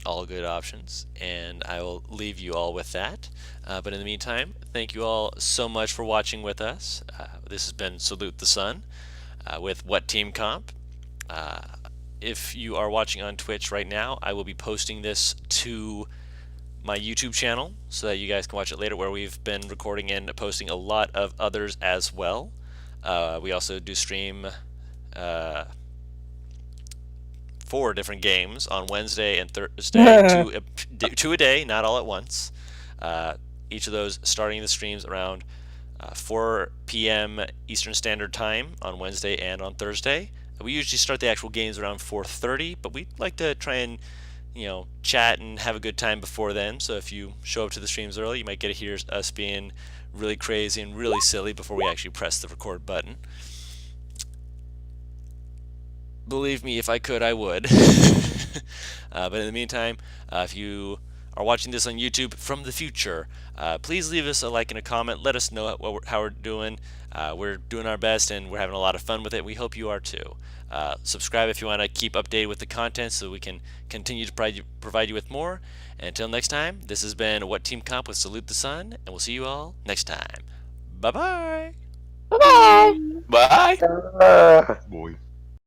All good options, and I will leave you all with that. But in the meantime, thank you all so much for watching with us. This has been Salute the Sun with What Team Comp. If you are watching on Twitch right now, I will be posting this to my YouTube channel so that you guys can watch it later, where we've been recording and posting a lot of others as well. We also do stream 4 different games on Wednesday and Thursday, two a day, not all at once. Each of those starting the streams around 4 p.m. Eastern Standard Time on Wednesday and on Thursday. We usually start the actual games around 4:30, but we like to try and chat and have a good time before then. So if you show up to the streams early, you might get to hear us being really crazy and really silly before we actually press the record button. Believe me, if I could, I would. But in the meantime, if you are watching this on YouTube from the future, please leave us a like and a comment. Let us know how we're doing. We're doing our best, and we're having a lot of fun with it. We hope you are too. Subscribe if you want to keep updated with the content so we can continue to provide you with more. And until next time, this has been What Team Comp with Salute the Sun, and we'll see you all next time. Bye-bye! Bye-bye! Bye. Uh, Boy.